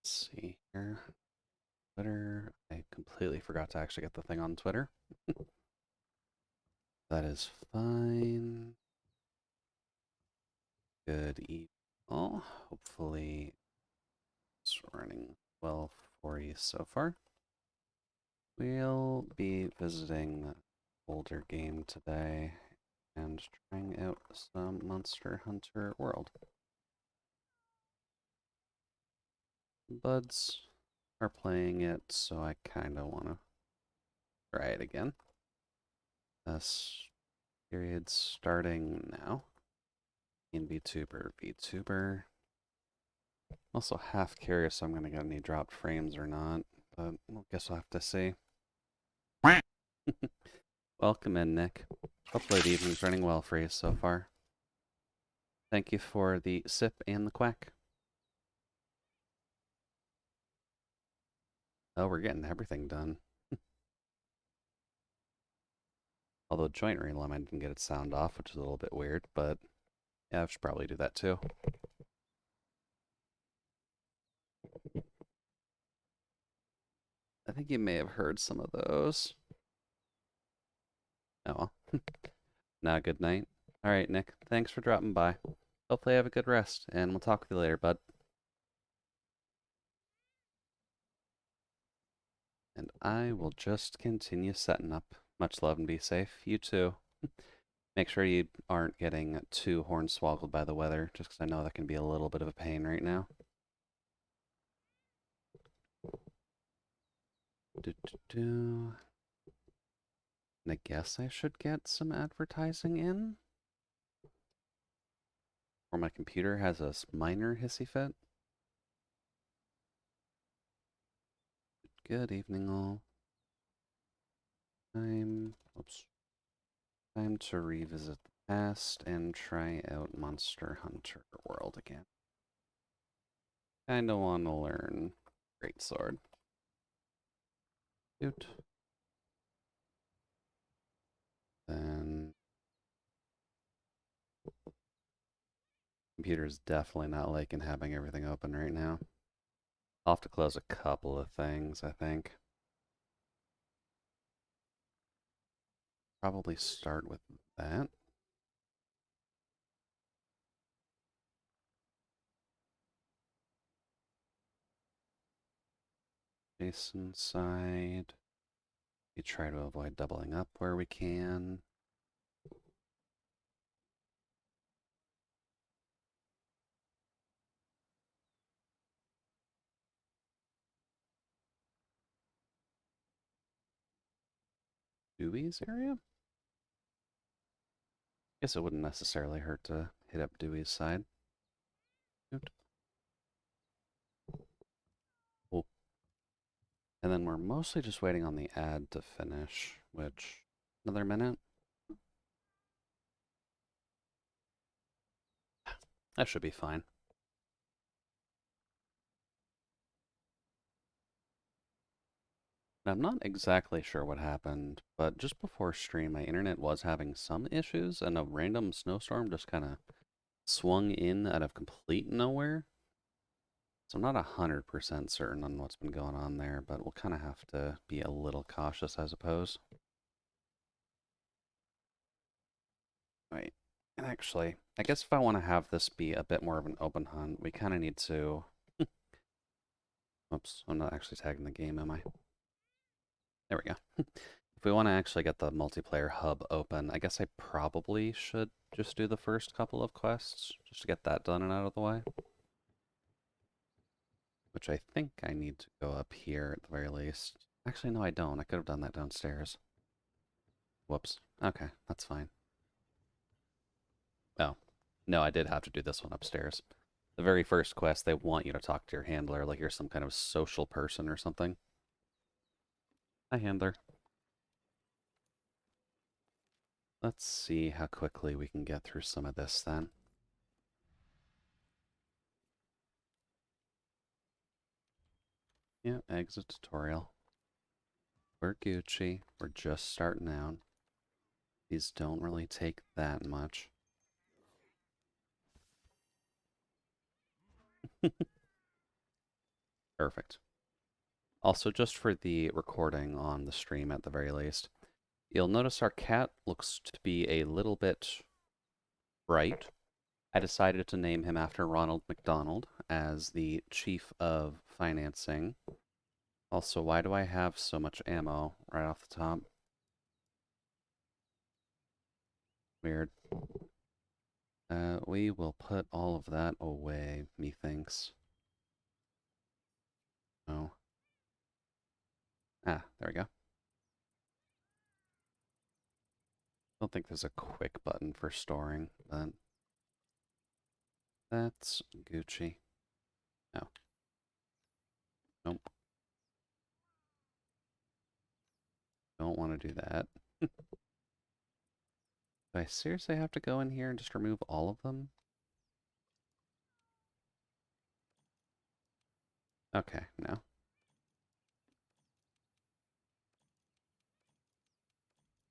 Let's see here. Twitter. I completely forgot to actually get the thing on Twitter. That is fine. Good evening. All. Hopefully it's running well for you so far. We'll be visiting an older game today and trying out some Monster Hunter World. Buds are playing it, so I kind of want to try it again. This period starting now. In VTuber. Also half curious if I'm gonna get any dropped frames or not, but I guess we'll have to see. Welcome in, Nick. Hopefully the evening's running well for you so far. Thank you for the sip and the quack. Oh, we're getting everything done. Although Joint Realm, I didn't get its sound off, which is a little bit weird, but yeah, I should probably do that too. I think you may have heard some of those. Oh well. Now, good night. All right, Nick. Thanks for dropping by. Hopefully, have a good rest, and we'll talk with you later, bud. And I will just continue setting up. Much love and be safe. You too. Make sure you aren't getting too hornswoggled by the weather, just because I know that can be a little bit of a pain right now. And I guess I should get some advertising in. Or my computer has a minor hissy fit. Good evening, all. Time to revisit the past and try out Monster Hunter World again. Kinda wanna learn Greatsword. Doot. Then computer's definitely not liking having everything open right now. I'll have to close a couple of things, I think. Probably start with that. Jason side. We try to avoid doubling up where we can. Dewey's area? Guess it wouldn't necessarily hurt to hit up Dewey's side. Oh. And then we're mostly just waiting on the ad to finish, which, another minute? That should be fine. I'm not exactly sure what happened, but just before stream, my internet was having some issues, and a random snowstorm just kind of swung in out of complete nowhere. So I'm not 100% certain on what's been going on there, but we'll kind of have to be a little cautious, I suppose. Right. And actually, I guess if I want to have this be a bit more of an open hunt, we kind of need to... Oops, I'm not actually tagging the game, am I? There we go. If we want to actually get the multiplayer hub open, I guess I probably should just do the first couple of quests, just to get that done and out of the way. Which I think I need to go up here at the very least. Actually, no, I don't. I could have done that downstairs. Whoops. Okay, that's fine. Oh. No, I did have to do this one upstairs. The very first quest, they want you to talk to your handler like you're some kind of social person or something. Hi, handler. Let's see how quickly we can get through some of this then. Yeah, exit tutorial. We're Gucci. We're just starting out. These don't really take that much. Perfect. Also, just for the recording on the stream at the very least, you'll notice our cat looks to be a little bit bright. I decided to name him after Ronald McDonald as the chief of financing. Also, why do I have so much ammo right off the top? Weird. We will put all of that away, methinks. Oh. Ah, there we go. Don't think there's a quick button for storing, but that's Gucci. No. Nope. Don't want to do that. Do I seriously have to go in here and just remove all of them? Okay, no.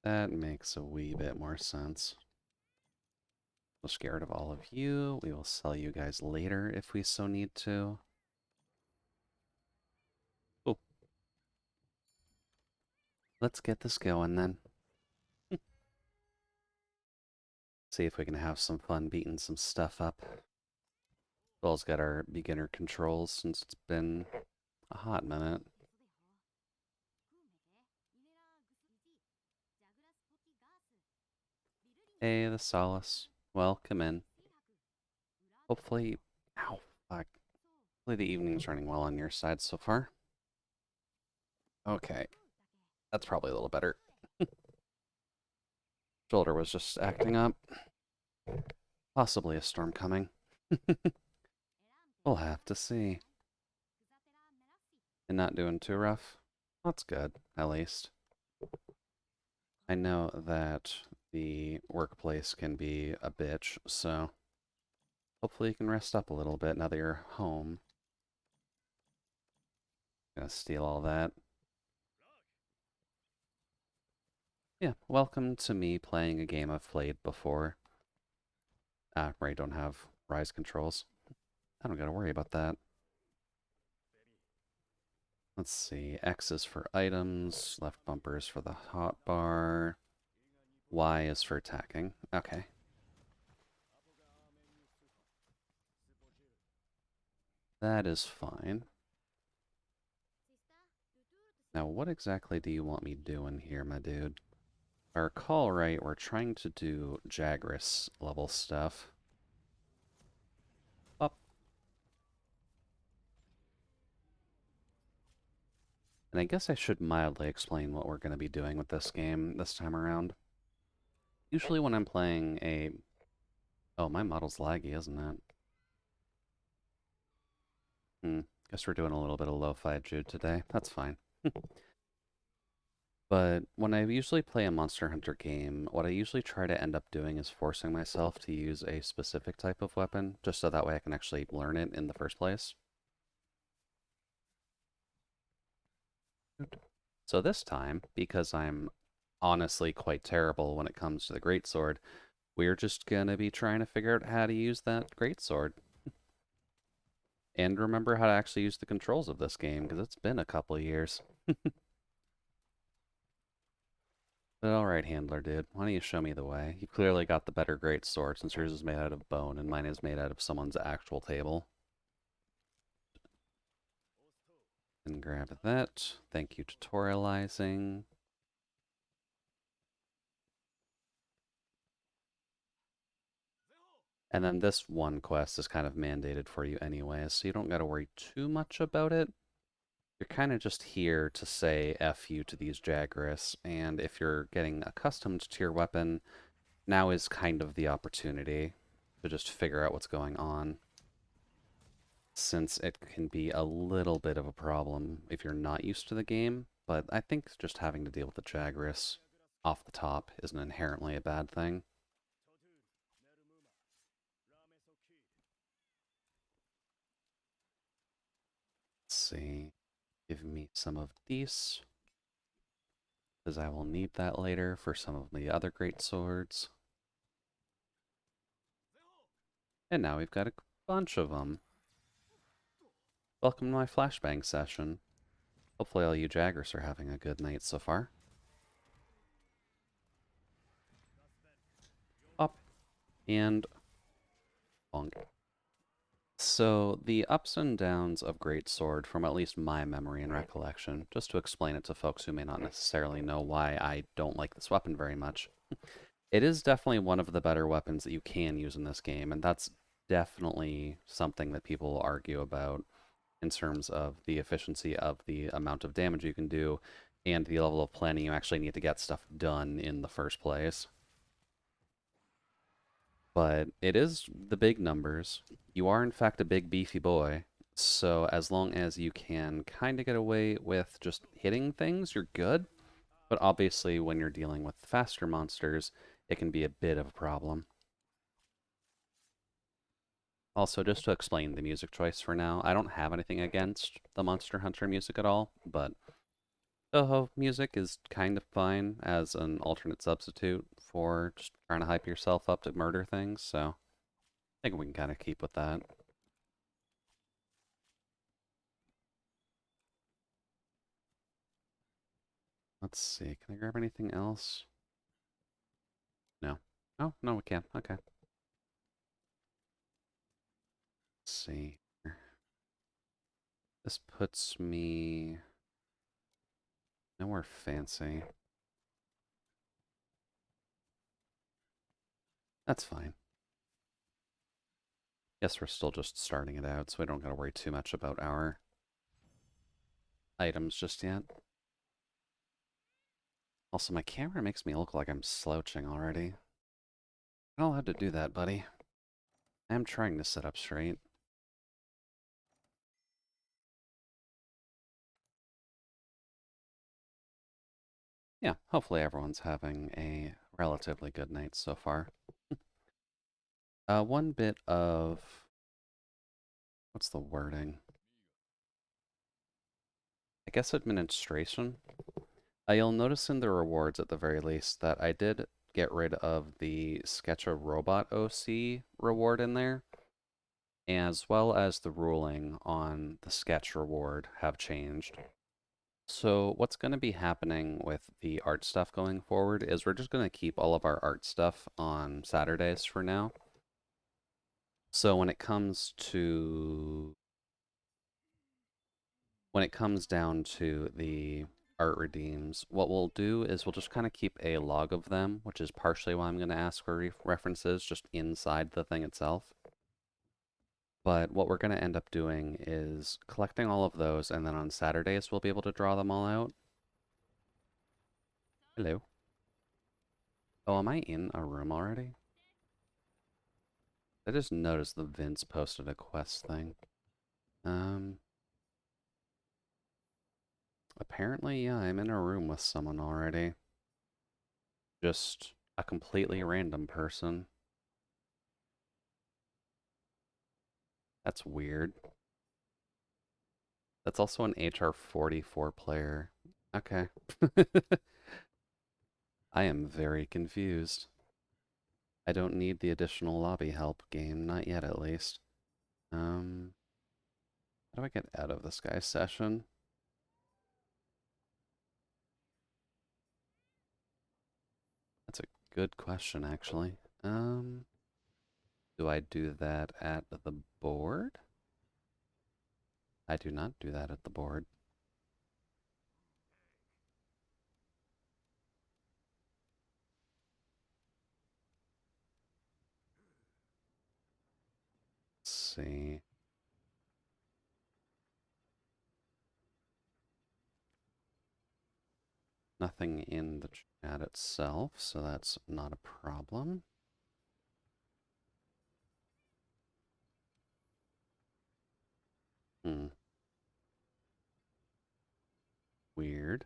That makes a wee bit more sense. I'm scared of all of you. We will sell you guys later if we so need to. Oh. Let's get this going then. See if we can have some fun beating some stuff up. We'll get our beginner controls since it's been a hot minute. Hey, the Solace. Welcome in. Hopefully, ow, fuck. Hopefully the evening's running well on your side so far. Okay, that's probably a little better. Shoulder was just acting up. Possibly a storm coming. We'll have to see. And not doing too rough? That's good, at least. I know that the workplace can be a bitch, so hopefully you can rest up a little bit now that you're home. Gonna steal all that. Yeah, welcome to me playing a game I've played before. Ah, right, don't have rise controls. I don't gotta worry about that. Let's see, X is for items, left bumper is for the hotbar, Y is for attacking. Okay. That is fine. Now, what exactly do you want me doing here, my dude? If I recall right, we're trying to do Jagras level stuff. Up. And I guess I should mildly explain what we're going to be doing with this game this time around. Usually when I'm playing a... Oh, my model's laggy, isn't it? Guess we're doing a little bit of lo-fi Jude today. That's fine. But when I usually play a Monster Hunter game, what I usually try to end up doing is forcing myself to use a specific type of weapon, just so that way I can actually learn it in the first place. So this time, because I'm honestly quite terrible when it comes to the greatsword, we're just gonna be trying to figure out how to use that greatsword. And remember how to actually use the controls of this game, because it's been a couple of years. But alright, handler dude, why don't you show me the way? You clearly got the better greatsword, since yours is made out of bone and mine is made out of someone's actual table. And grab that. Thank you, tutorializing. And then this one quest is kind of mandated for you anyway, so you don't gotta worry too much about it. You're kind of just here to say F you to these Jagras, and if you're getting accustomed to your weapon, now is kind of the opportunity to just figure out what's going on, since it can be a little bit of a problem if you're not used to the game, but I think just having to deal with the Jagras off the top isn't inherently a bad thing. Let's see. Give me some of these, because I will need that later for some of the other great swords. And now we've got a bunch of them. Welcome to my flashbang session. Hopefully all you Jaggers are having a good night so far. Up and bonk. So, the ups and downs of Greatsword, from at least my memory and recollection, just to explain it to folks who may not necessarily know why I don't like this weapon very much, it is definitely one of the better weapons that you can use in this game, and that's definitely something that people argue about in terms of the efficiency of the amount of damage you can do and the level of planning you actually need to get stuff done in the first place. But it is the big numbers. You are, in fact, a big, beefy boy. So as long as you can kind of get away with just hitting things, you're good. But obviously, when you're dealing with faster monsters, it can be a bit of a problem. Also, just to explain the music choice for now, I don't have anything against the Monster Hunter music at all, but Toho music is kind of fine as an alternate substitute for just trying to hype yourself up to murder things, so I think we can kind of keep with that. Let's see, can I grab anything else? No. Oh, no, we can. Okay. Let's see. This puts me nowhere fancy. That's fine. Guess we're still just starting it out, so we don't gotta worry too much about our items just yet. Also, my camera makes me look like I'm slouching already. You're not allowed to do that, buddy. I am trying to sit up straight. Yeah, hopefully everyone's having a relatively good night so far. One bit of... what's the wording? I guess administration. You'll notice in the rewards at the very least that I did get rid of the Sketch a Robot OC reward in there, as well as the ruling on the sketch reward have changed. So what's going to be happening with the art stuff going forward is we're just going to keep all of our art stuff on Saturdays for now. So when it comes down to the art redeems, what we'll do is we'll just kind of keep a log of them, which is partially why I'm going to ask for references just inside the thing itself. But what we're going to end up doing is collecting all of those, and then on Saturdays we'll be able to draw them all out. Hello. Oh, am I in a room already? I just noticed the Vince posted a quest thing. Apparently, yeah, I'm in a room with someone already. Just a completely random person. That's weird. That's also an HR44 player. Okay. I am very confused. I don't need the additional lobby help game, not yet at least. How do I get out of this guy's session? That's a good question, actually. Do I do that at the board? I do not do that at the board. Let's see. Nothing in the chat itself, so that's not a problem. Weird.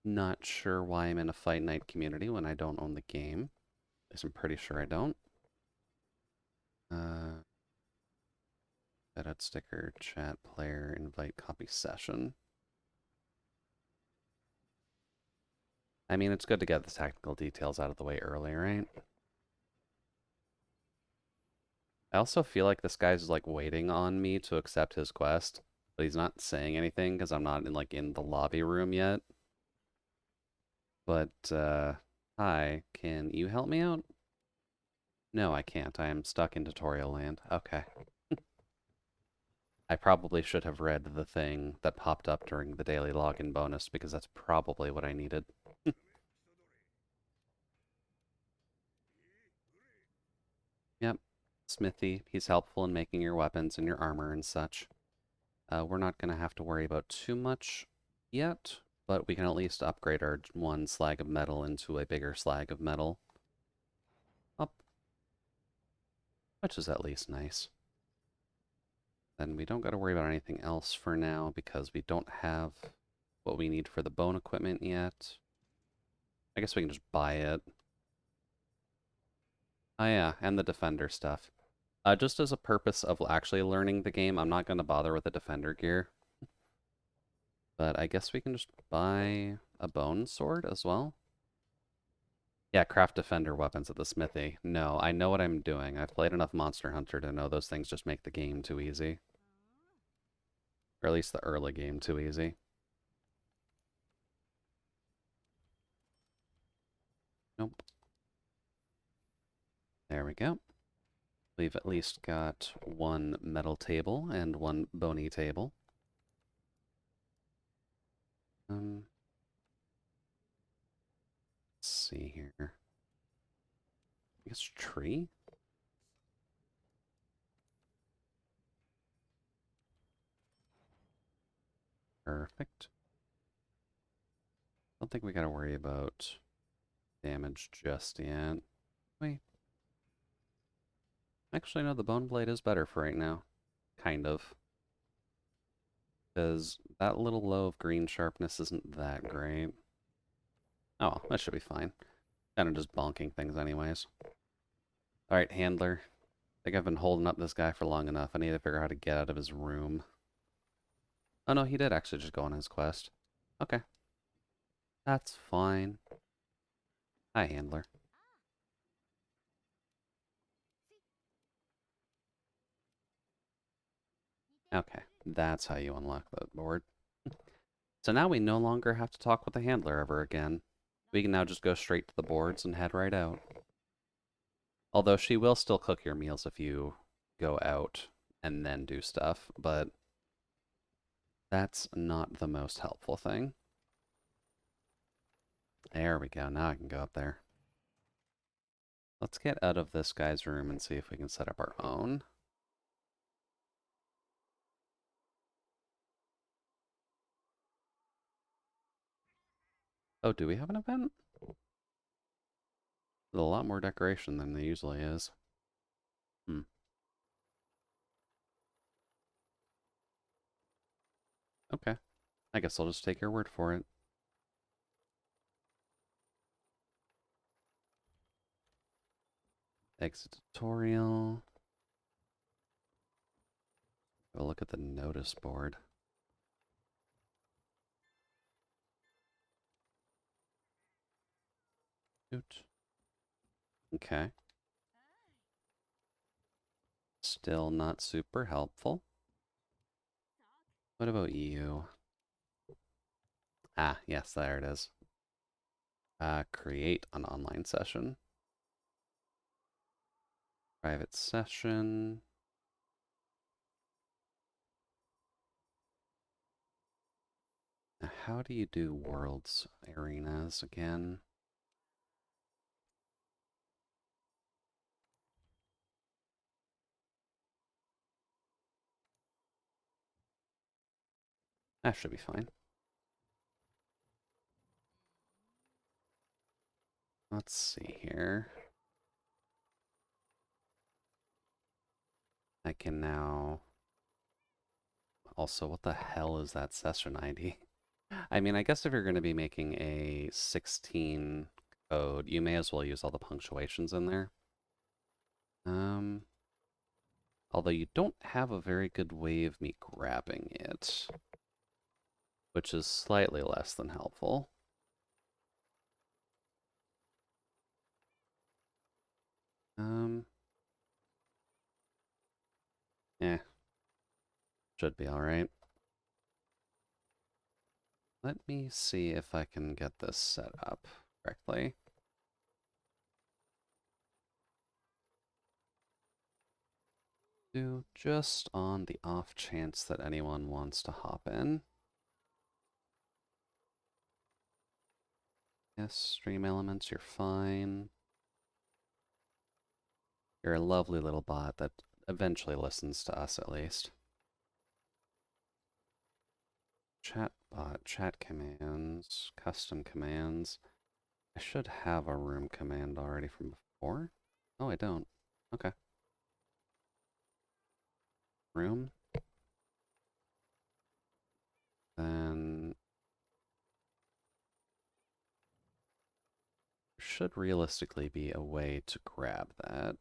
Not sure why I'm in a Fight Night community when I don't own the game. At least I'm pretty sure I don't. Edit sticker, chat, player, invite, copy session. I mean, it's good to get the technical details out of the way early, right? I also feel like this guy's like waiting on me to accept his quest, but he's not saying anything because I'm not in the lobby room yet. But hi, can you help me out? No, I can't. I am stuck in tutorial land. Okay. I probably should have read the thing that popped up during the daily login bonus because that's probably what I needed. Yep. Smithy, he's helpful in making your weapons and your armor and such. We're not going to have to worry about too much yet, but we can at least upgrade our one slag of metal into a bigger slag of metal. Up, which is at least nice. Then we don't got to worry about anything else for now because we don't have what we need for the bone equipment yet. I guess we can just buy it. Oh yeah, and the defender stuff. Just as a purpose of actually learning the game, I'm not going to bother with the defender gear. But I guess we can just buy a bone sword as well. Yeah, craft defender weapons at the smithy. No, I know what I'm doing. I've played enough Monster Hunter to know those things just make the game too easy. Or at least the early game too easy. Nope. There we go. We've at least got one metal table and one bony table. Let's see here. I guess tree? Perfect. Don't think we gotta worry about damage just yet. Wait. Actually, no, the bone blade is better for right now. Kind of. Because that little low of green sharpness isn't that great. Oh, well, that should be fine. Kind of just bonking things anyways. Alright, handler. I think I've been holding up this guy for long enough. I need to figure out how to get out of his room. Oh no, he did actually just go on his quest. Okay. That's fine. Hi, handler. Okay, that's how you unlock the board. So now we no longer have to talk with the handler ever again. We can now just go straight to the boards and head right out. Although she will still cook your meals if you go out and then do stuff, but that's not the most helpful thing. There we go. Now I can go up there. Let's get out of this guy's room and see if we can set up our own. Oh, do we have an event? There's a lot more decoration than there usually is. Hmm. Okay. I guess I'll just take your word for it. Exit tutorial. Go look at the notice board. Shoot. Okay. Still not super helpful. What about you? Ah, yes, there it is. Create an online session. Private session. Now, how do you do worlds arenas again? That should be fine. Let's see here. I can now... Also, what the hell is that session ID? I mean, I guess if you're going to be making a 16 code, you may as well use all the punctuations in there. Although you don't have a very good way of me grabbing it, which is slightly less than helpful. Eh, should be alright. Let me see if I can get this set up correctly. Just on the off chance that anyone wants to hop in. Yes, stream elements, you're fine. You're a lovely little bot that eventually listens to us at least. Chat bot, chat commands, custom commands. I should have a room command already from before. Oh, I don't. Okay. Room. Then should realistically be a way to grab that.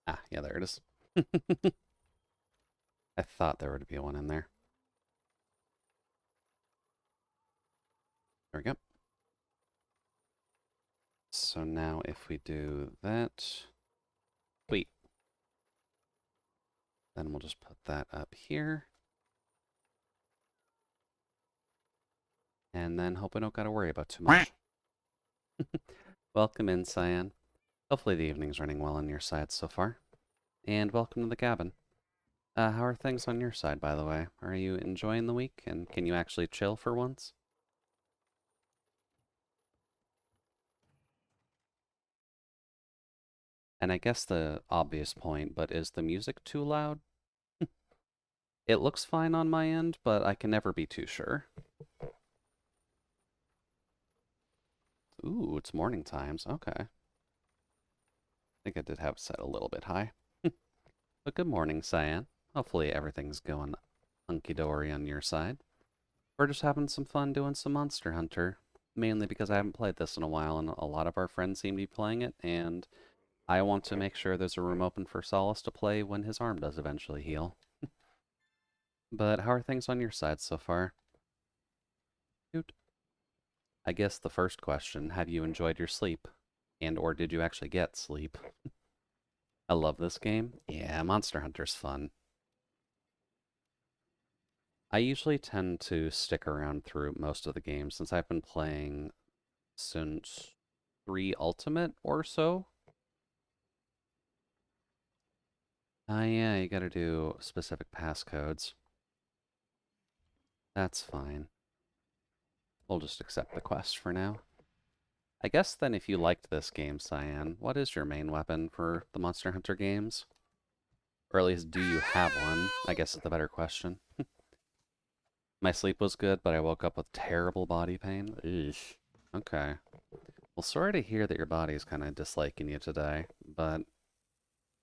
Ah, yeah, there it is. I thought there would be one in there. There we go. So now if we do that, sweet. Then we'll just put that up here. And then hope we don't gotta worry about too much. Welcome in, Cyan. Hopefully the evening's running well on your side so far. And welcome to the cabin. How are things on your side, by the way? Are you enjoying the week, and can you actually chill for once? And I guess the obvious point, but is the music too loud? It looks fine on my end, but I can never be too sure. Ooh, it's morning times. Okay. I think I did have it set a little bit high. But good morning, Cyan. Hopefully everything's going hunky-dory on your side. We're just having some fun doing some Monster Hunter. Mainly because I haven't played this in a while, and a lot of our friends seem to be playing it, and I want to make sure there's a room open for Solace to play when his arm does eventually heal. But how are things on your side so far? Dude. I guess the first question, have you enjoyed your sleep? And or did you actually get sleep? I love this game. Yeah, Monster Hunter's fun. I usually tend to stick around through most of the games since I've been playing since 3 Ultimate or so. Yeah, you gotta do specific passcodes. That's fine. We'll just accept the quest for now. I guess then if you liked this game, Cyan, what is your main weapon for the Monster Hunter games? Or at least, do you have one? I guess is the better question. My sleep was good, but I woke up with terrible body pain. Eesh. Okay. Well, sorry to hear that your body's kind of disliking you today, but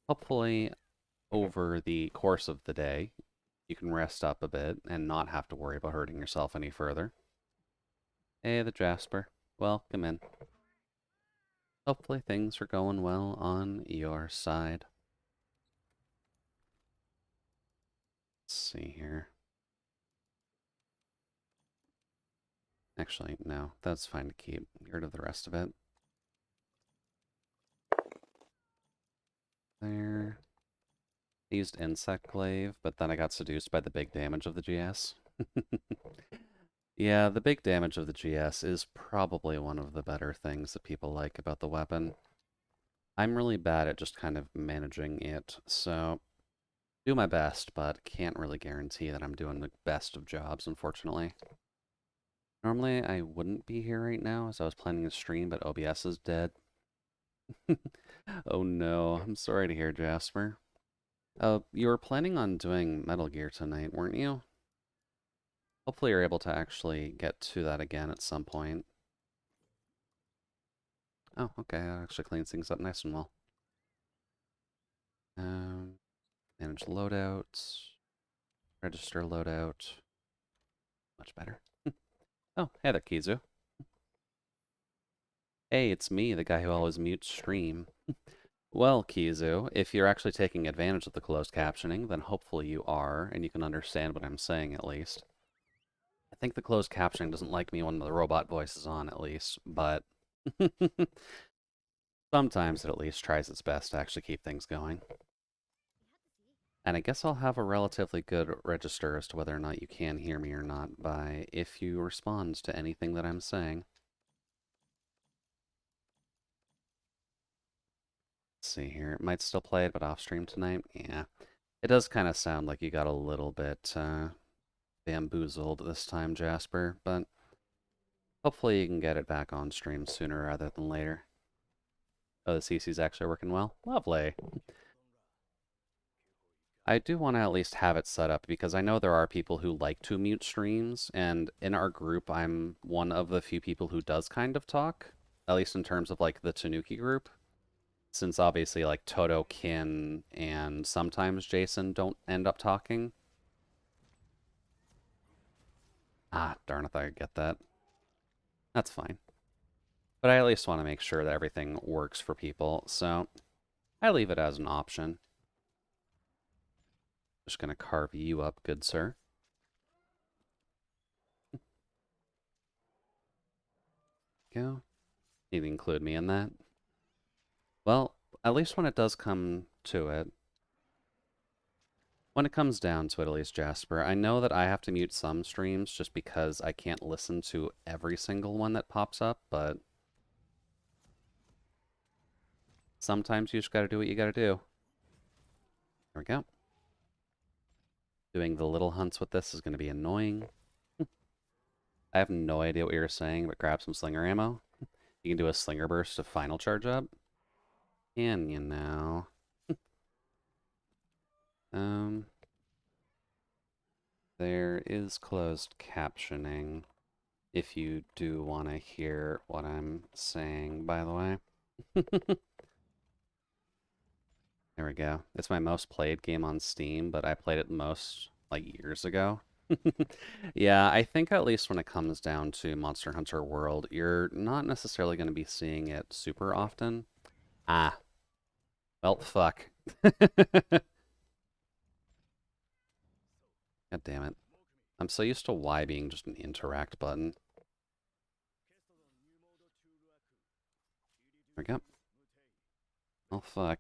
hopefully over the course of the day, you can rest up a bit and not have to worry about hurting yourself any further. Hey, the Jasper. Welcome in. Hopefully things are going well on your side. Let's see here. Actually, no, that's fine to keep. Get rid of the rest of it. There. I used Insect Glaive, but then I got seduced by the big damage of the GS. Yeah, the big damage of the GS is probably one of the better things that people like about the weapon. I'm really bad at just kind of managing it, so do my best, but can't really guarantee that I'm doing the best of jobs, unfortunately. Normally, I wouldn't be here right now, as I was planning to stream, but OBS is dead. Oh no, I'm sorry to hear, Jasper. You were planning on doing Metal Gear tonight, weren't you? Hopefully you're able to actually get to that again at some point. Oh, okay, that actually cleans things up nice and well. Manage loadouts. Register loadout. Much better. Oh, hey there, Kizu. Hey, it's me, the guy who always mutes stream. Well, Kizu, if you're actually taking advantage of the closed captioning, then hopefully you are, and you can understand what I'm saying at least. I think the closed captioning doesn't like me when the robot voice is on, at least, but sometimes it at least tries its best to actually keep things going. And I guess I'll have a relatively good register as to whether or not you can hear me or not by if you respond to anything that I'm saying. Let's see here. It might still play it, but off stream tonight. Yeah. It does kind of sound like you got a little bit bamboozled this time, Jasper, but hopefully you can get it back on stream sooner rather than later. Oh, the CC's actually working well? Lovely. I do want to at least have it set up because I know there are people who like to mute streams, and in our group, I'm one of the few people who does kind of talk, at least in terms of like the Tanuki group, since obviously like Toto, Kin, and sometimes Jason don't end up talking. Ah, darn, if I could get that. That's fine. But I at least want to make sure that everything works for people, so I leave it as an option. Just gonna carve you up, good sir. Go. Need to include me in that. Well, at least when it does come to it, when it comes down to it, at least, Jasper, I know that I have to mute some streams just because I can't listen to every single one that pops up, but sometimes you just gotta do what you gotta do. There we go. Doing the little hunts with this is gonna be annoying. I have no idea what you're saying, but grab some slinger ammo. You can do a slinger burst to final charge up. Can you now? There is closed captioning if you do want to hear what I'm saying, by the way. There we go. It's my most played game on Steam, but I played it most, like, years ago. Yeah, I think at least when it comes down to Monster Hunter World, you're not necessarily going to be seeing it super often. Ah. Well, fuck. God damn it. I'm so used to Y being just an interact button. There we go. Oh, fuck.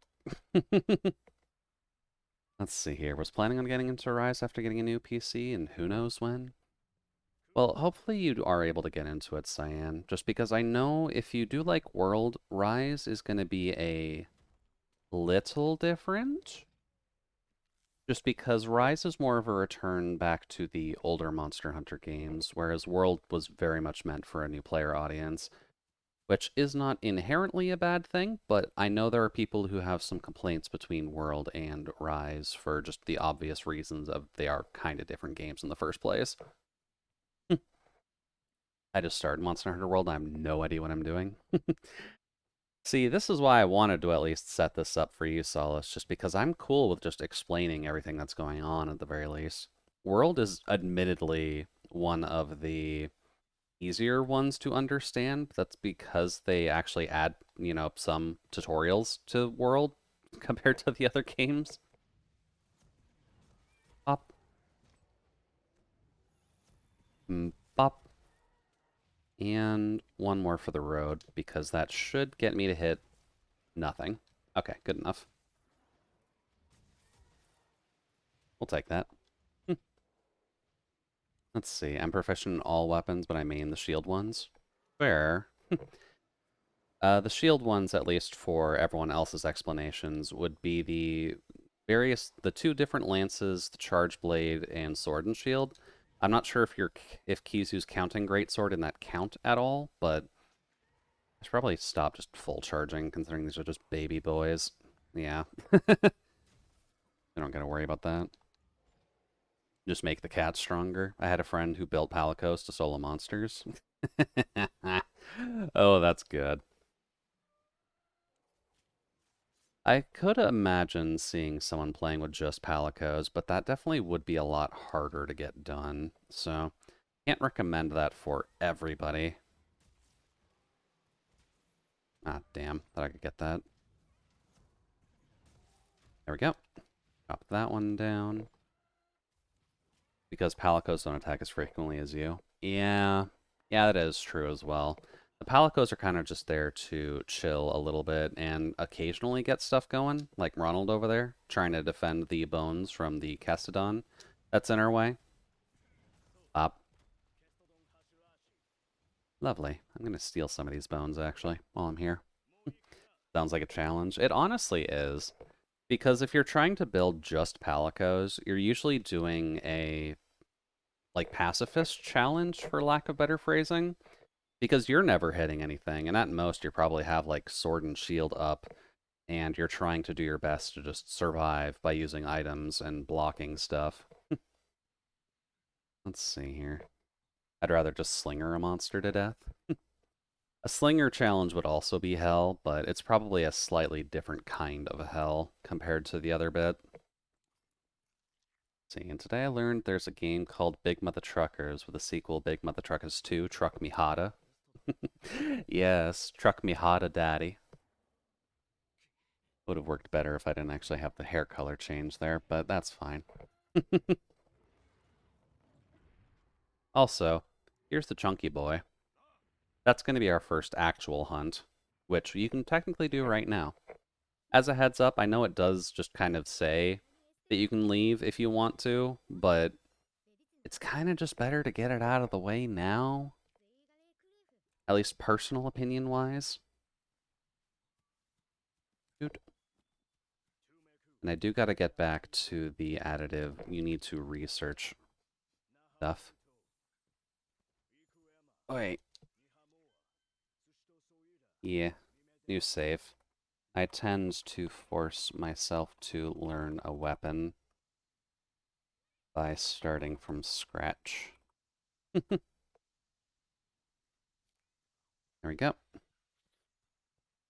Let's see here. Was planning on getting into Rise after getting a new PC, and who knows when? Well, hopefully you are able to get into it, Cyan. Just because I know if you do like World, Rise is going to be a little different. Just because Rise is more of a return back to the older Monster Hunter games, whereas World was very much meant for a new player audience, which is not inherently a bad thing, but I know there are people who have some complaints between World and Rise for just the obvious reasons of they are kind of different games in the first place. I just started Monster Hunter World, and I have no idea what I'm doing. See, this is why I wanted to at least set this up for you, Solace, just because I'm cool with just explaining everything that's going on at the very least. World is admittedly one of the easier ones to understand. That's because they actually add, some tutorials to World compared to the other games. Pop. Pop. And one more for the road, because that should get me to hit nothing. Okay, good enough. We'll take that. Let's see. I'm proficient in all weapons, but I main the shield ones. Fair. The shield ones, at least for everyone else's explanations, would be the two different lances, the charge blade, and sword and shield. I'm not sure if Kizu's counting greatsword in that count at all, but I should probably stop just full charging, considering these are just baby boys. Yeah. I don't gotta worry about that. Just make the cat stronger. I had a friend who built Palicos to solo monsters. Oh, that's good. I could imagine seeing someone playing with just Palicos, but that definitely would be a lot harder to get done. So, can't recommend that for everybody. Ah, damn. Thought I could get that. There we go. Drop that one down. Because Palicos don't attack as frequently as you. Yeah. Yeah, that is true as well. The Palicos are kind of just there to chill a little bit and occasionally get stuff going, like Ronald over there, trying to defend the bones from the Castodon that's in our way. Up. Lovely. I'm going to steal some of these bones, actually, while I'm here. Sounds like a challenge. It honestly is. Because if you're trying to build just Palicos, you're usually doing a, like, pacifist challenge, for lack of better phrasing. Because you're never hitting anything, and at most you probably have, like, sword and shield up, and you're trying to do your best to just survive by using items and blocking stuff. Let's see here. I'd rather just slinger a monster to death. A slinger challenge would also be hell, but it's probably a slightly different kind of hell compared to the other bit. See, and today I learned there's a game called Big Mother Truckers with a sequel, Big Mother Truckers 2, Truck Me Hada. Yes, Truck Me Hada Daddy. Would have worked better if I didn't actually have the hair color change there, but that's fine. Also, here's the chunky boy. That's going to be our first actual hunt, which you can technically do right now. As a heads up, I know it does just kind of say that you can leave if you want to, but it's kind of just better to get it out of the way now. At least personal opinion-wise. Dude. And I do got to get back to the additive. You need to research stuff. Oh, wait. Yeah, new save. I tend to force myself to learn a weapon by starting from scratch. There we go.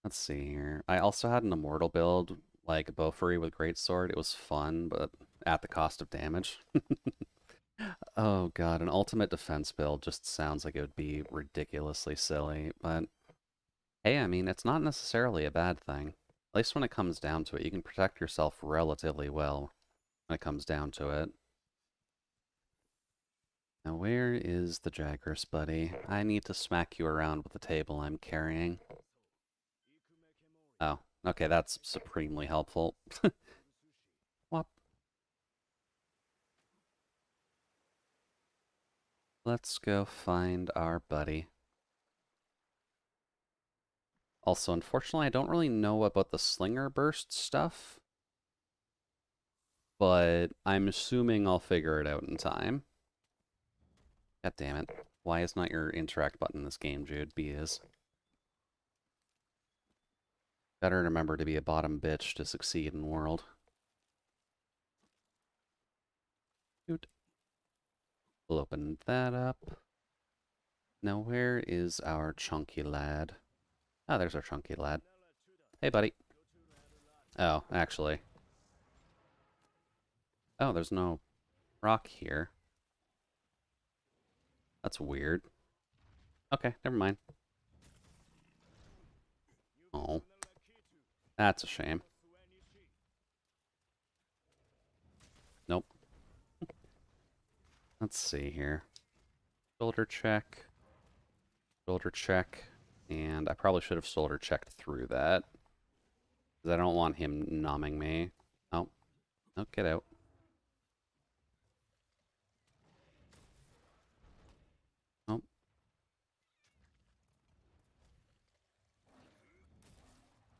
Let's see here. I also had an immortal build, like Beaufry with Greatsword. It was fun, but at the cost of damage. Oh god, an ultimate defense build just sounds like it would be ridiculously silly, but hey, I mean, it's not necessarily a bad thing. At least when it comes down to it, you can protect yourself relatively well when it comes down to it. Now, where is the Jagras, buddy? I need to smack you around with the table I'm carrying. Oh, okay, that's supremely helpful. Whop. Let's go find our buddy. Also, unfortunately, I don't really know about the Slinger Burst stuff, but I'm assuming I'll figure it out in time. God damn it. Why is not your interact button in this game, Jude? B is. Better remember to be a bottom bitch to succeed in the world. Dude. We'll open that up. Now, where is our chunky lad? Oh, there's our chunky lad. Hey, buddy. Oh, actually. Oh, there's no rock here. That's weird. Okay, never mind. Oh, that's a shame. Nope. Let's see here. Shoulder check. Shoulder check. And I probably should have shoulder checked through that. Because I don't want him nomming me. Oh. Oh, get out. Oh.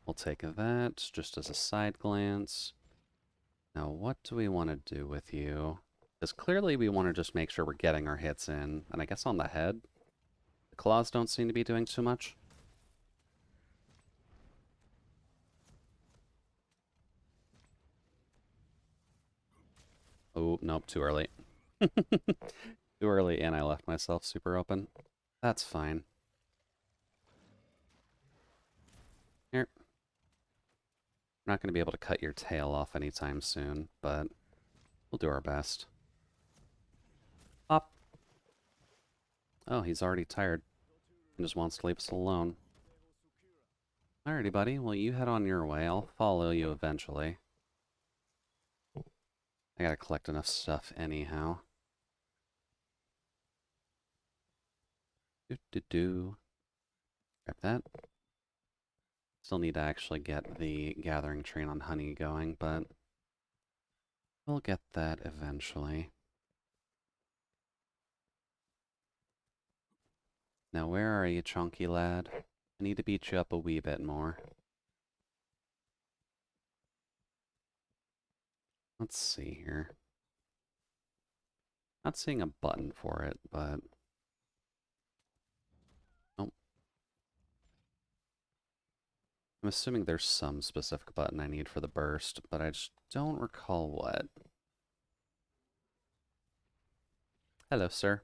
We'll take that just as a side glance. Now, what do we want to do with you? Because clearly we want to just make sure we're getting our hits in. And I guess on the head, the claws don't seem to be doing too much. Oh, nope, too early. Too early, and I left myself super open. That's fine. Here. We're not going to be able to cut your tail off anytime soon, but we'll do our best. Up. Oh, he's already tired. He just wants to leave us alone. Alrighty, buddy. Well, you head on your way. I'll follow you eventually. I gotta collect enough stuff anyhow. Do-do-do. Grab that. Still need to actually get the gathering train on honey going, but we'll get that eventually. Now, where are you, chunky lad? I need to beat you up a wee bit more. Let's see here. Not seeing a button for it, but... Oh. I'm assuming there's some specific button I need for the burst, but I just don't recall what. Hello, sir.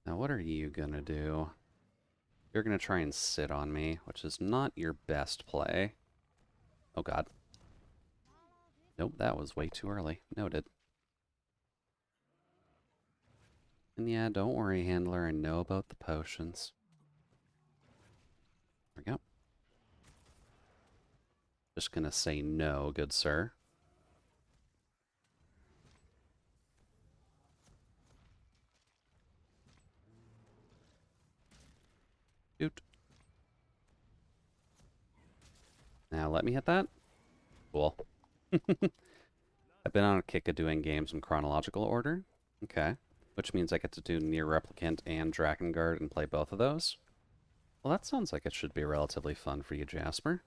Now, what are you gonna do? You're gonna try and sit on me, which is not your best play. Oh, God. Nope, that was way too early. Noted. And yeah, don't worry, handler, I know about the potions. There we go. Just gonna say no, good sir. Shoot. Now let me hit that. Cool. I've been on a kick of doing games in chronological order. Okay. Which means I get to do Nier Replicant and Drakengard and play both of those. Well, that sounds like it should be relatively fun for you, Jasper.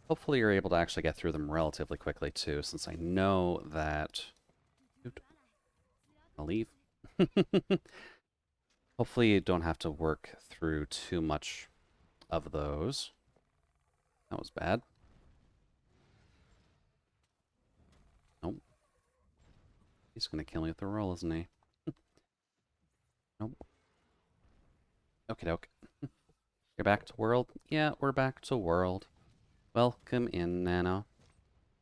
Hopefully you're able to actually get through them relatively quickly, too, since I know that... I'll leave. Hopefully you don't have to work through too much of those. That was bad. Nope. He's gonna kill me with the roll, isn't he? Nope. Okie doke. You're back to world? Yeah, we're back to world. Welcome in, Nano.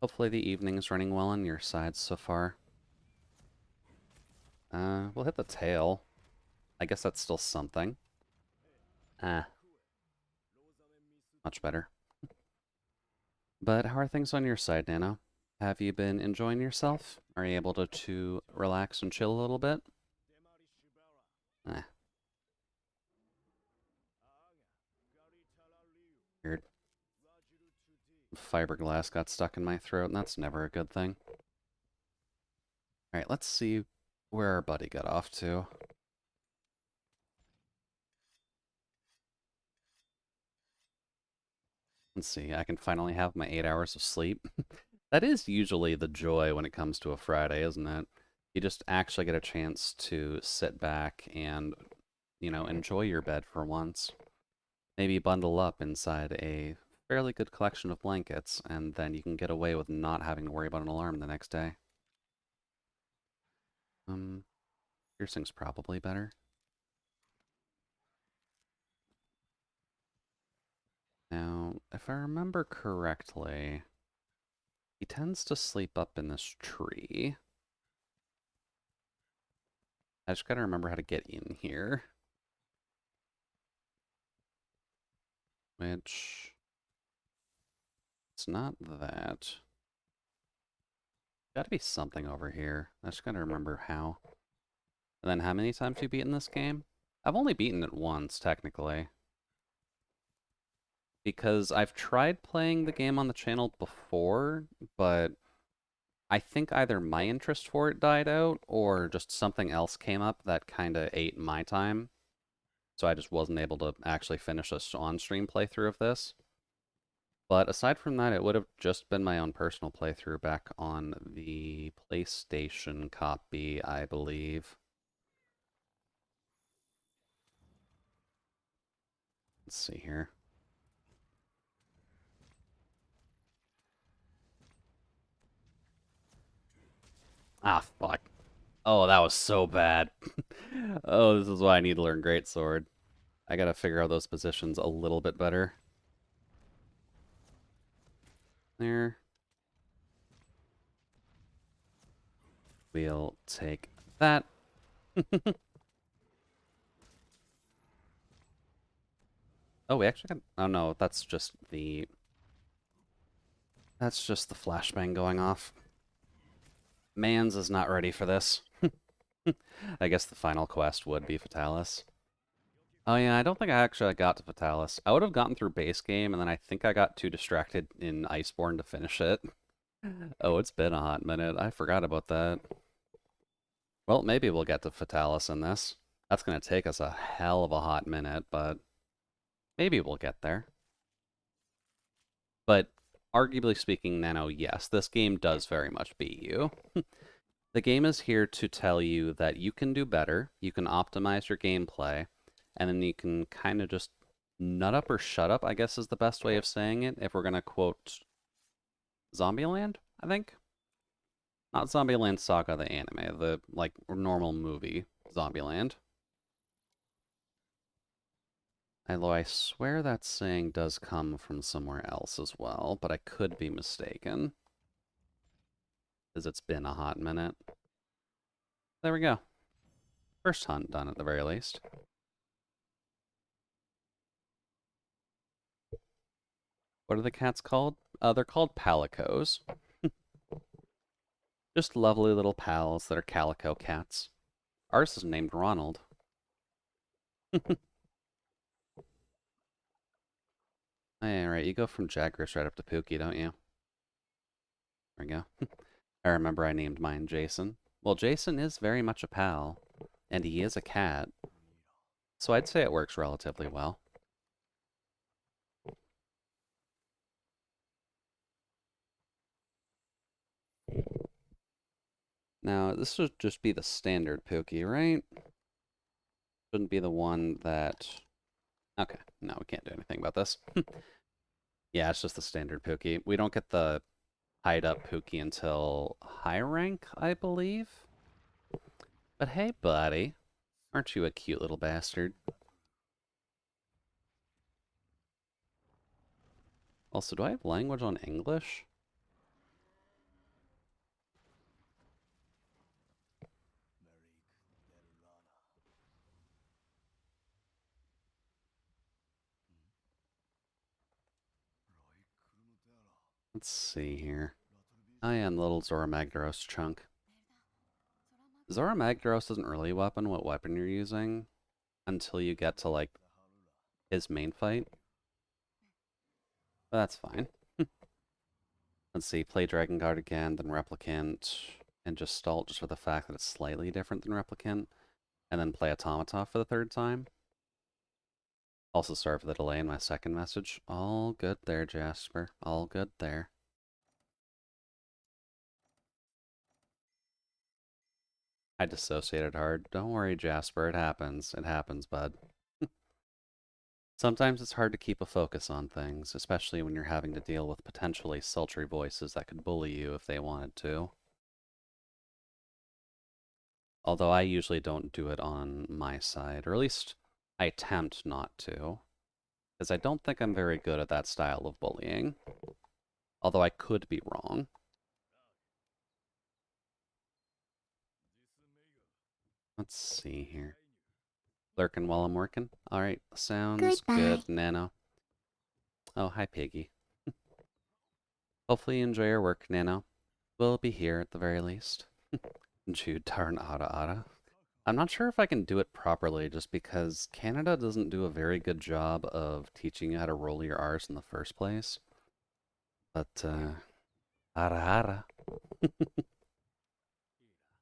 Hopefully the evening's running well on your side so far. We'll hit the tail. I guess that's still something. Ah. Much better. But how are things on your side, Nano? Have you been enjoying yourself? Are you able to relax and chill a little bit? Eh. Weird. Fiberglass got stuck in my throat, and that's never a good thing. Alright, let's see where our buddy got off to. Let's see, I can finally have my 8 hours of sleep. That is usually the joy when it comes to a Friday, isn't it? You just actually get a chance to sit back and, you know, enjoy your bed for once. Maybe bundle up inside a fairly good collection of blankets, and then you can get away with not having to worry about an alarm the next day. Piercing's probably better. Now, if I remember correctly, he tends to sleep up in this tree. I just gotta remember how to get in here. Which... It's not that. Gotta be something over here. I just gotta remember how. And then how many times have you beaten this game? I've only beaten it once, technically. Because I've tried playing the game on the channel before, but I think either my interest for it died out, or just something else came up that kinda ate my time. So I just wasn't able to actually finish a on-stream playthrough of this. But aside from that, it would have just been my own personal playthrough back on the PlayStation copy, I believe. Let's see here. Ah, fuck. Oh, that was so bad. Oh, this is why I need to learn Greatsword. I gotta figure out those positions a little bit better. There. We'll take that. Oh, we actually got... Oh, no, that's just the... That's just the flashbang going off. Mans is not ready for this. I guess the final quest would be Fatalis. Oh yeah, I don't think I actually got to Fatalis. I would have gotten through base game, and then I think I got too distracted in Iceborne to finish it. Oh, it's been a hot minute. I forgot about that. Well, maybe we'll get to Fatalis in this. That's gonna take us a hell of a hot minute, but maybe we'll get there. But arguably speaking, Nano, yes, this game does very much beat you. The game is here to tell you that you can do better, you can optimize your gameplay, and then you can kind of just nut up or shut up, I guess is the best way of saying it, if we're going to quote Zombieland, I think. Not Zombieland Saga, the anime, the, like, normal movie Zombieland. Although I swear that saying does come from somewhere else as well, but I could be mistaken. Because it's been a hot minute. There we go. First hunt done at the very least. What are the cats called? They're called palicos. Just lovely little pals that are calico cats. Ours is named Ronald. Alright, you go from Jagras right up to Pookie, don't you? There we go. I remember I named mine Jason. Well, Jason is very much a pal, and he is a cat, so I'd say it works relatively well. Now, this would just be the standard Pookie, right? Shouldn't be the one that... Okay, no, we can't do anything about this. Yeah, it's just the standard Pookie. We don't get the hide-up Pookie until high rank, I believe? But hey, buddy. Aren't you a cute little bastard? Also, do I have language on English? Let's see here. I am little Zora Magdaros chunk. Zora Magdaros doesn't really weapon what weapon you're using until you get to, like, his main fight. But that's fine. Let's see, play Dragon Guard again, then Replicant, and just Stalt just for the fact that it's slightly different than Replicant, and then play Automata for the third time. Also sorry for the delay in my second message. All good there, Jasper. All good there. I dissociated hard. Don't worry, Jasper. It happens. It happens, bud. Sometimes it's hard to keep a focus on things, especially when you're having to deal with potentially sultry voices that could bully you if they wanted to. Although I usually don't do it on my side, or at least I attempt not to, because I don't think I'm very good at that style of bullying. Although I could be wrong. Let's see here. Lurking while I'm working? Alright, sounds good, Nano. Oh, hi, Piggy. Hopefully you enjoy your work, Nano. We'll be here at the very least. Jude Tarn Ada Ada. I'm not sure if I can do it properly just because Canada doesn't do a very good job of teaching you how to roll your R's in the first place. But, Ara Ara.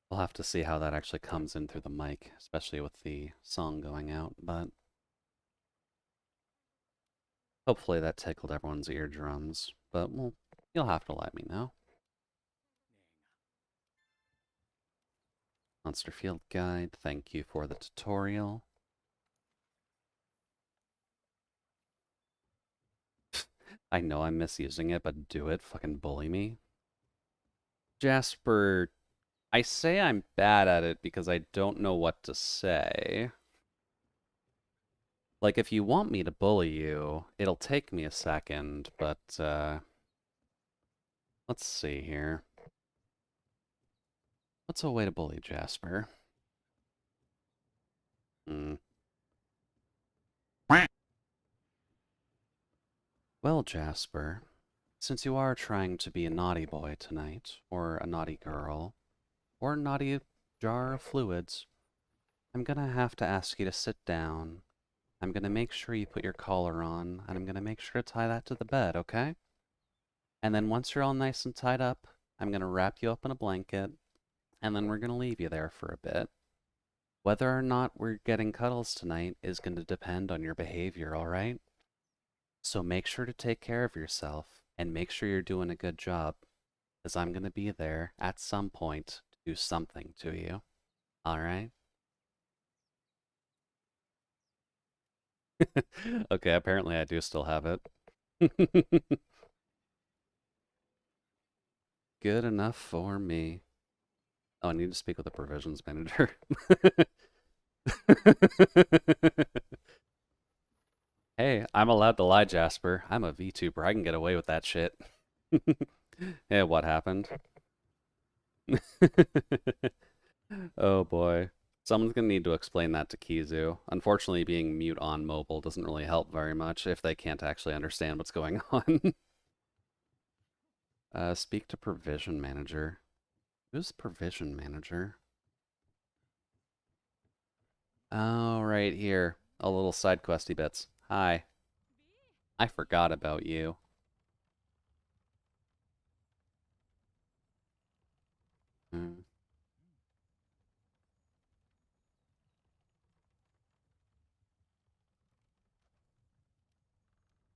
We'll have to see how that actually comes in through the mic, especially with the song going out, but hopefully that tickled everyone's eardrums, but well, you'll have to let me know. Monster Field Guide, thank you for the tutorial. I know I'm misusing it, but do it, fucking bully me. Jasper, I say I'm bad at it because I don't know what to say. Like, if you want me to bully you, it'll take me a second, but, let's see here. What's a way to bully Jasper? Well, Jasper, since you are trying to be a naughty boy tonight, or a naughty girl, or a naughty jar of fluids, I'm gonna have to ask you to sit down I'm going to make sure you put your collar on, and I'm going to make sure to tie that to the bed, okay? And then once you're all nice and tied up, I'm going to wrap you up in a blanket, and then we're going to leave you there for a bit. Whether or not we're getting cuddles tonight is going to depend on your behavior, all right? So make sure to take care of yourself and make sure you're doing a good job, because I'm going to be there at some point to do something to you, all right? Okay, apparently I do still have it. Good enough for me. Oh, I need to speak with the provisions manager. Hey, I'm allowed to lie, Jasper. I'm a VTuber. I can get away with that shit. Yeah, what happened? Oh boy. Someone's gonna need to explain that to Kizu. Unfortunately, being mute on mobile doesn't really help very much if they can't actually understand what's going on. Speak to provision manager. Who's provision manager? Oh, right here. A little side questy bits. Hi. I forgot about you. Hmm.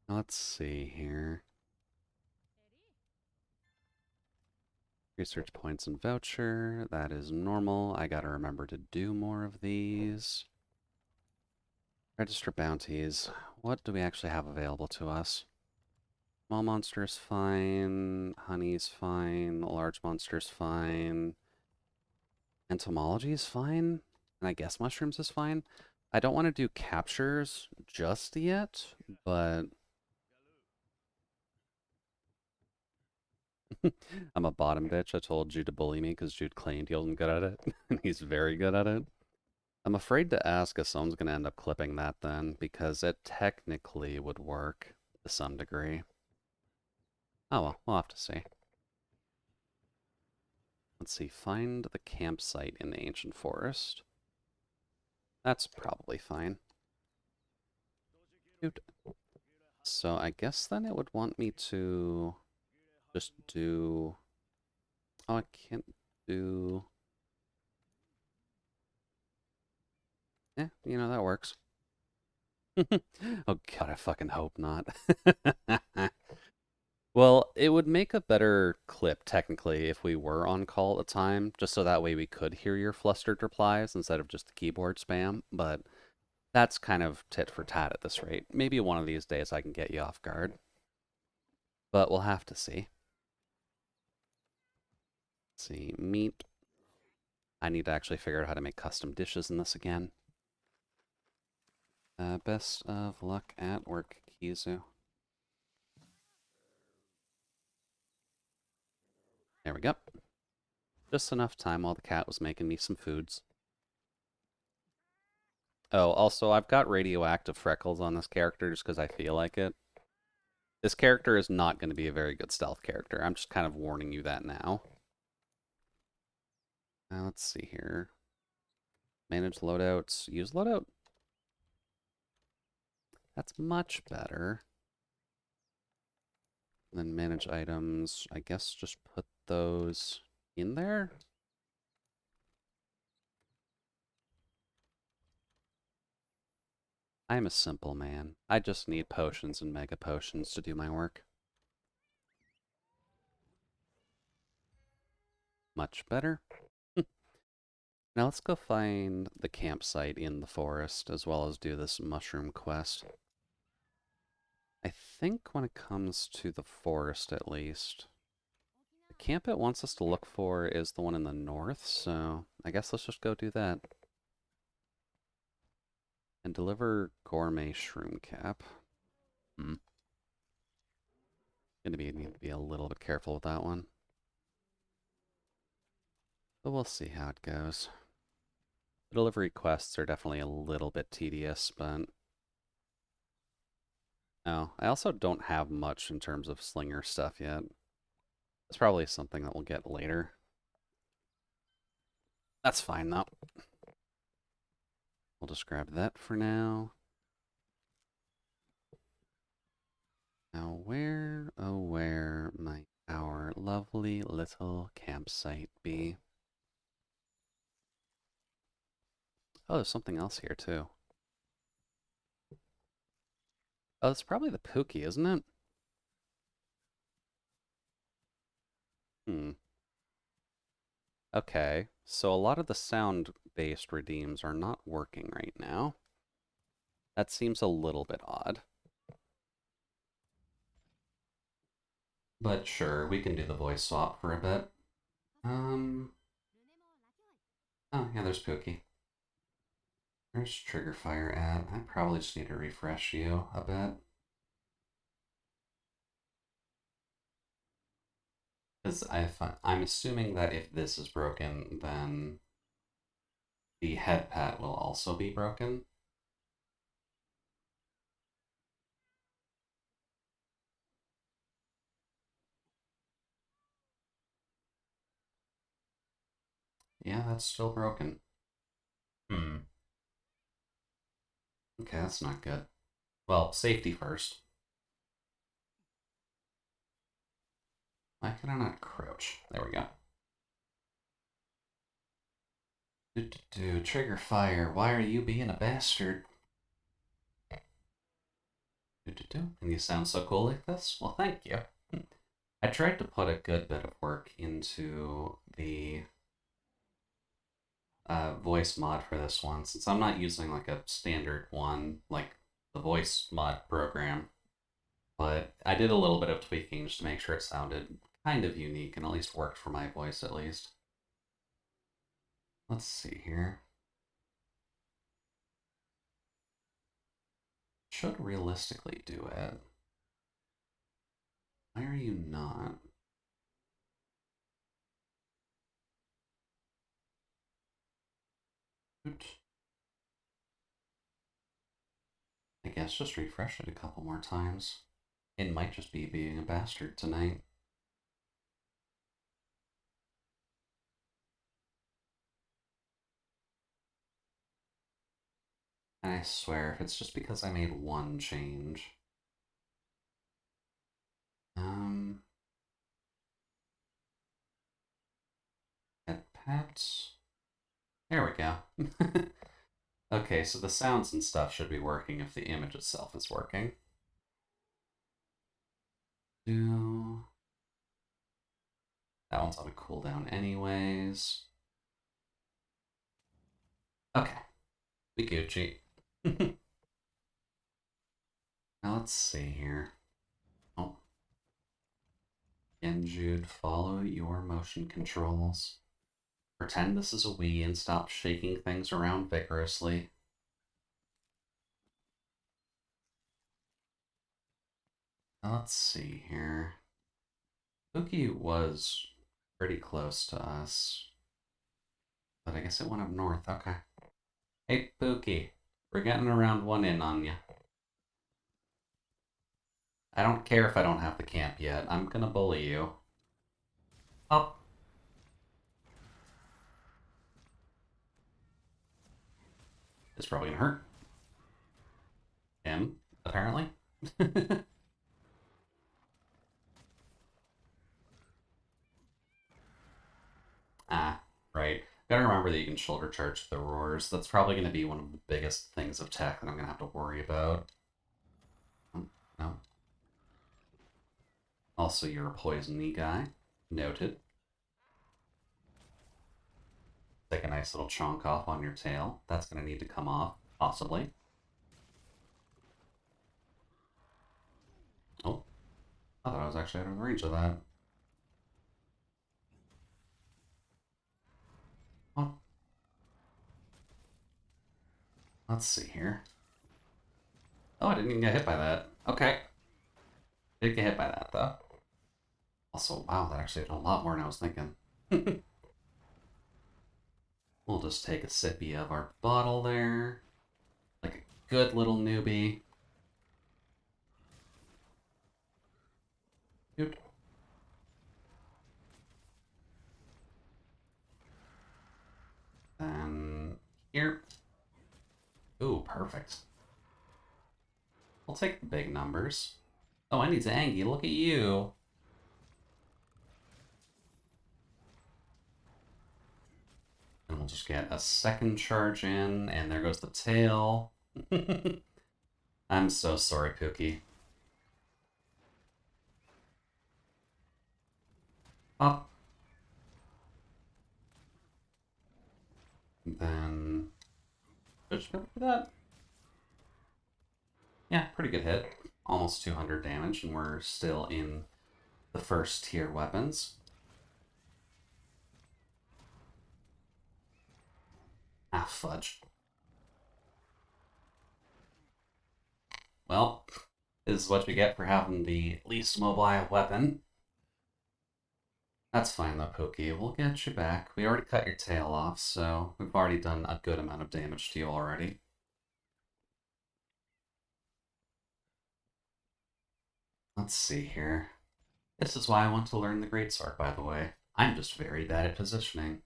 Let's see here. Research points and voucher. That is normal. I gotta remember to do more of these. Register bounties. What do we actually have available to us? Small monsters fine. Honey's fine. Large monsters fine. Entomology is fine. And I guess mushrooms is fine. I don't want to do captures just yet, but I'm a bottom bitch. I told Jude to bully me because Jude claimed he wasn't good at it, and he's very good at it. I'm afraid to ask if someone's going to end up clipping that then, because it technically would work to some degree. Oh well, we'll have to see. Let's see, find the campsite in the ancient forest. That's probably fine. So I guess then it would want me to just do... Oh, I can't do... Yeah, that works. Oh god, I fucking hope not. Well, it would make a better clip, technically, if we were on call at the time, just so that way we could hear your flustered replies instead of just the keyboard spam, but that's kind of tit for tat at this rate. Maybe one of these days I can get you off guard, but we'll have to see. Let's see, meat. I need to actually figure out how to make custom dishes in this again. Best of luck at work, Kizu. There we go. Just enough time while the cat was making me some foods. Oh, also, I've got radioactive freckles on this character just because I feel like it. This character is not going to be a very good stealth character. I'm just kind of warning you that now. Now, let's see here. Manage loadouts. Use loadout. That's much better. And then manage items. I guess just put those in there. I'm a simple man. I just need potions and mega potions to do my work. Much better. Now let's go find the campsite in the forest, as well as do this mushroom quest. I think when it comes to the forest, at least, the camp it wants us to look for is the one in the north, so I guess let's just go do that. And deliver gourmet shroom cap. Need to be a little bit careful with that one. But we'll see how it goes. The delivery quests are definitely a little bit tedious, but... Oh, I also don't have much in terms of slinger stuff yet. It's probably something that we'll get later. That's fine, though. We'll just grab that for now. Now where, oh where might our lovely little campsite be? Oh, there's something else here too. Oh, it's probably the Pookie, isn't it? Hmm. Okay, so a lot of the sound-based redeems are not working right now. That seems a little bit odd. But sure, we can do the voice swap for a bit. Um, oh yeah, there's Pookie. Where's Triggerfire at? I probably just need to refresh you a bit. Because I'm assuming that if this is broken, then the head pad will also be broken. Yeah, that's still broken. Hmm. Okay, that's not good. Well, safety first. Why can I not crouch? There we go. Trigger fire. Why are you being a bastard? And you sound so cool like this? Well, thank you. I tried to put a good bit of work into the voice mod for this one, since I'm not using like a standard one, like the voice mod program. But I did a little bit of tweaking just to make sure it sounded kind of unique and at least worked for my voice at least. Let's see here. Should realistically do it. Why are you not? I guess just refresh it a couple more times. It might just be being a bastard tonight. And I swear, if it's just because I made one change. Um, at pets. There we go. Okay, so the sounds and stuff should be working if the image itself is working. Do that one's on a cooldown anyways. Okay, we Gucci. Now let's see here. Oh, Genjude, follow your motion controls. Pretend this is a Wii and stop shaking things around vigorously. Let's see here. Pookie was pretty close to us, but I guess it went up north. Okay. Hey, Pookie, we're getting around one in on you. I don't care if I don't have the camp yet. I'm gonna bully you. Up. It's probably gonna hurt. Him, apparently. Ah, right. Gotta remember that you can shoulder charge the roars. That's probably gonna be one of the biggest things of tech that I'm gonna have to worry about. No. Also, you're a poisony guy. Noted. Take a nice little chunk off on your tail. That's gonna need to come off, possibly. Oh, I thought I was actually out of range of that. Well, let's see here. Oh, I didn't even get hit by that. Okay. Did get hit by that, though. Also, wow, that actually did a lot more than I was thinking. We'll just take a sippy of our bottle there. Like a good little newbie. Oop. Then here. Ooh, perfect. We'll take the big numbers. Oh, I need Zangy. Look at you. And we'll just get a second charge in, and there goes the tail. I'm so sorry, Pookie. Up. And then... Just go for that. Yeah, pretty good hit. Almost 200 damage, and we're still in the first tier weapons. Ah, fudge. Well, this is what you get for having the least mobile weapon. That's fine though, Pookie. We'll get you back. We already cut your tail off, so we've already done a good amount of damage to you already. Let's see here. This is why I want to learn the Greatsword, by the way. I'm just very bad at positioning.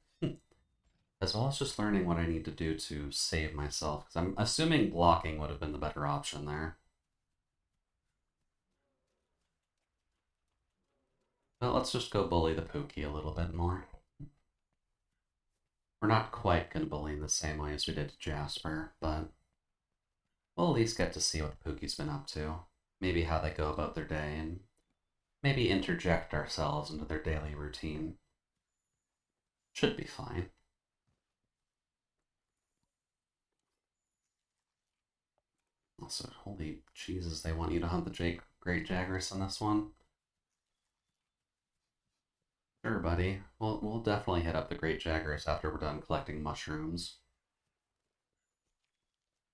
As well as just learning what I need to do to save myself, because I'm assuming blocking would have been the better option there. But let's just go bully the Pookie a little bit more. We're not quite going to bully in the same way as we did to Jasper, but we'll at least get to see what the Pookie's been up to. Maybe how they go about their day, and maybe interject ourselves into their daily routine. Should be fine. Also, holy Jesus, they want you to hunt the Great Jagras in this one. Sure, buddy. We'll definitely hit up the Great Jagras after we're done collecting mushrooms.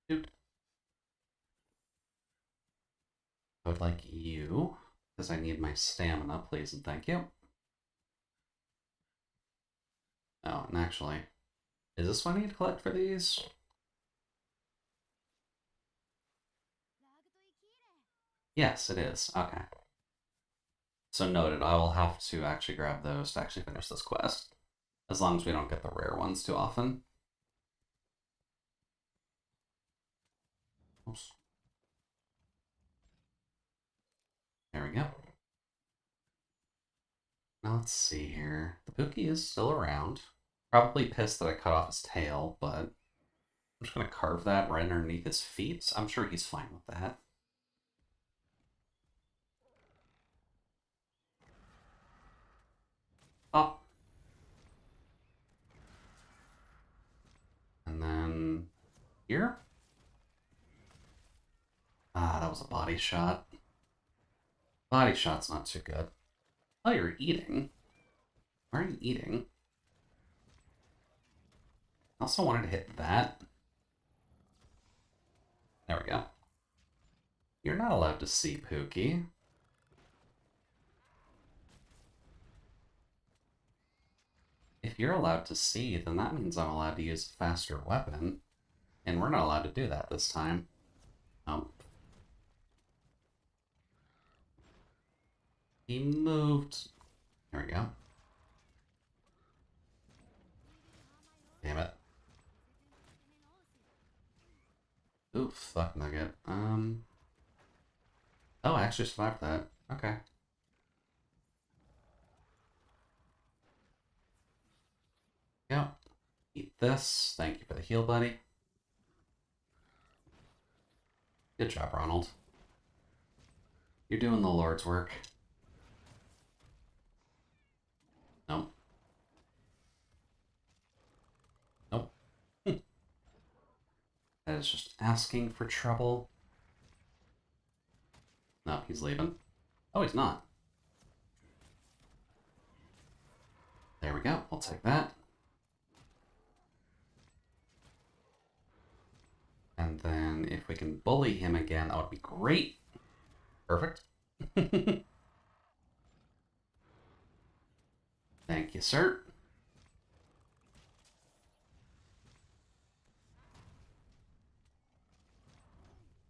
Dude. I would like you, because I need my stamina, please and thank you. Oh, and actually, is this what I need to collect for these? Yes, it is. Okay. So noted, I will have to actually grab those to actually finish this quest. As long as we don't get the rare ones too often. Oops. There we go. Now let's see here. The Pookie is still around. Probably pissed that I cut off his tail, but I'm just going to carve that right underneath his feet. I'm sure he's fine with that. Oh. And then here. Ah, that was a body shot. Body shot's not too good. Oh, you're eating. Why are you eating? I also wanted to hit that. There we go. You're not allowed to see Pookie. If you're allowed to see, then that means I'm allowed to use a faster weapon. And we're not allowed to do that this time. Oh. He moved. There we go. Damn it. Ooh, fuck nugget. Oh, I actually survived that. Okay. Yeah. Eat this. Thank you for the heal, buddy. Good job, Ronald. You're doing the Lord's work. Nope. Nope. That is just asking for trouble. No, he's leaving. Oh, he's not. There we go. I'll take that. And then if we can bully him again, that would be great. Perfect. Thank you, sir.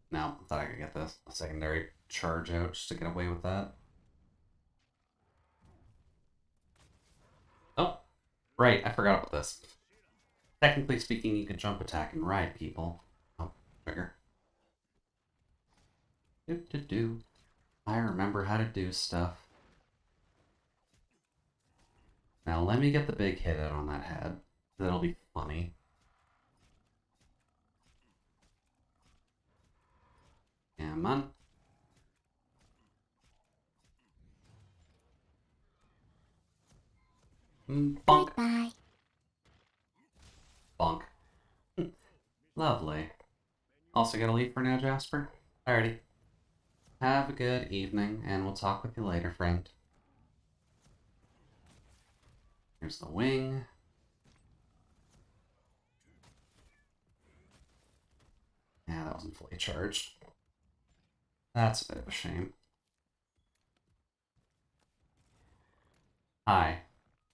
Now, I thought I could get this a secondary charge out just to get away with that. Oh, right, I forgot about this. Technically speaking, you can jump attack and ride people. Oh, trigger. Do. I remember how to do stuff. Now let me get the big hit out on that head. That'll be funny. Come on. Bonk. Bye. Bonk. Lovely. Also gotta leave for now, Jasper? Alrighty. Have a good evening, and we'll talk with you later, friend. Here's the wing. Yeah, that wasn't fully charged. That's a bit of a shame. Hi.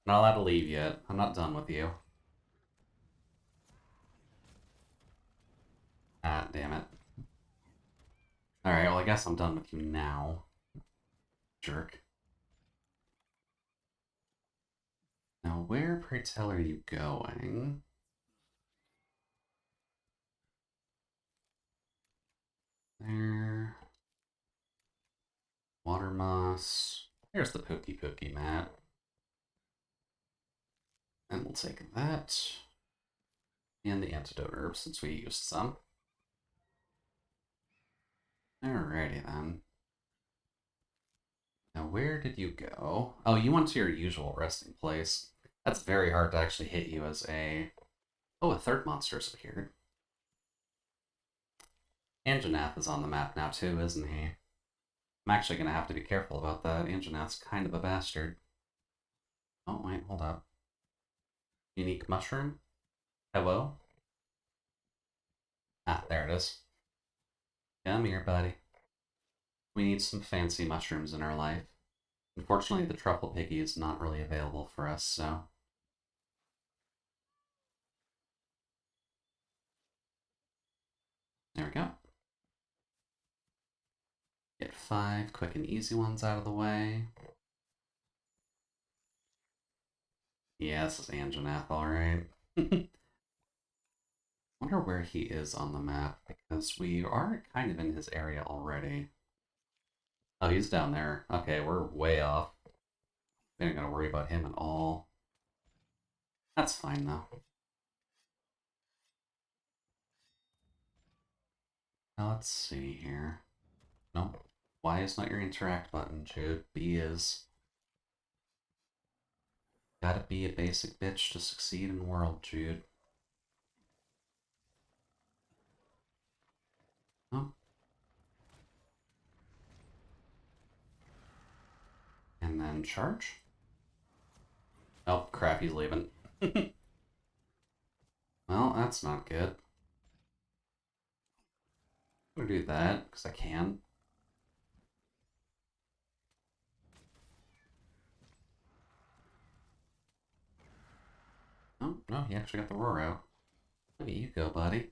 Not allowed to leave yet. I'm not done with you. Ah, damn it. Alright, well, I guess I'm done with you now. Jerk. Now, where, pray tell, are you going? There. Water moss. There's the Pokey mat. And we'll take that. And the antidote herb, since we used some. Alrighty then. Now, where did you go? Oh, you went to your usual resting place. That's very hard to actually hit you as a... Oh, a third monster's appeared. Anjanath is on the map now too, isn't he? I'm actually going to have to be careful about that. Anjanath's kind of a bastard. Oh, wait, hold up. Unique mushroom? Hello? Ah, there it is. Come here, buddy. We need some fancy mushrooms in our life. Unfortunately, the truffle piggy is not really available for us, so... There we go. Get 5 quick and easy ones out of the way. Yeah, this is Anjanath, alright. Wonder where he is on the map, because we are kind of in his area already. Oh, he's down there. Okay, we're way off. We ain't gonna worry about him at all. That's fine, though. Now, let's see here. Nope. Y is not your interact button, Jude. B is. Gotta be a basic bitch to succeed in the world, Jude. Oh. And then charge. Oh, crap, he's leaving. Well, that's not good. I'm gonna do that, because I can. Oh, no, he actually got the roar out. Look at you go, buddy.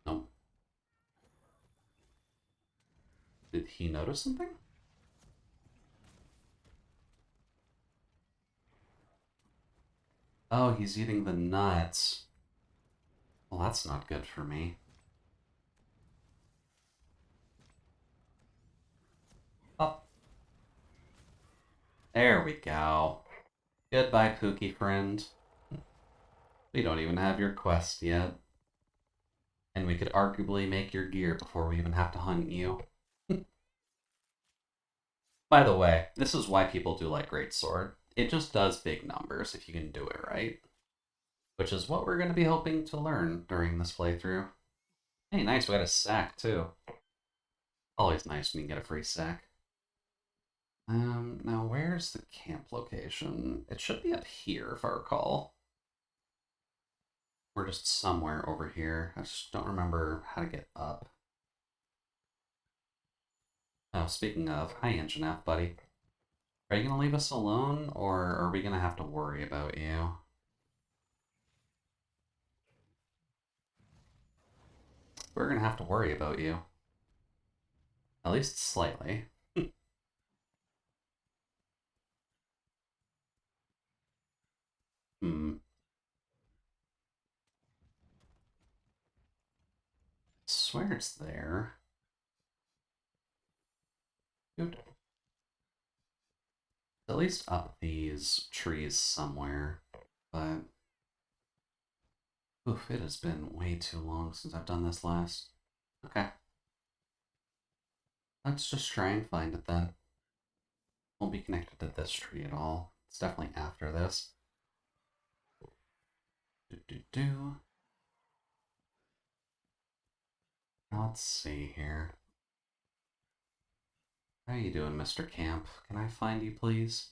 Nope. Did he notice something? Oh, he's eating the nuts. Well, that's not good for me. Oh. There we go. Goodbye, Pookie friend. We don't even have your quest yet. And we could arguably make your gear before we even have to hunt you. By the way, this is why people do like Greatsword. It just does big numbers if you can do it right. Which is what we're going to be hoping to learn during this playthrough. Hey, nice, we got a sack too. Always nice when you get a free sack. Now where's the camp location? It should be up here, if I recall. We're just somewhere over here. I just don't remember how to get up. Oh, speaking of, hi Anjanath, buddy. Are you gonna leave us alone, or are we gonna have to worry about you? We're gonna have to worry about you. At least slightly. Hmm. Swear it's there. At least up these trees somewhere, but oof, it has been way too long since I've done this last. Okay. Let's just try and find it then. Won't be connected to this tree at all. It's definitely after this. Do. Let's see here. How you doing, Mr. Camp? Can I find you, please?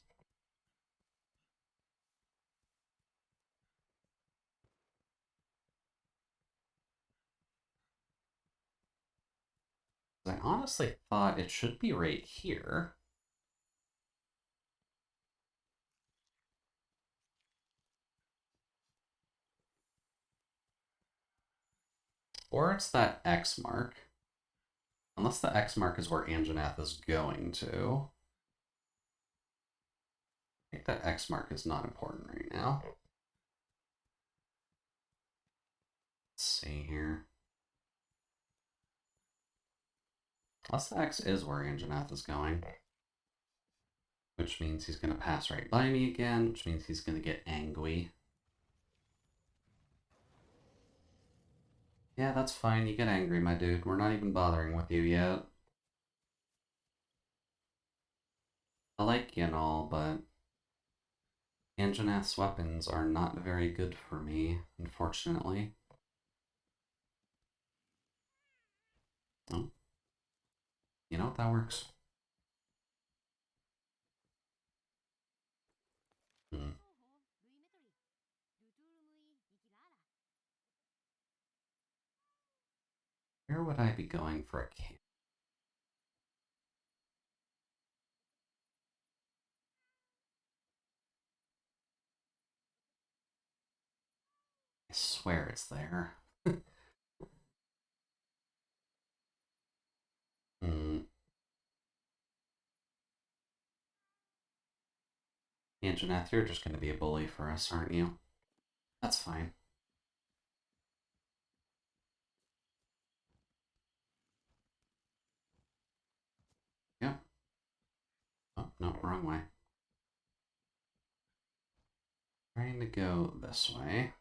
I honestly thought it should be right here. Or it's that X mark. Unless the X mark is where Anjanath is going to. I think that X mark is not important right now. Let's see here. Unless the X is where Anjanath is going. Which means he's going to pass right by me again, which means he's going to get angry. Yeah, that's fine. You get angry, my dude. We're not even bothering with you yet. I like you and all, but Anjanath's weapons are not very good for me, unfortunately. Oh. You know what, that works. Hmm. Where would I be going for a camp? I swear it's there. Hmm. Anjanath, you're just going to be a bully for us, aren't you? That's fine. Yep. Oh, no, wrong way. Trying to go this way.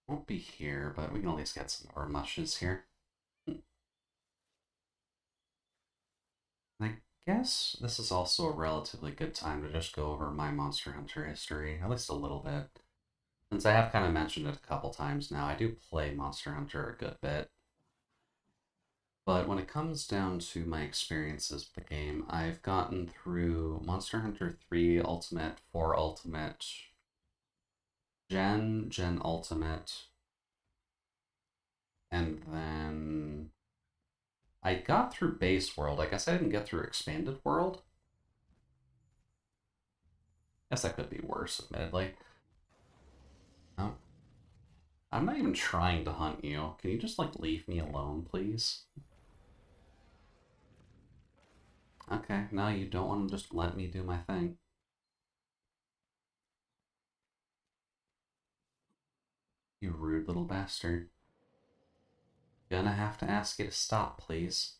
Won't be here, but we can at least get some more mushes here. I guess this is also a relatively good time to just go over my Monster Hunter history, at least a little bit. Since I have kind of mentioned it a couple times now, I do play Monster Hunter a good bit. But when it comes down to my experiences with the game, I've gotten through Monster Hunter 3 Ultimate, 4 Ultimate, Gen Ultimate, and then I got through Base World. I guess I didn't get through Expanded World. Guess that could be worse, admittedly. Oh. I'm not even trying to hunt you. Can you just, like, leave me alone, please? Okay, now you don't want to just let me do my thing. You rude little bastard. Gonna have to ask you to stop, please.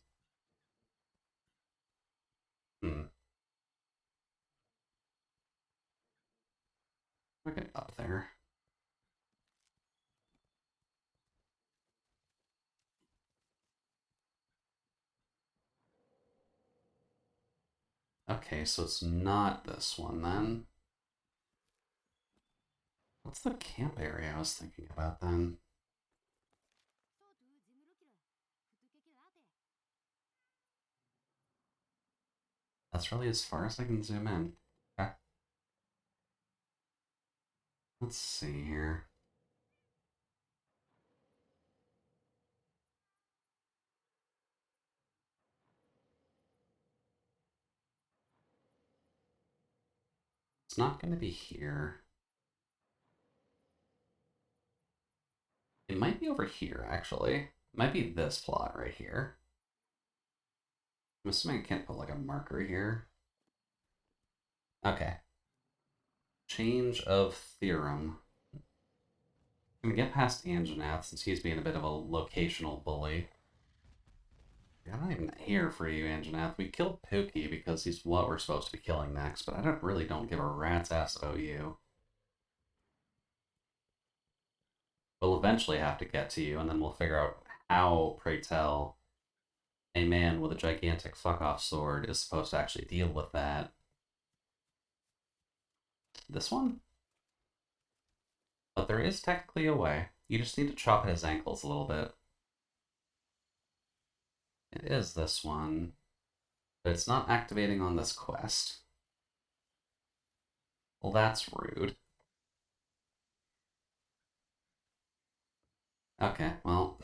Hmm. We'll get up there. Okay, so it's not this one then. What's the camp area I was thinking about then? That's really as far as I can zoom in. Okay. Let's see here. It's not going to be here. It might be over here, actually. It might be this plot right here. I'm assuming I can't put like a marker here. Okay. Change of theorem. I'm gonna get past Anjanath since he's being a bit of a locational bully. I'm not even here for you, Anjanath. We killed Pookie because he's what we're supposed to be killing next, but I don't give a rat's ass about you. We'll eventually have to get to you, and then we'll figure out how, pray tell, a man with a gigantic fuck-off sword is supposed to actually deal with that. This one? But there is technically a way. You just need to chop at his ankles a little bit. It is this one, but it's not activating on this quest. Well, that's rude. Okay, well,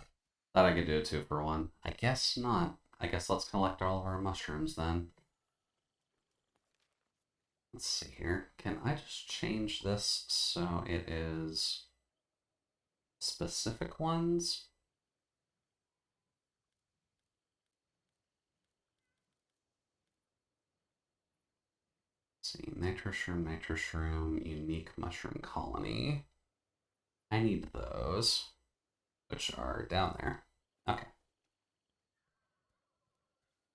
thought I could do it 2 for 1. I guess not. I guess let's collect all of our mushrooms then. Let's see here. Can I just change this so it is specific ones? Let's see, nitrous shroom, unique mushroom colony. I need those, which are down there. Okay.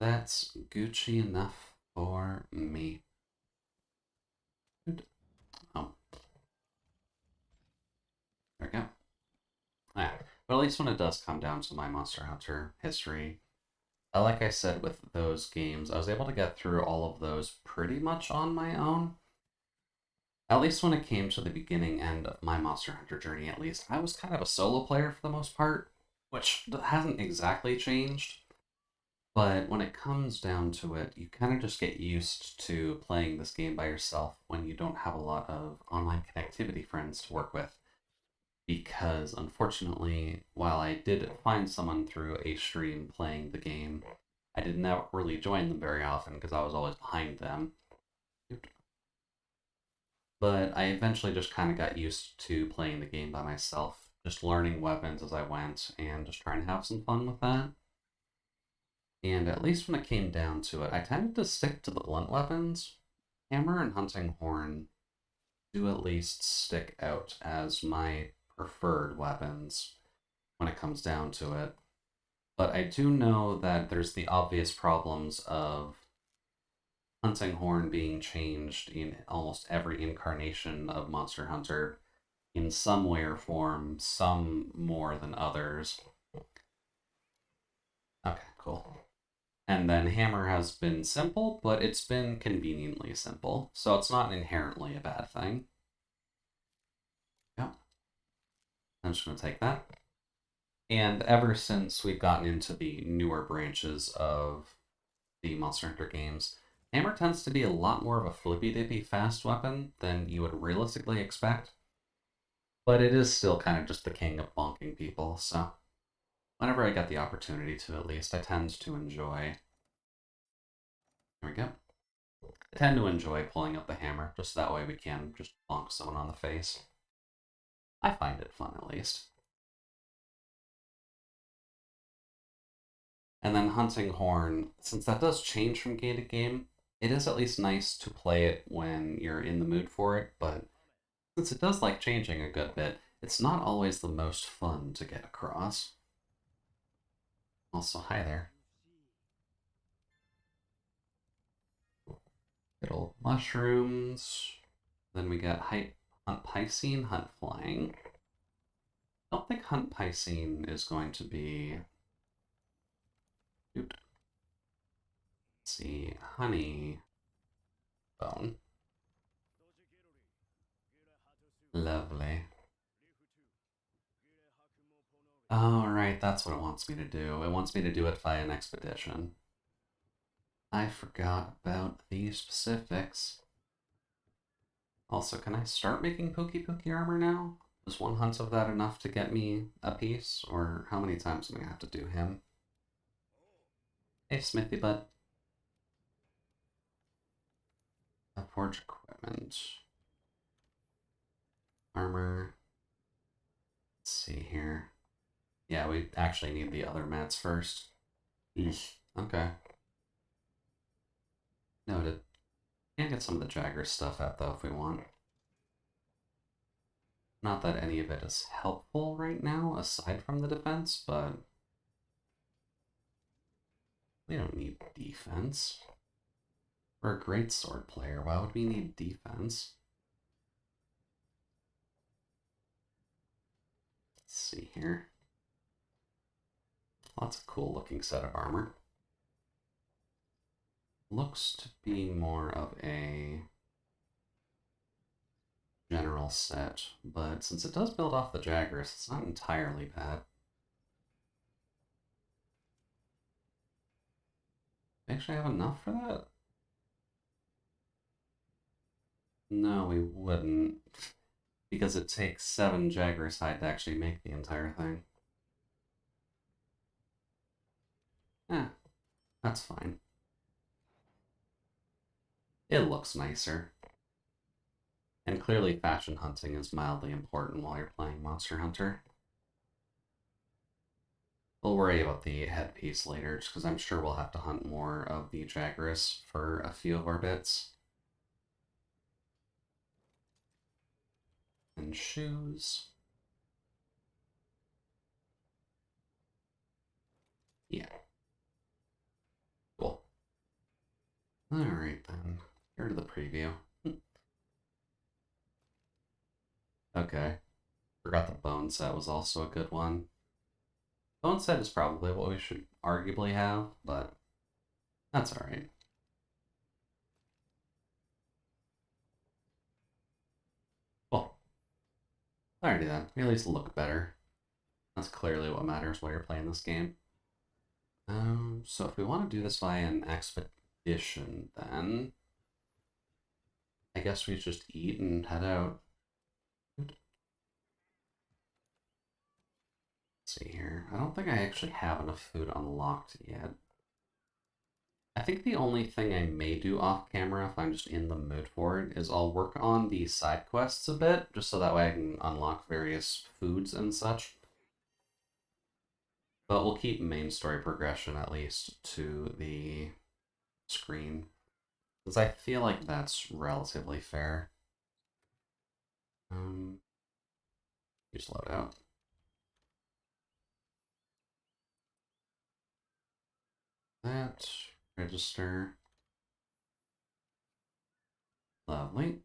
That's Gucci enough for me. Oh. There we go. Yeah. But at least when it does come down to my Monster Hunter history, like I said with those games, I was able to get through all of those pretty much on my own. At least when it came to the beginning end of my Monster Hunter journey, at least, I was kind of a solo player for the most part, which hasn't exactly changed. But when it comes down to it, you kind of just get used to playing this game by yourself when you don't have a lot of online connectivity friends to work with. Because unfortunately, while I did find someone through a stream playing the game, I did not really join them very often because I was always behind them. But I eventually just kind of got used to playing the game by myself, just learning weapons as I went and just trying to have some fun with that. And at least when it came down to it, I tended to stick to the blunt weapons. Hammer and hunting horn do at least stick out as my preferred weapons when it comes down to it. But I do know that there's the obvious problems of hunting horn being changed in almost every incarnation of Monster Hunter in some way or form, some more than others. Okay, cool. And then hammer has been simple, but it's been conveniently simple, so it's not inherently a bad thing. Yep. I'm just going to take that. And ever since we've gotten into the newer branches of the Monster Hunter games, hammer tends to be a lot more of a flippy-dippy fast weapon than you would realistically expect. But it is still kind of just the king of bonking people, so whenever I get the opportunity to, at least, I tend to enjoy. There we go. I tend to enjoy pulling out the hammer, just that way we can just bonk someone on the face. I find it fun, at least. And then hunting horn, since that does change from game to game, it is at least nice to play it when you're in the mood for it, but since it does like changing a good bit, it's not always the most fun to get across. Also, hi there. Good old mushrooms. Then we got hunt Piscine, hunt flying. I don't think hunt Piscine is going to be... Let's see, honey bone. Lovely. Oh, right, that's what it wants me to do. It wants me to do it via an expedition. I forgot about the specifics. Also, can I start making Pookie armor now? Is one hunt of that enough to get me a piece? Or how many times am I going to have to do him? Hey, Smithy Butt. Forge equipment. Armor. Let's see here. Yeah, we actually need the other mats first. Okay. Noted. Can get some of the Jagger stuff out though if we want. Not that any of it is helpful right now, aside from the defense, but we don't need defense. We're a great sword player. Why would we need defense? Let's see here. Lots of cool looking set of armor. Looks to be more of a general set, but since it does build off the Jagras, it's not entirely bad. Actually have enough for that? No, we wouldn't. Because it takes 7 Jagras hide to actually make the entire thing. Eh, that's fine. It looks nicer. And clearly fashion hunting is mildly important while you're playing Monster Hunter. We'll worry about the headpiece later, just because I'm sure we'll have to hunt more of the Jagras for a few of our bits. And shoes. Yeah. Cool. Alright then. Here to the preview. Okay. Forgot the bone set was also a good one. Bone set is probably what we should arguably have, but that's alright. Well, alrighty then. We at least look better. That's clearly what matters while you're playing this game. So if we want to do this via an expedition, then I guess we just eat and head out. Let's see here. I don't think I actually have enough food unlocked yet. I think the only thing I may do off camera if I'm just in the mood for it is I'll work on the side quests a bit, just so that way I can unlock various foods and such. But we'll keep main story progression at least to the screen, because I feel like that's relatively fair. Just load out. That, register. Lovely.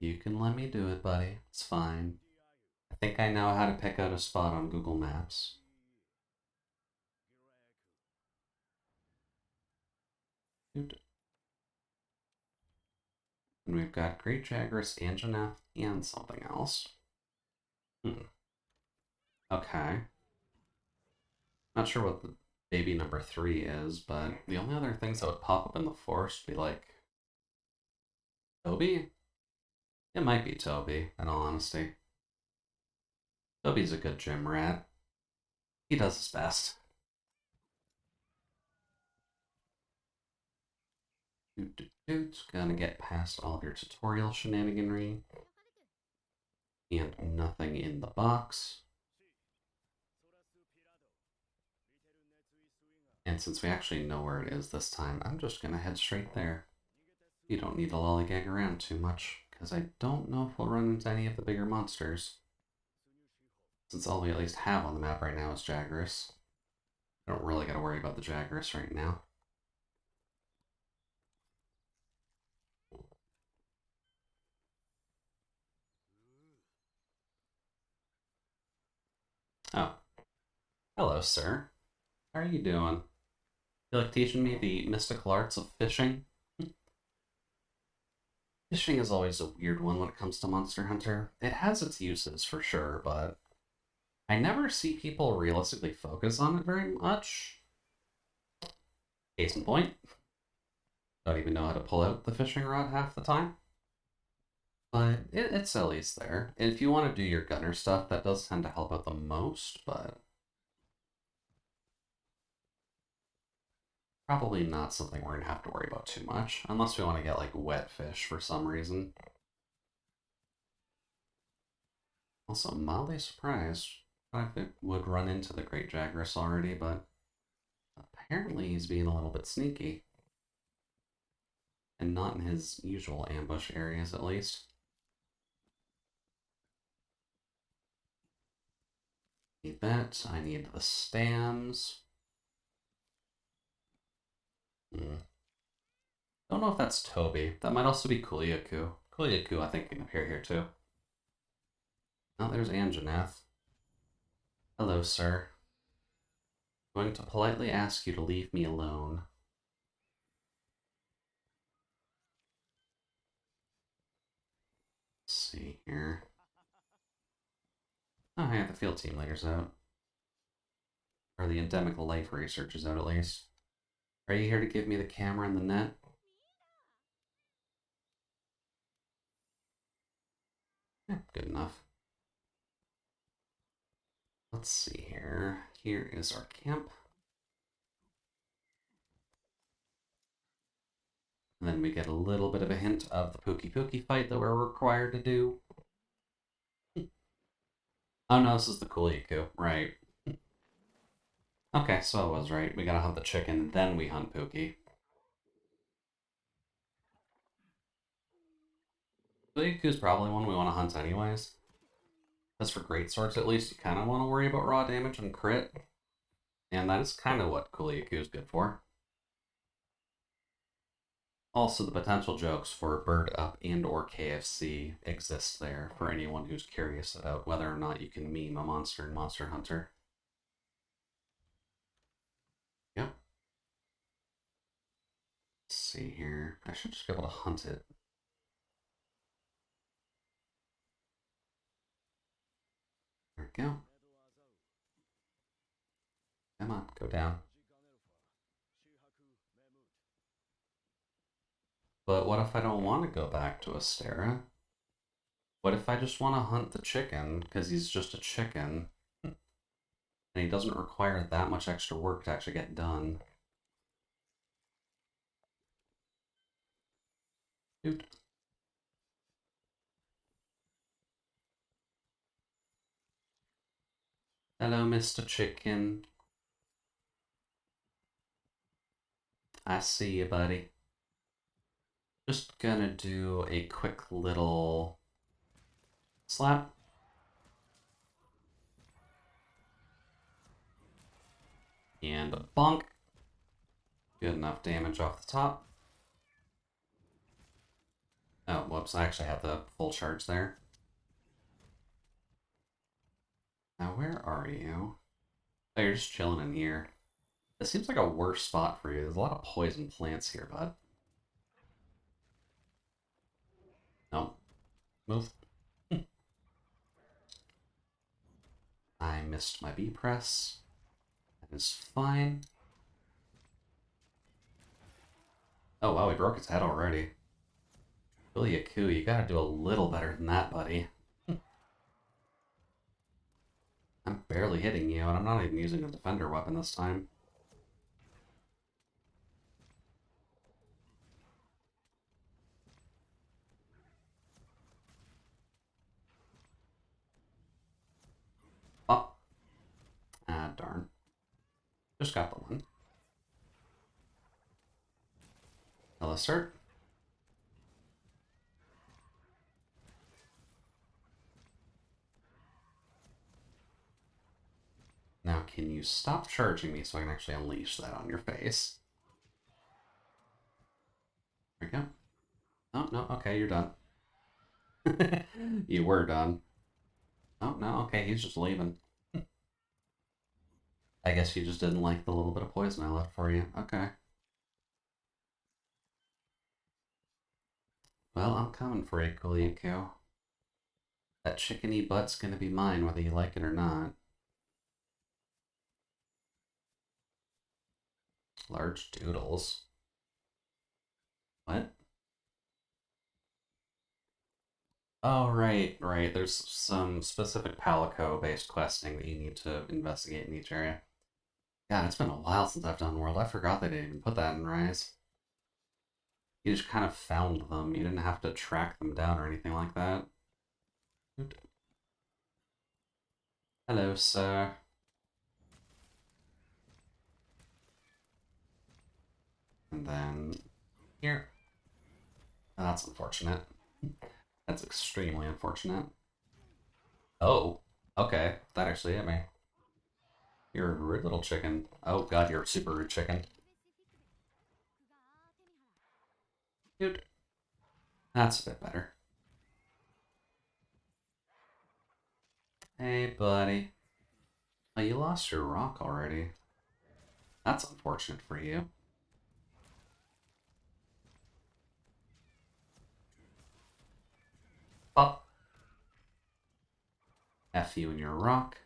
You can let me do it, buddy. It's fine. I think I know how to pick out a spot on Google Maps. And we've got Great Jagras, Anjanath, and something else. Okay. Not sure what the baby number 3 is, but the only other things that would pop up in the forest would be like... Toby? It might be Toby, in all honesty. Toby's a good gym rat. He does his best. Gonna get past all of your tutorial shenaniganry. And nothing in the box. And since we actually know where it is this time, I'm just gonna head straight there. You don't need to lollygag around too much, because I don't know if we'll run into any of the bigger monsters. Since all we at least have on the map right now is Jagras. I don't really gotta worry about the Jagras right now. Oh. Hello, sir. How are you doing? You like teaching me the mystical arts of fishing? Fishing is always a weird one when it comes to Monster Hunter. It has its uses, for sure, but I never see people realistically focus on it very much. Case in point. Don't even know how to pull out the fishing rod half the time. But it's at least there. And if you want to do your gunner stuff, that does tend to help out the most, but... probably not something we're going to have to worry about too much, unless we want to get, like, wet fish for some reason. Also, mildly surprised. I would run into the Great Jagras already, but apparently he's being a little bit sneaky. And not in his usual ambush areas, at least. Need that. I need the stams. Don't know if that's Toby. That might also be Kuliaku. Kuliaku, I think, can appear here too. Oh, there's Anjanath. Hello, sir. I'm going to politely ask you to leave me alone. Let's see here. Oh, yeah, the field team leader's out. Or the endemic life research is out, at least. Are you here to give me the camera and the net? Yeah, good enough. Let's see here. Here is our camp. And then we get a little bit of a hint of the Pookie Pookie fight that we're required to do. Oh no, this is the Kuliaku, right. Okay, so I was right. We gotta hunt the chicken, then we hunt Pookie. Kuliaku's probably one we want to hunt anyways. As for great swords, at least, you kind of want to worry about raw damage and crit. And that is kind of what Kuliaku is good for. Also, the potential jokes for Bird Up and or KFC exist there for anyone who's curious about whether or not you can meme a monster in Monster Hunter. Yep. Let's see here. I should just be able to hunt it. There we go. Come on, go down. But what if I don't want to go back to Astera? What if I just want to hunt the chicken, because he's just a chicken, and he doesn't require that much extra work to actually get done? Dude. Hello, Mr. Chicken. I see you, buddy. Just gonna do a quick little slap. And a bonk. Good enough damage off the top. Oh, whoops, I actually have the full charge there. Now, where are you? Oh, you're just chilling in here. This seems like a worse spot for you. There's a lot of poison plants here, bud. No. Move. I missed my B press. That is fine. Oh, wow, he broke its head already. Kuliaku, you gotta do a little better than that, buddy. I'm barely hitting you, and I'm not even using a defender weapon this time. Oh. Ah, darn. Just got the one. Illustert. Now, can you stop charging me so I can actually unleash that on your face? There we go. Oh, no, okay, you're done. You were done. Oh, no, okay, he's just leaving. I guess you just didn't like the little bit of poison I left for you. Okay. Well, I'm coming for you, Kuliaku. That chickeny butt's gonna be mine whether you like it or not. Large doodles. What? Oh, right. There's some specific Palico-based questing that you need to investigate in each area. God, it's been a while since I've done World. I forgot they didn't even put that in Rise. You just kind of found them. You didn't have to track them down or anything like that. Hello, sir. And then here. That's unfortunate. That's extremely unfortunate. Oh, okay. That actually hit me. You're a rude little chicken. Oh god, you're a super rude chicken. Dude, that's a bit better. Hey, buddy. Oh, you lost your rock already. That's unfortunate for you. Pop. F you and your rock.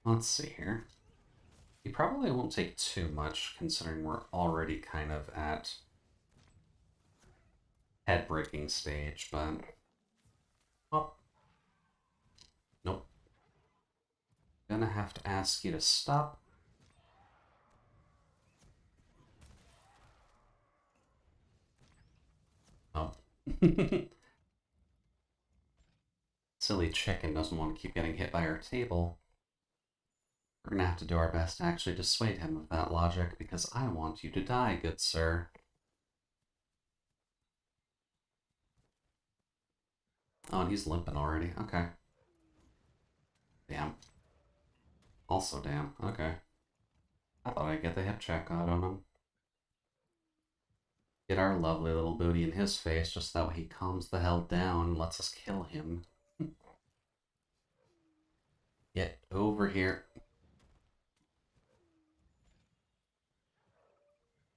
Let's see here. You probably won't take too much, considering we're already kind of at head-breaking stage, but... Oh, nope. Gonna have to ask you to stop. Oh. Silly chicken doesn't want to keep getting hit by our table. We're gonna have to do our best to actually dissuade him of that logic, because I want you to die, good sir. Oh, and he's limping already. Okay. Damn. Also damn. Okay. I thought I'd get the hip check out on him. Get our lovely little booty in his face, just that way he calms the hell down and lets us kill him. Get over here.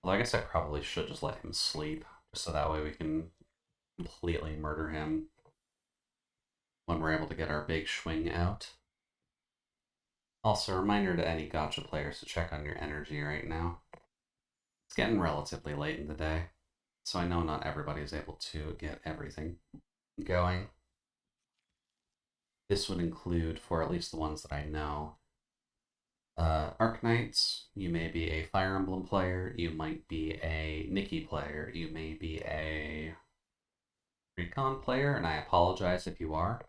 Well, I guess I probably should just let him sleep, just so that way we can completely murder him when we're able to get our big swing out. Also, a reminder to any gacha players to check on your energy right now. It's getting relatively late in the day, so I know not everybody is able to get everything going. This would include, for at least the ones that I know, Arknights. You may be a Fire Emblem player, you might be a Nikki player, you may be a Recon player, and I apologize if you are.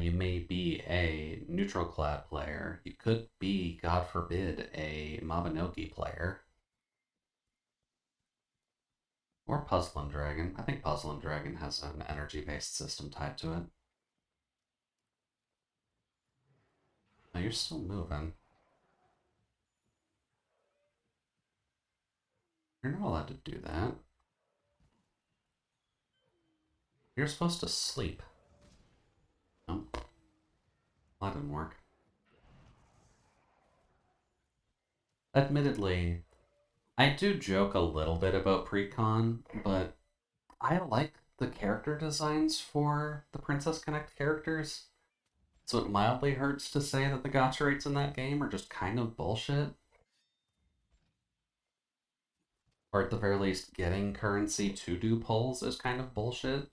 You may be a Neutral Clad player. You could be, God forbid, a Mabinogi player. Or Puzzle and Dragon. I think Puzzle and Dragon has an energy-based system tied to it. No, you're still moving. You're not allowed to do that. You're supposed to sleep. No. Well, that didn't work. Admittedly, I do joke a little bit about Precon, but I like the character designs for the Princess Connect characters. So it mildly hurts to say that the gacha rates in that game are just kind of bullshit. Or at the very least, getting currency to do pulls is kind of bullshit.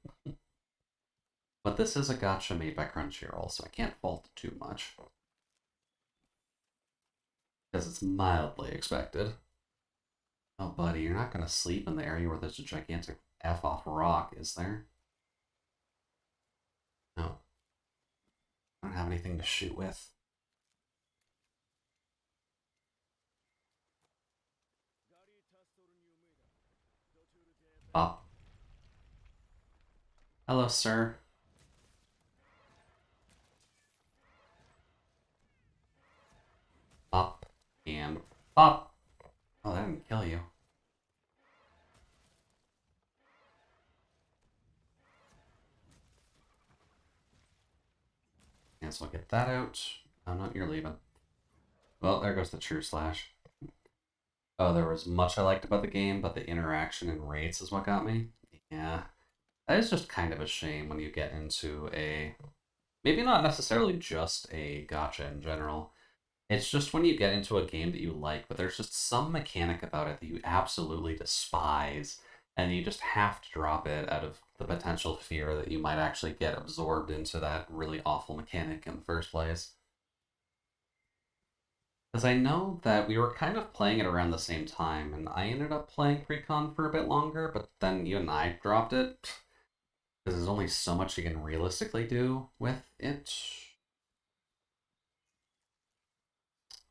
But this is a gacha made by Crunchyroll, so I can't fault it too much. Because it's mildly expected. Oh, buddy, you're not going to sleep in the area where there's a gigantic F-off rock, is there? No. I don't have anything to shoot with. Up. Hello, sir. Up and up. Oh, that didn't kill you. And so I'll get that out. Oh, no, you're leaving. Well, there goes the true slash. Oh, there was much I liked about the game, but the interaction and rates is what got me. Yeah. That is just kind of a shame when you get into a... Maybe not necessarily just a gacha in general. It's just when you get into a game that you like, but there's just some mechanic about it that you absolutely despise, and you just have to drop it out of the potential fear that you might actually get absorbed into that really awful mechanic in the first place. Because I know that we were kind of playing it around the same time, and I ended up playing Precon for a bit longer, but then you and I dropped it. Because there's only so much you can realistically do with it.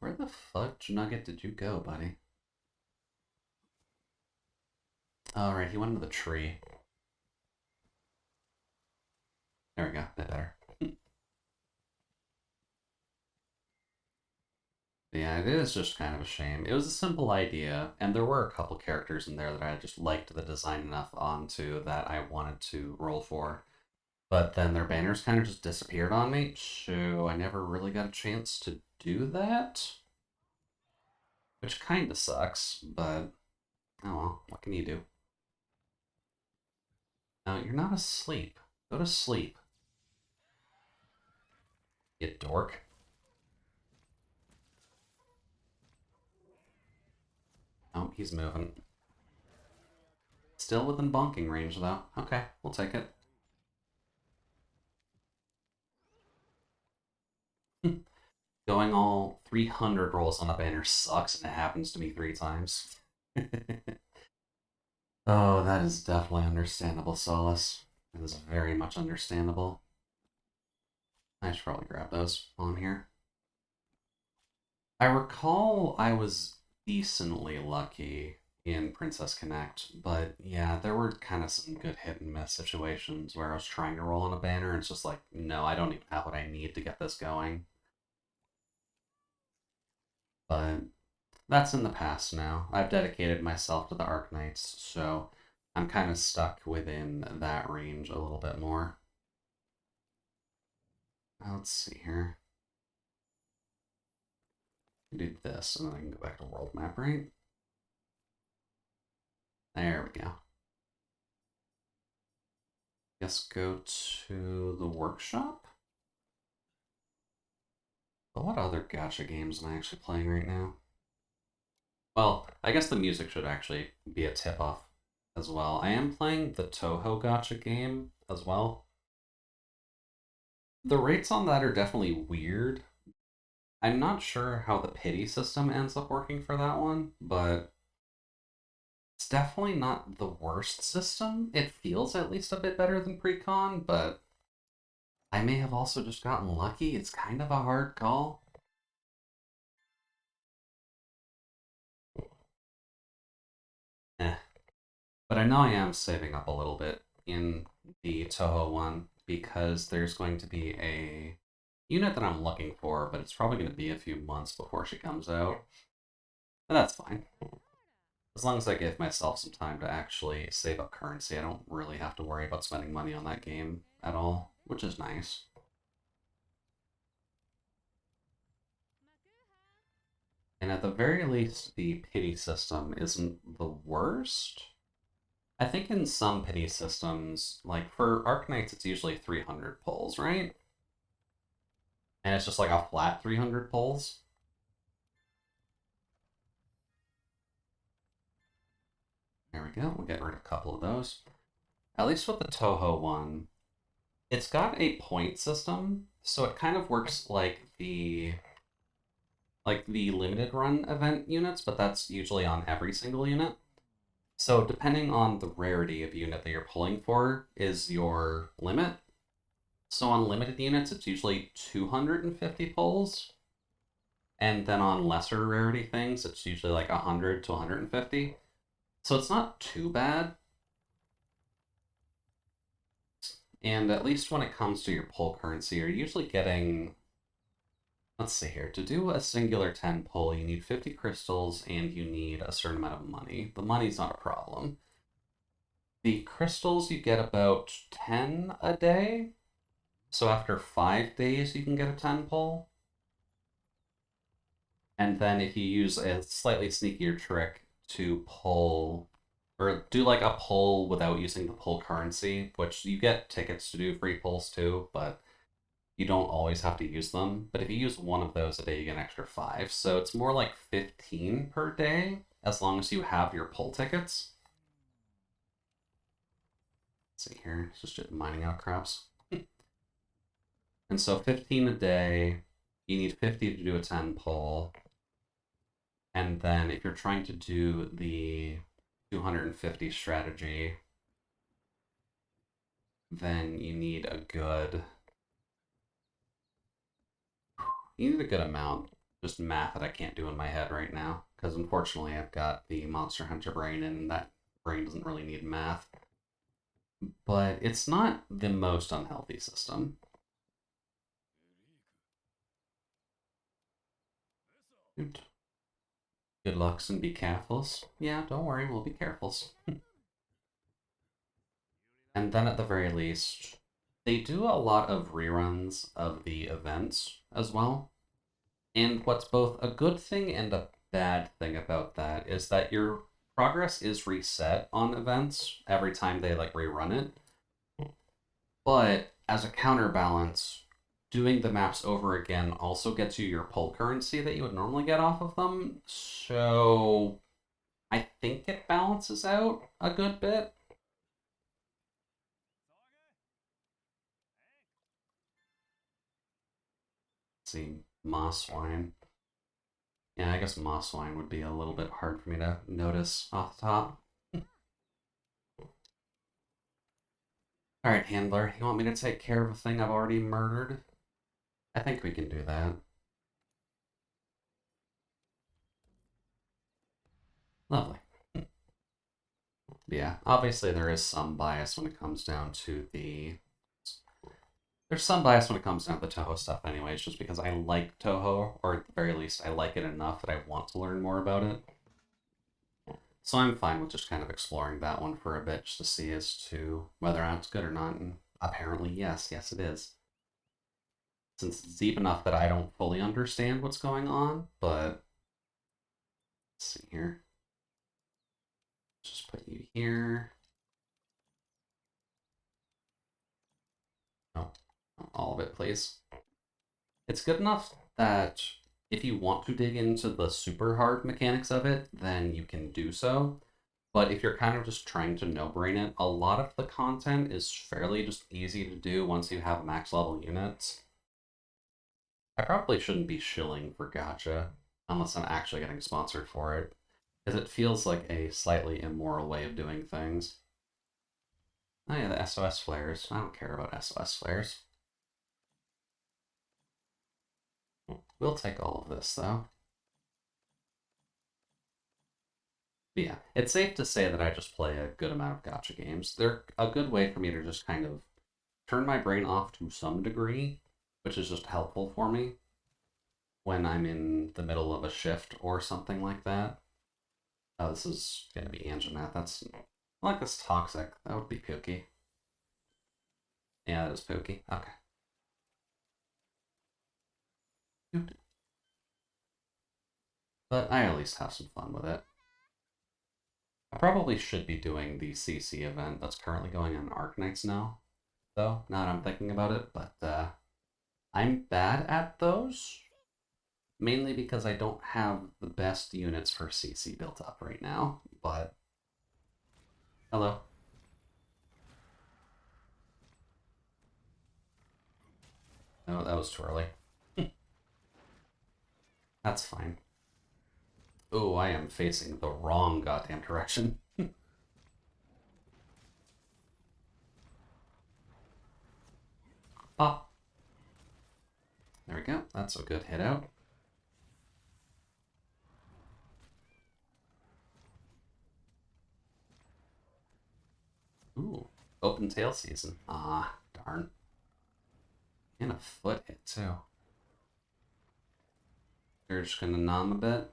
Where the fudge nugget did you go, buddy? All right, he went into the tree. There we go, bit better. Yeah, it is just kind of a shame. It was a simple idea, and there were a couple characters in there that I just liked the design enough onto that I wanted to roll for. But then their banners kind of just disappeared on me, so I never really got a chance to do that. Which kind of sucks, but oh well, what can you do? No, you're not asleep. Go to sleep. You dork. Oh, he's moving. Still within bonking range, though. Okay, we'll take it. Going all 300 rolls on a banner sucks, and it happens to me 3 times. Oh, that is definitely understandable, Solace. That is very much understandable. I should probably grab those on here. I recall I was decently lucky in Princess Connect, but yeah, there were kind of some good hit and miss situations where I was trying to roll on a banner and it's just like, no, I don't even have what I need to get this going. But that's in the past now. I've dedicated myself to the Arknights, so I'm kind of stuck within that range a little bit more. Let's see here. Do this, and then I can go back to world map, right? There we go. Guess go to the workshop? But what other gacha games am I actually playing right now? Well, I guess the music should actually be a tip-off as well. I am playing the Touhou gacha game as well. The rates on that are definitely weird. I'm not sure how the pity system ends up working for that one, but it's definitely not the worst system. It feels at least a bit better than Precon, but I may have also just gotten lucky. It's kind of a hard call. Eh. But I know I am saving up a little bit in the Touhou one because there's going to be a unit that I'm looking for, but it's probably going to be a few months before she comes out. But that's fine. As long as I give myself some time to actually save up currency, I don't really have to worry about spending money on that game at all, which is nice. And at the very least, the pity system isn't the worst. I think in some pity systems, like for Arknights, it's usually 300 pulls, right? And it's just like a flat 300 pulls. There we go. We'll get rid of a couple of those. At least with the Touhou one, it's got a point system, so it kind of works like the limited run event units, but that's usually on every single unit. So depending on the rarity of unit that you're pulling for is your limit. So on limited units, it's usually 250 pulls. And then on lesser rarity things, it's usually like 100 to 150. So it's not too bad. And at least when it comes to your pull currency, you're usually getting... Let's see here. To do a singular 10 pull, you need 50 crystals and you need a certain amount of money. The money's not a problem. The crystals, you get about 10 a day. So after 5 days, you can get a 10 pull. And then if you use a slightly sneakier trick to pull, or do like a pull without using the pull currency, which you get tickets to do free pulls too, but you don't always have to use them. But if you use one of those a day, you get an extra 5. So it's more like 15 per day, as long as you have your pull tickets. Let's see here, it's just mining out craps. And so 15 a day, you need 50 to do a 10 pull. And then if you're trying to do the 250 strategy, then you need a good amount. just math that I can't do in my head right now. Because unfortunately, I've got the Monster Hunter brain, and that brain doesn't really need math. But it's not the most unhealthy system. Good lucks and be carefuls. Yeah, don't worry, we'll be carefuls. And then at the very least, they do a lot of reruns of the events as well. And what's both a good thing and a bad thing about that is that your progress is reset on events every time they like rerun it. But as a counterbalance, doing the maps over again also gets you your pull currency that you would normally get off of them. So I think it balances out a good bit. Let's see, moss wine. Yeah, I guess moss wine would be a little bit hard for me to notice off the top. Alright, handler, you want me to take care of a thing I've already murdered? I think we can do that. Lovely. Yeah, obviously there is some bias when it comes down to the... There's some bias when it comes down to the Touhou stuff anyways, just because I like Touhou, or at the very least I like it enough that I want to learn more about it. So I'm fine with just kind of exploring that one for a bit, just to see as to whether or not it's good or not, and apparently yes it is. Since it's deep enough that I don't fully understand what's going on, but... Let's see here. Just put you here. Oh, all of it, please. It's good enough that if you want to dig into the super hard mechanics of it, then you can do so. But if you're kind of just trying to no-brain it, a lot of the content is fairly just easy to do once you have max level units. I probably shouldn't be shilling for gacha, unless I'm actually getting sponsored for it, because it feels like a slightly immoral way of doing things. Oh yeah, the SOS flares. I don't care about SOS flares. We'll take all of this, though. But yeah, it's safe to say that I just play a good amount of gacha games. They're a good way for me to just kind of turn my brain off to some degree, which is just helpful for me when I'm in the middle of a shift or something like that. Oh, this is going to be Anjanath. That's... I like this toxic. That would be Pookie. Yeah, that is Pookie. Okay. But I at least have some fun with it. I probably should be doing the CC event that's currently going on Arknights now, though, now that I'm thinking about it, but I'm bad at those, mainly because I don't have the best units for CC built up right now, but... Hello. No, that was too early. That's fine. Oh, I am facing the wrong goddamn direction. Pop. There we go. That's a good hit out. Ooh, open tail season. Ah, darn. And a foot hit, too. You're just gonna numb a bit.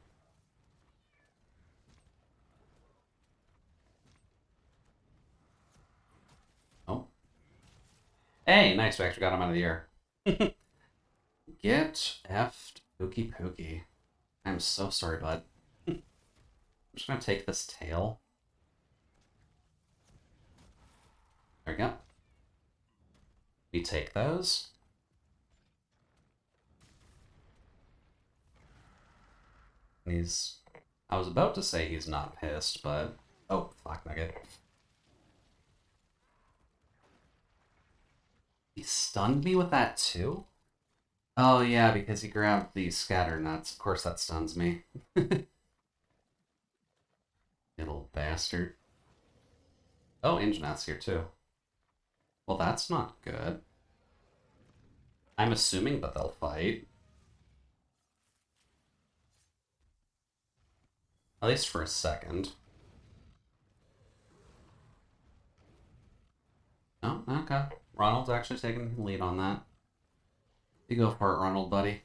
Oh. Hey, nice, we actually got him out of the air. Get effed Pookie Pookie. I'm so sorry, bud. I'm just gonna take this tail. There we go. We take those. He's... I was about to say he's not pissed, but... Oh, fuck nugget. He stunned me with that too? Oh yeah, because he grabbed the scatter nuts. Of course that stuns me. Little bastard. Oh, Anjanath's here too. Well, that's not good. I'm assuming that they'll fight. At least for a second. Oh, okay. Ronald's actually taking the lead on that. You go for it, Ronald, buddy.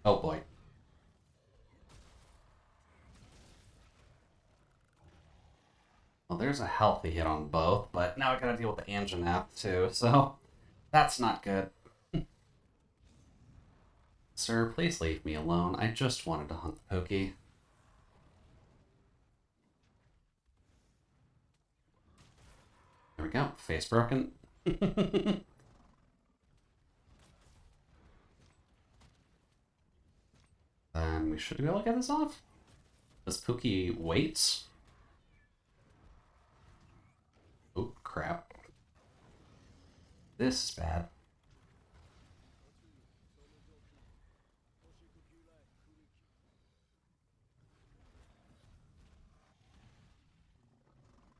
Oh boy. Well, there's a healthy hit on both, but now I gotta deal with the Anjanath too, so that's not good. Sir, please leave me alone. I just wanted to hunt the Pokey. There we go. Face broken. Then we should be able to get this off. Does Pookie wait? Oh, crap. This is bad.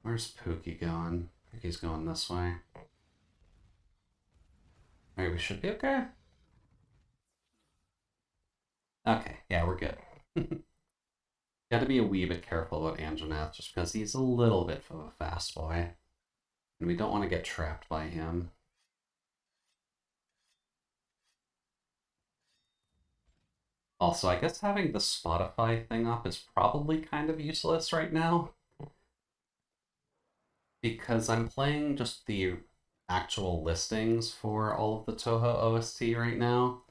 Where's Pookie going? Pookie's going this way. Alright, we should be okay. Okay, yeah, we're good. Gotta be a wee bit careful about Anjanath just because he's a little bit of a fast boy. And we don't want to get trapped by him. Also, I guess having the Spotify thing up is probably kind of useless right now. Because I'm playing just the actual listings for all of the Touhou OST right now.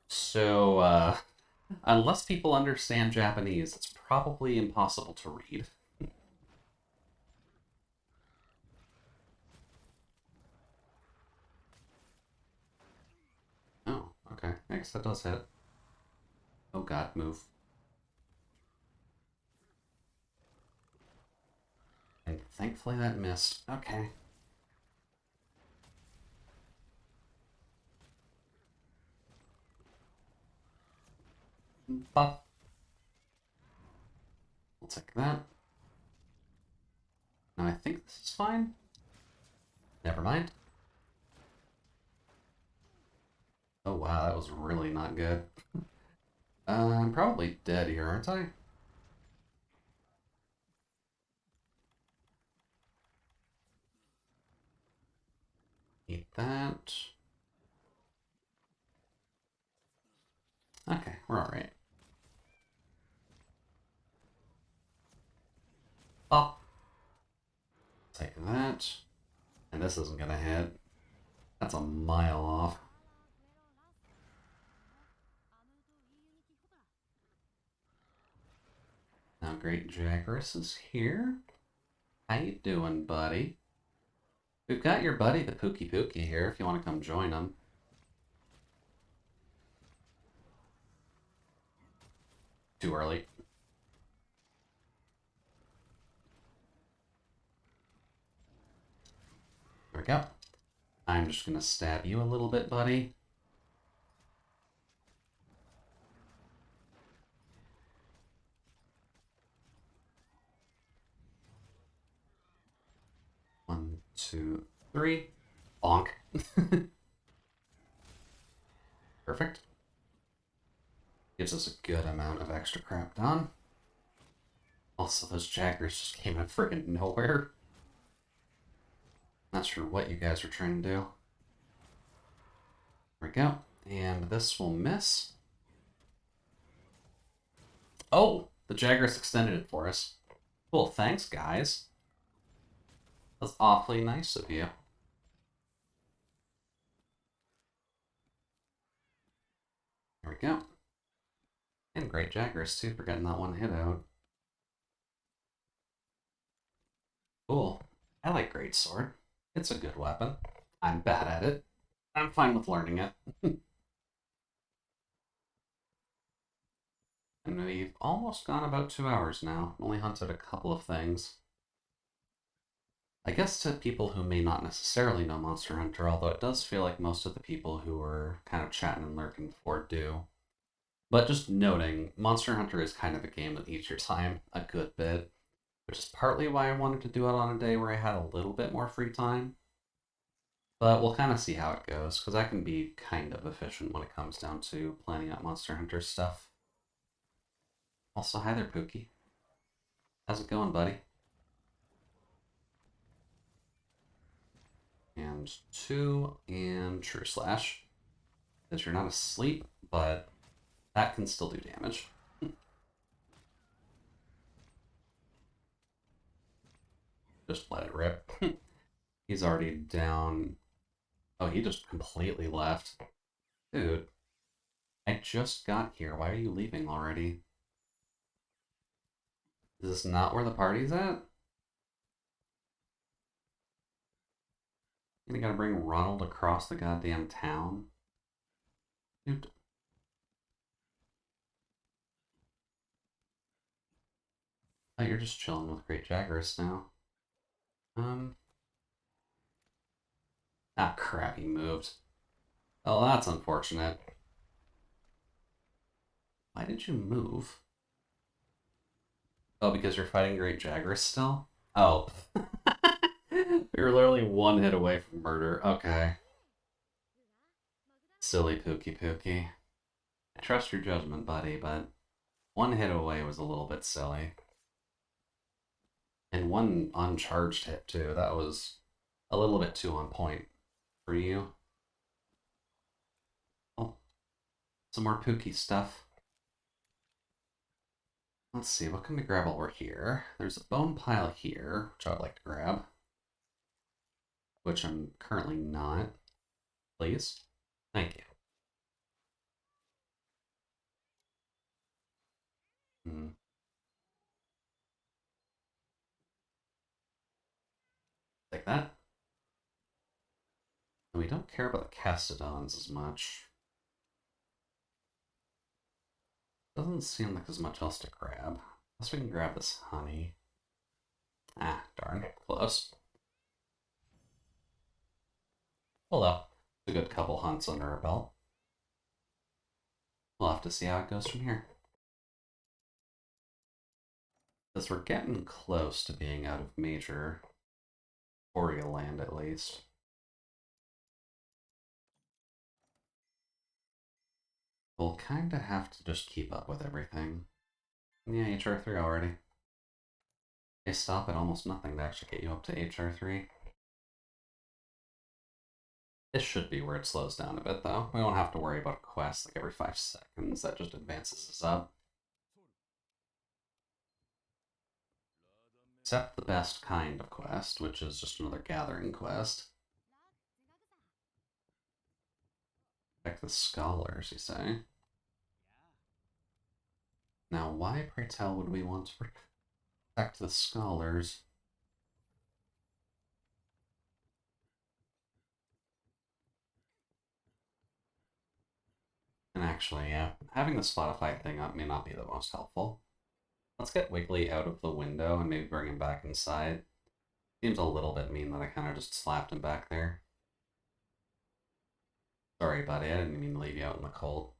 So, unless people understand Japanese, it's probably impossible to read. Oh, okay. I guess that does hit. Oh god, move. And thankfully that missed. Okay. Bop. We'll take that. Now I think this is fine. Never mind. Oh wow, that was really not good. I'm probably dead here, aren't I? Eat that. Okay, we're alright. Up. Take that. And this isn't gonna hit. That's a mile off. Now Great Jagras is here. How you doing, buddy? We've got your buddy, the Pookie Pookie, here if you want to come join him. Too early. There we go. I'm just gonna stab you a little bit, buddy. One, two, three. Bonk. Perfect. Gives us a good amount of extra crap done. Also, those Jaggers just came out of friggin' nowhere. Not sure what you guys are trying to do. There we go. And this will miss. Oh! The Jaggers extended it for us. Cool, thanks, guys. That's awfully nice of you. There we go. And Great Jaggers, too, for getting that one hit out. Cool. I like Great Sword. It's a good weapon. I'm bad at it. I'm fine with learning it. And we've almost gone about 2 hours now. Only hunted a couple of things. I guess to people who may not necessarily know Monster Hunter, although it does feel like most of the people who were kind of chatting and lurking before do. But just noting, Monster Hunter is kind of a game that eats your time a good bit, which is partly why I wanted to do it on a day where I had a little bit more free time. But we'll kind of see how it goes, because I can be kind of efficient when it comes down to planning out Monster Hunter stuff. Also, hi there, Pookie. How's it going, buddy? And 2, and True Slash. Because you're not asleep, but that can still do damage. Just let it rip. He's already down. Oh, he just completely left. Dude, I just got here. Why are you leaving already? Is this not where the party's at? You gotta bring Ronald across the goddamn town? Dude. Oh, you're just chilling with Great Jagras now. Ah, crap, he moved. Oh, that's unfortunate. Why did you move? Oh, because you're fighting Great Jagras still? Oh. We were literally one hit away from murder. Okay. Silly Pookie Pookie. I trust your judgment, buddy, but one hit away was a little bit silly. And one uncharged hit, too. That was a little bit too on point for you. Oh, some more Pookie stuff. Let's see, what can we grab while we're here? There's a bone pile here, which I'd like to grab. Which I'm currently not. Please. Thank you. Like that. And we don't care about the Castodons as much. Doesn't seem like there's much else to grab. Unless we can grab this honey. Ah, darn. Close. Hello. A good couple hunts under our belt. We'll have to see how it goes from here. Because we're getting close to being out of major Oriole land, at least. We'll kind of have to just keep up with everything. Yeah, HR3 already. They stop at almost nothing to actually get you up to HR3. This should be where it slows down a bit, though. We won't have to worry about a quest like every 5 seconds. That just advances us up. Except the best kind of quest, which is just another gathering quest. Protect the scholars, you say? Now, why, pray tell, would we want to protect the scholars? And actually, yeah, having the Spotify thing up may not be the most helpful. Let's get Wiggly out of the window and maybe bring him back inside. Seems a little bit mean that I kind of just slapped him back there. Sorry, buddy, I didn't mean to leave you out in the cold.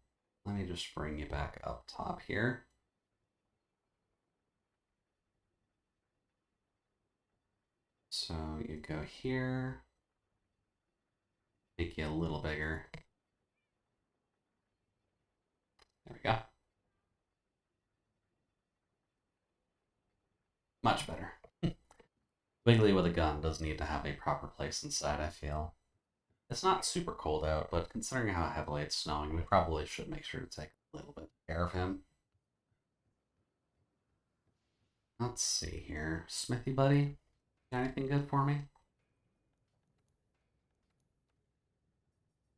Let me just bring you back up top here. So you go here. Make you a little bigger. There we go. Much better. Wiggly with a gun does need to have a proper place inside, I feel. It's not super cold out, but considering how heavily it's snowing, we probably should make sure to take a little bit of care of him. Let's see here. Smithy buddy, got anything good for me?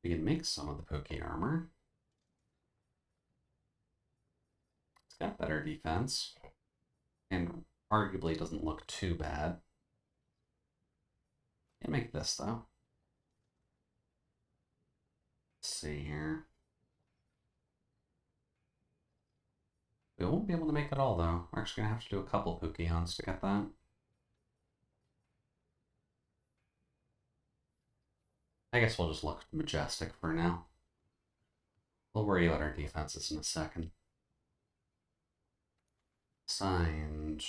We can make some of the Pokey armor. It's got better defense. And arguably doesn't look too bad. Can't make this though. Let's see here. We won't be able to make it all though. We're actually gonna have to do a couple Pokey hunts to get that. I guess we'll just look majestic for now. We'll worry about our defenses in a second. Signed.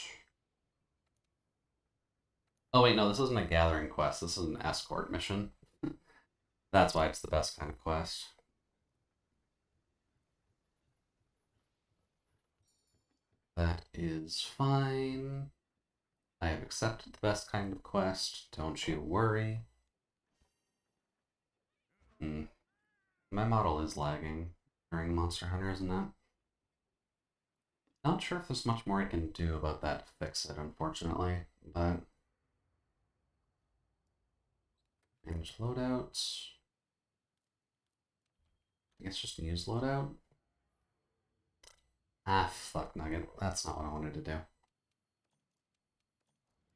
Oh wait, no, this isn't a gathering quest. This is an escort mission. That's why it's the best kind of quest. That is fine. I have accepted the best kind of quest. Don't you worry. My model is lagging during Monster Hunter, isn't it? Not sure if there's much more I can do about that to fix it, unfortunately, but... Manage loadouts. I guess just use loadout. Ah, fuck Nugget. That's not what I wanted to do.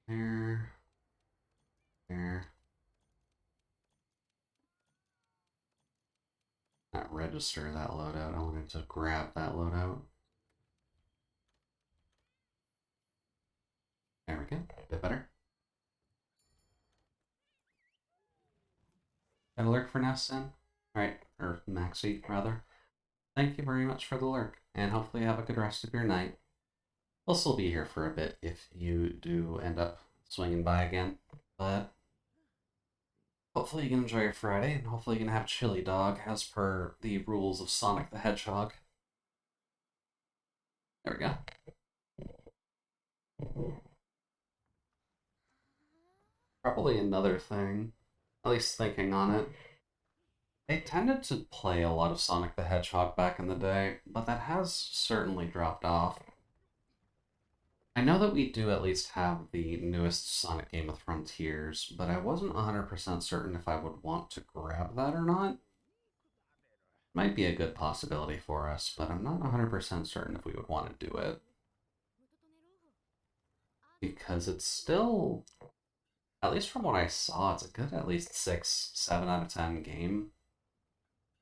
There. There. Not register that loadout. I wanted to grab that loadout. There we go. A bit better. Got a lurk for now, Sin? Alright, or Maxi, rather. Thank you very much for the lurk, and hopefully you have a good rest of your night. We'll still be here for a bit if you do end up swinging by again, but hopefully you can enjoy your Friday, and hopefully you can have chili dog as per the rules of Sonic the Hedgehog. There we go. Probably another thing, at least thinking on it. I tended to play a lot of Sonic the Hedgehog back in the day, but that has certainly dropped off. I know that we do at least have the newest Sonic game with Frontiers, but I wasn't 100% certain if I would want to grab that or not. Might be a good possibility for us, but I'm not 100% certain if we would want to do it. Because it's still, at least from what I saw, it's a good at least 6, 7 out of 10 game.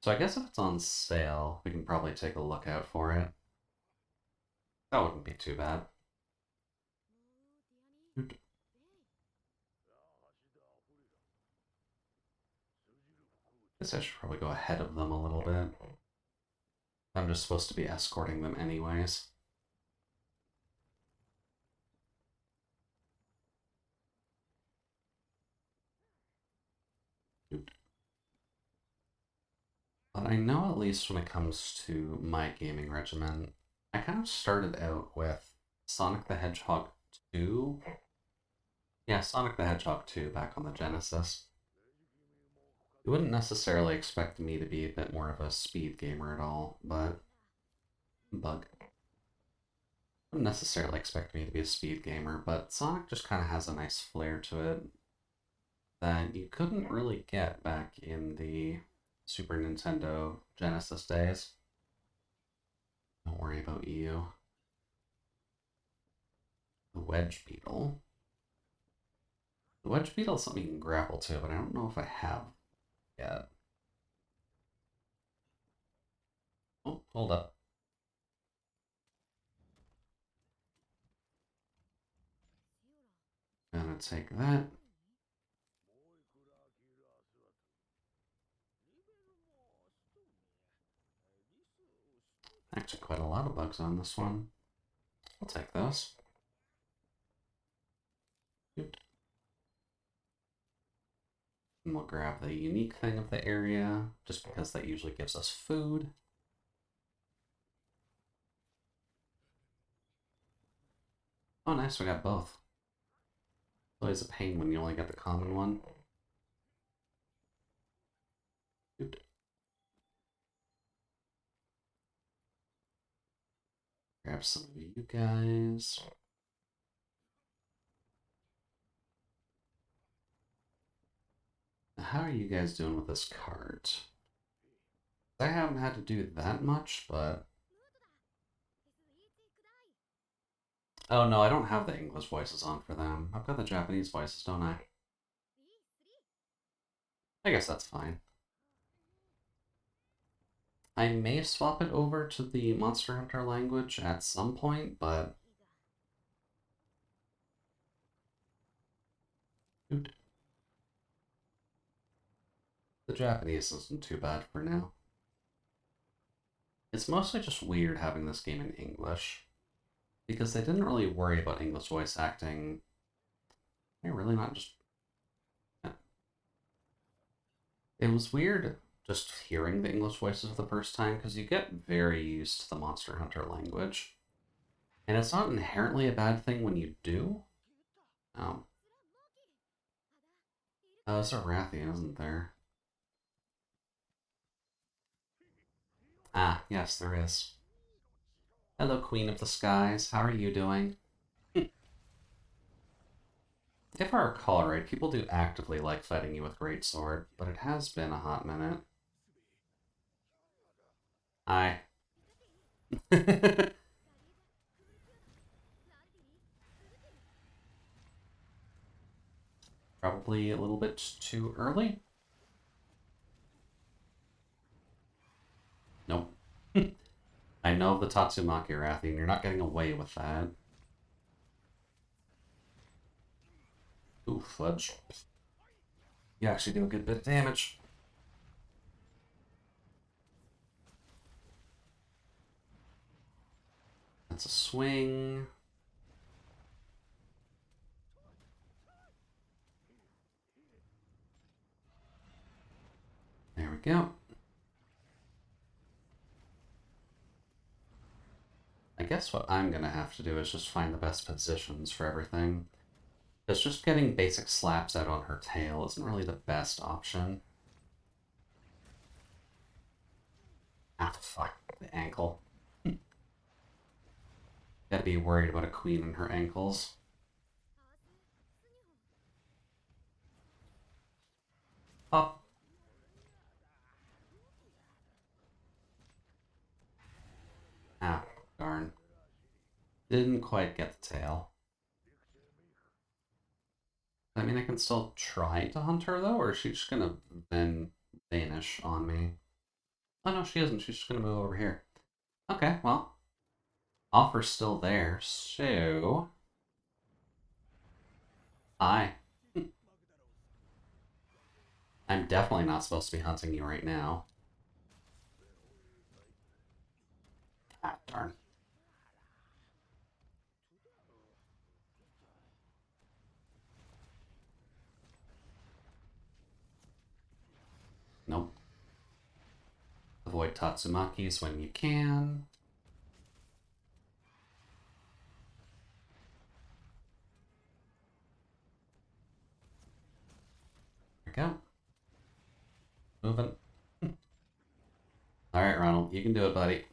So I guess if it's on sale, we can probably take a look out for it. That wouldn't be too bad. Guess I should probably go ahead of them a little bit. I'm just supposed to be escorting them anyways. But I know at least when it comes to my gaming regimen, I kind of started out with Sonic the Hedgehog 2. Yeah, Sonic the Hedgehog 2 back on the Genesis. You wouldn't necessarily expect me to be a bit more of a speed gamer at all, but... Bug. Wouldn't necessarily expect me to be a speed gamer, but Sonic just kind of has a nice flair to it that you couldn't really get back in the Super Nintendo Genesis days. Don't worry about you. The Wedge Beetle. The Wedge Beetle is something you can grapple to, but I don't know if I have yet. Oh, hold up. Gonna take that. Actually, quite a lot of bugs on this one. I'll take those. Good. And we'll grab the unique thing of the area, just because that usually gives us food. Oh, nice, we got both. Always a pain when you only get the common one. Good. Grab some of you guys. How are you guys doing with this cart? I haven't had to do that much, but... Oh no, I don't have the English voices on for them. I've got the Japanese voices, don't I? I guess that's fine. I may swap it over to the Monster Hunter language at some point, but... Dude. The Japanese isn't too bad for now. It's mostly just weird having this game in English, because they didn't really worry about English voice acting. They're really not just... Yeah. It was weird just hearing the English voices for the first time, because you get very used to the Monster Hunter language. And it's not inherently a bad thing when you do. Oh. Oh, there's a Rathian, isn't there? Ah, yes, there is. Hello, Queen of the Skies. How are you doing? If I recall right, people do actively like fighting you with Greatsword, but it has been a hot minute. Hi. Probably a little bit too early? Nope. I know the Tatsumaki Rathian, you're not getting away with that. Ooh, fudge. You actually do a good bit of damage. That's a swing. There we go. I guess what I'm gonna have to do is just find the best positions for everything. Because just getting basic slaps out on her tail isn't really the best option. Ah, fuck. The ankle. Gotta be worried about a queen and her ankles. Up. Ah, darn. Didn't quite get the tail. I mean, I can still try to hunt her, though, or is she just gonna then vanish on me? Oh, no, she isn't. She's just gonna move over here. Okay, well, offer's still there, so... Hi. I'm definitely not supposed to be hunting you right now. Ah, darn. Nope. Avoid Tatsumakis when you can. There we go. Moving. Alright, Ronald, you can do it, buddy.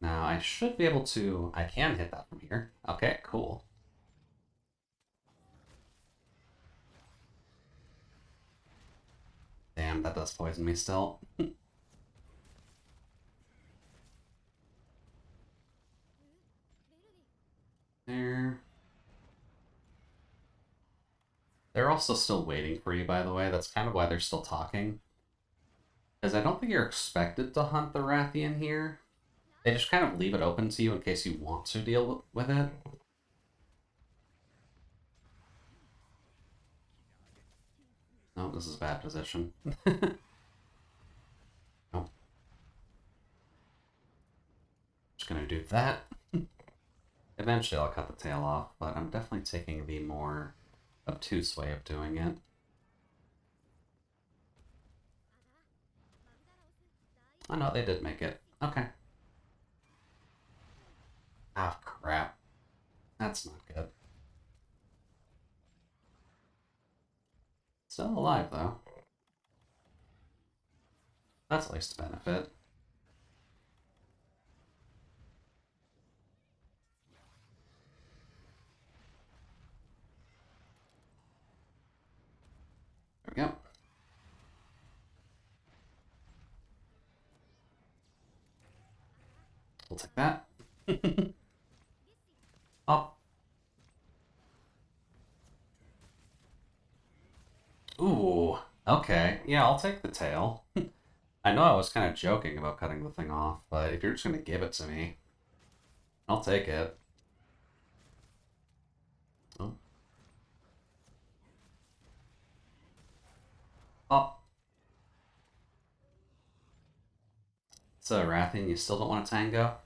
Now, I should be able to... I can hit that from here. Okay, cool. Damn, that does poison me still. There. They're also still waiting for you, by the way. That's kind of why they're still talking. Because I don't think you're expected to hunt the Rathian here. They just kind of leave it open to you in case you want to deal with it. Oh, this is a bad position. Oh. Just gonna do that. Eventually I'll cut the tail off, but I'm definitely taking the more obtuse way of doing it. Oh no, they did make it. Okay. Ah, crap. That's not good. Still alive, though. That's at least a benefit. There we go. We'll take that. Up. Ooh. Okay. Yeah, I'll take the tail. I know I was kind of joking about cutting the thing off, but if you're just going to give it to me, I'll take it. Oh. Up. So, Rathian, you still don't want to tango?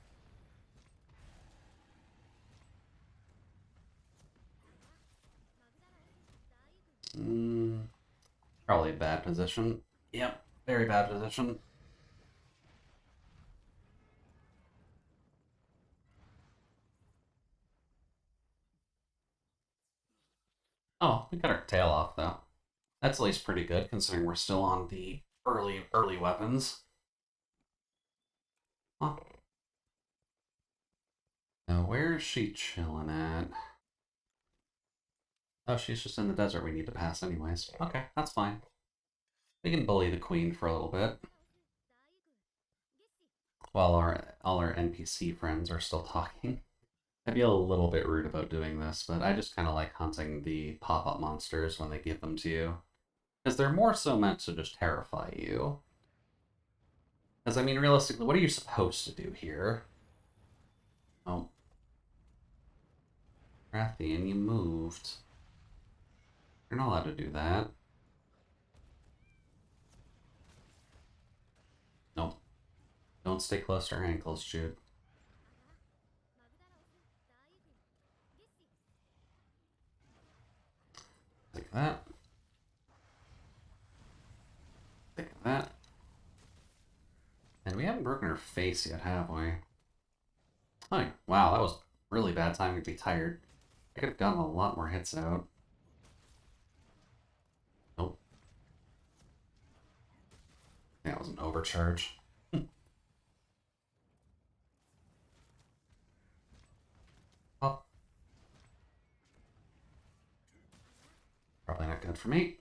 Probably a bad position. Yep, very bad position. Oh, we got our tail off though. That's at least pretty good considering we're still on the early weapons. Huh. Now where is she chilling at? Oh, she's just in the desert we need to pass anyways. Okay, that's fine. We can bully the queen for a little bit. While all our NPC friends are still talking. I feel a little bit rude about doing this, but I just kind of like hunting the pop-up monsters when they give them to you. Because they're more so meant to just terrify you. Because, I mean, realistically, what are you supposed to do here? Oh. Rathian, you moved. You're not allowed to do that. Nope. Don't stay close to her ankles, Jude. Like that. Like that. And we haven't broken her face yet, have we? Oh, wow, that was really bad timing to be tired. I could have gotten a lot more hits out. Nope. That was an overcharge. Oh. Probably not good for me.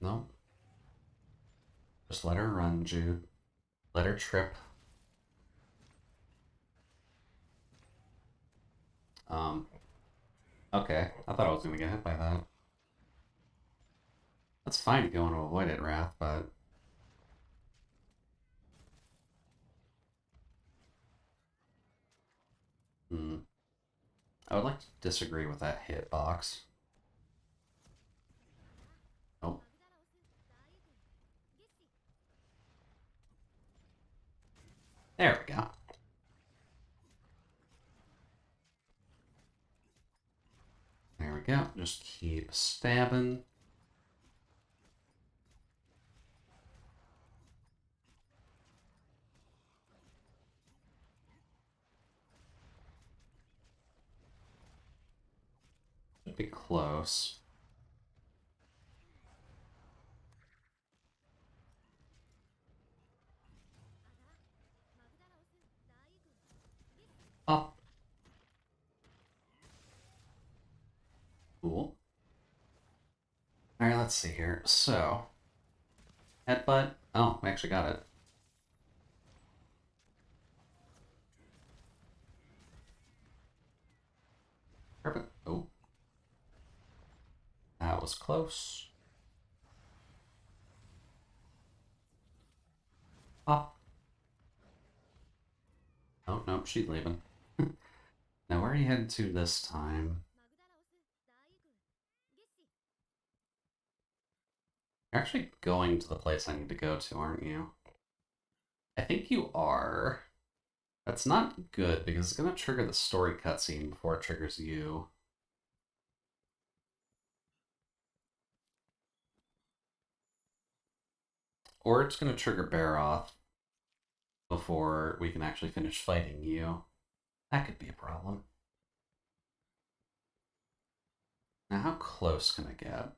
No. Just let her run, Jude. Let her trip. Okay. I thought I was gonna get hit by that. That's fine if you want to avoid it, Wrath, but... I would like to disagree with that hitbox. Nope. There we go. There we go. Just keep stabbing. Should be close. Up. Cool. Alright, let's see here. So, headbutt. Oh, we actually got it. Perfect. Oh. That was close. Up. Oh, no, she's leaving. Now, where are you headed to this time? You're actually going to the place I need to go to, aren't you? I think you are. That's not good because it's going to trigger the story cutscene before it triggers you. Or it's going to trigger Baroth before we can actually finish fighting you. That could be a problem. Now, how close can I get?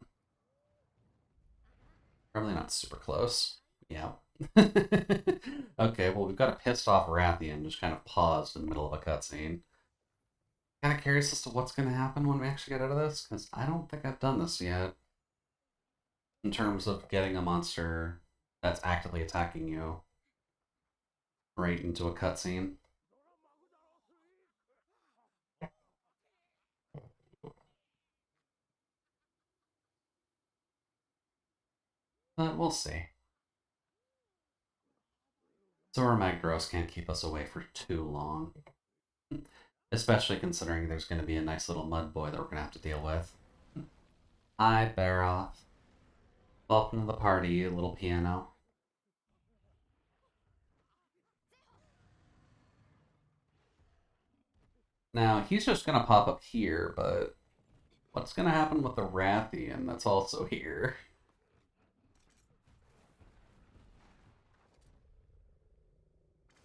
Probably not super close. Yeah. Okay, well, we've got a pissed off Rathian just kind of paused in the middle of a cutscene. Kind of curious as to what's going to happen when we actually get out of this, because I don't think I've done this yet. In terms of getting a monster that's actively attacking you right into a cutscene. But we'll see. Zora Magdaros can't keep us away for too long. Especially considering there's going to be a nice little mud boy that we're going to have to deal with. Hi, Baroth. Welcome to the party, you little piano. Now, he's just going to pop up here, but what's going to happen with the Rathian that's also here?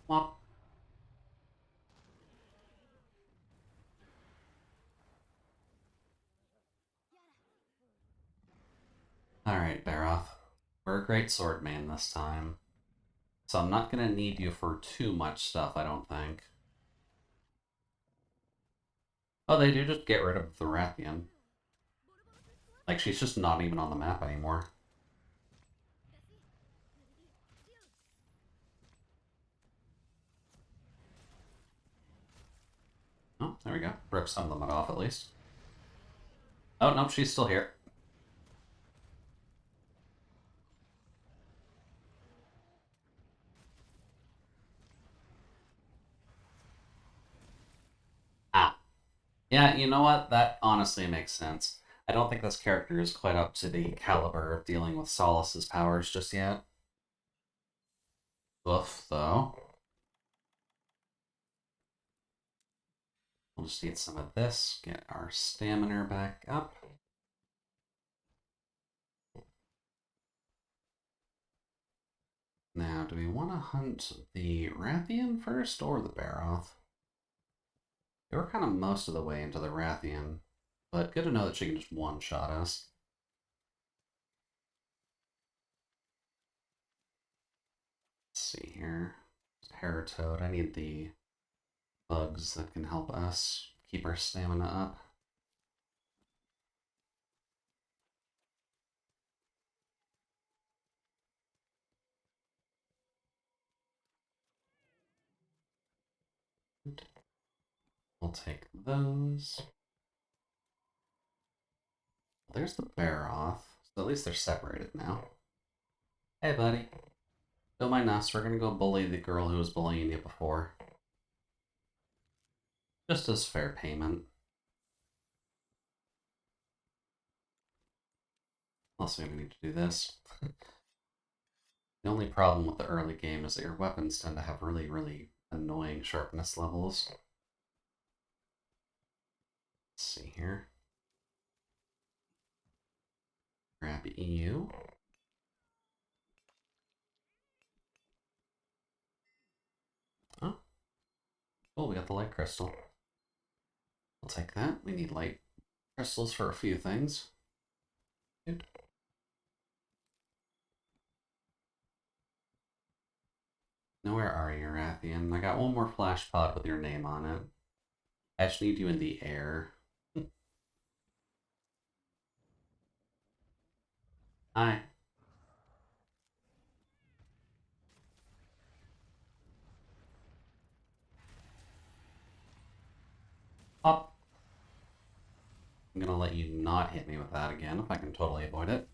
Womp. Alright, Baroth. We're a great sword main this time. So I'm not gonna need you for too much stuff, I don't think. Oh, they do just get rid of the Rathian. Like, she's just not even on the map anymore. Oh, there we go. Broke some of them off at least. Oh, no, she's still here. Ah. Yeah, you know what? That honestly makes sense. I don't think this character is quite up to the caliber of dealing with Solace's powers just yet. Oof, though. We'll just need some of this, get our stamina back up. Now, do we want to hunt the Rathian first or the Baroth? They were kind of most of the way into the Rathian, but good to know that she can just one-shot us. Let's see here. Paratoad, I need the bugs that can help us keep our stamina up. We'll take those. There's the Baroth, so at least they're separated now. Hey, buddy. Don't mind us, we're gonna go bully the girl who was bullying you before. Just as fair payment. Also, we need to do this. The only problem with the early game is that your weapons tend to have really, really annoying sharpness levels. Let's see here. Grab EU. Oh. Oh, we got the light crystal. We'll take that. We need light crystals for a few things. Good. Now where are you, Rathian? I got one more flash pod with your name on it. I just need you in the air. Hi. Up. I'm gonna let you not hit me with that again if I can totally avoid it.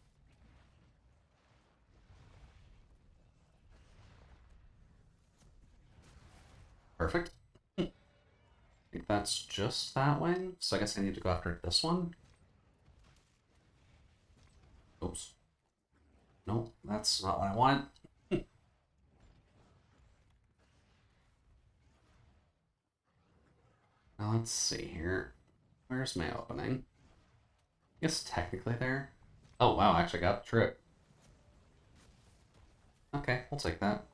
Perfect. I think that's just that way. So I guess I need to go after this one. Oops. Nope, that's not what I wanted. Now let's see here. Where's my opening? I guess technically there. Oh wow, I actually got the trip. Okay, we'll take that.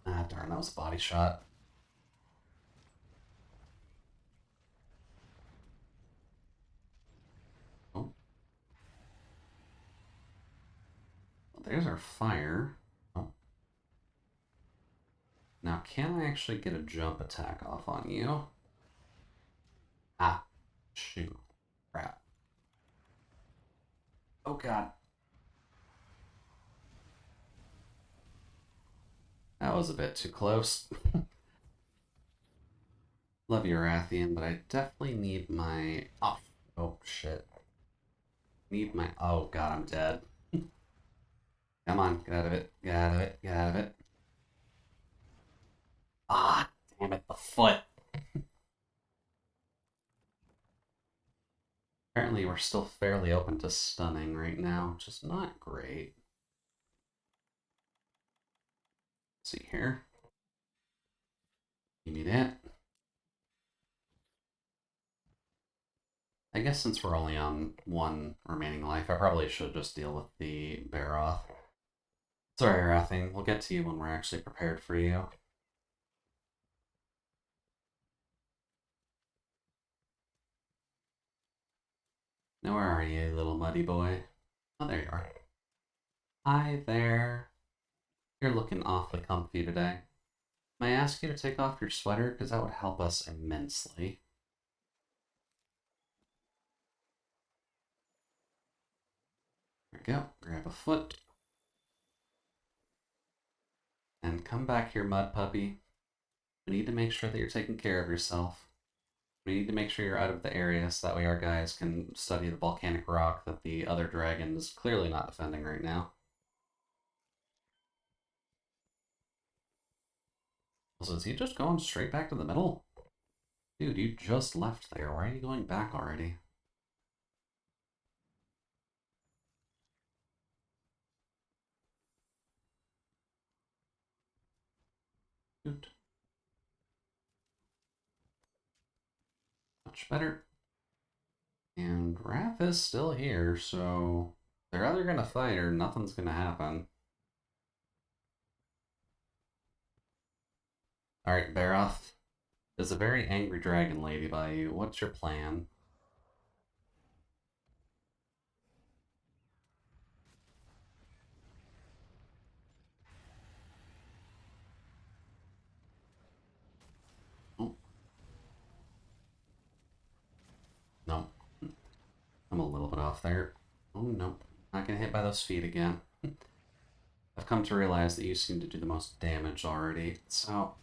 Ah, darn, that was a body shot. Oh. Well, there's our fire. Oh. Now, can I actually get a jump attack off on you? Ah, shoot. Crap. Oh god. That was a bit too close. Love you, Rathian, but I definitely need my... Oh, shit. Need my... Oh god, I'm dead. Come on, get out of it. Get out of it. Get out of it. Ah, damn it, the foot. Apparently we're still fairly open to stunning right now, which is not great. Let's see here. Give me that. I guess since we're only on one remaining life, I probably should just deal with the Baroth. Sorry, Rathian. We'll get to you when we're actually prepared for you. Now where are you, little muddy boy? Oh, there you are. Hi there. You're looking awfully comfy today. May I ask you to take off your sweater? Because that would help us immensely. There we go. Grab a foot. And come back here, mud puppy. We need to make sure that you're taking care of yourself. We need to make sure you're out of the area so that way our guys can study the volcanic rock that the other dragon is clearly not defending right now. Also, is he just going straight back to the middle? Dude, you just left there. Why are you going back already? Dude. Much better. And Wrath is still here, so they're either gonna fight or nothing's gonna happen. Alright, Baroth. There's a very angry dragon lady by you. What's your plan? Oh. No. I'm a little bit off there. Oh, nope. Not gonna hit by those feet again. I've come to realize that you seem to do the most damage already, so...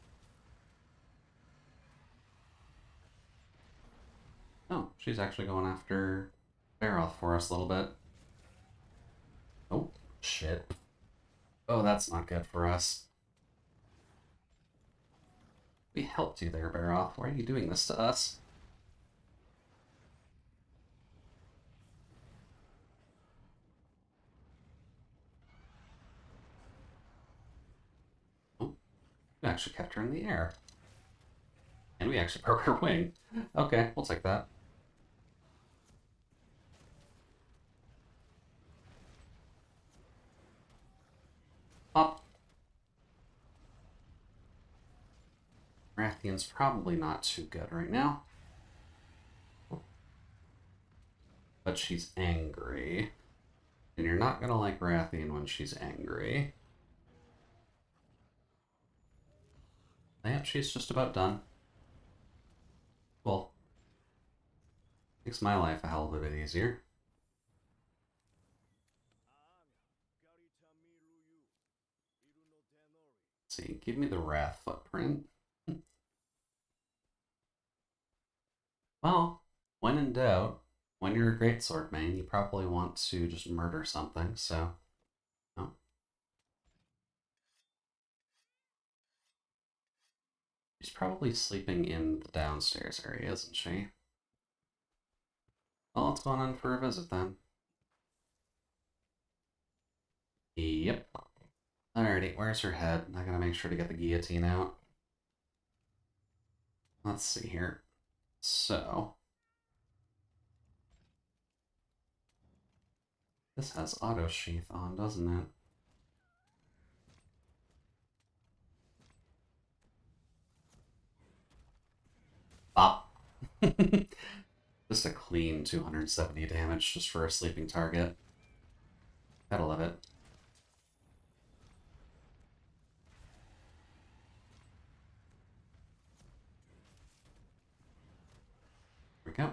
Oh, she's actually going after Baroth for us a little bit. Oh, shit. Oh, that's not good for us. We helped you there, Baroth. Why are you doing this to us? Oh, we actually kept her in the air. And we actually broke her wing. Okay, we'll take that. Pop. Rathian's probably not too good right now. But she's angry. And you're not gonna like Rathian when she's angry. Yep, she's just about done. Well, makes my life a hell of a bit easier. Let's see, give me the Wrath footprint. Well, when in doubt, when you're a greatsword main, you probably want to just murder something, so... Oh. She's probably sleeping in the downstairs area, isn't she? Well, let's go on for a visit then. Yep. Alrighty, where's her head? I gotta make sure to get the guillotine out. Let's see here. So... This has auto sheath on, doesn't it? Bop. Just a clean 270 damage just for a sleeping target. Gotta love it. Here we go.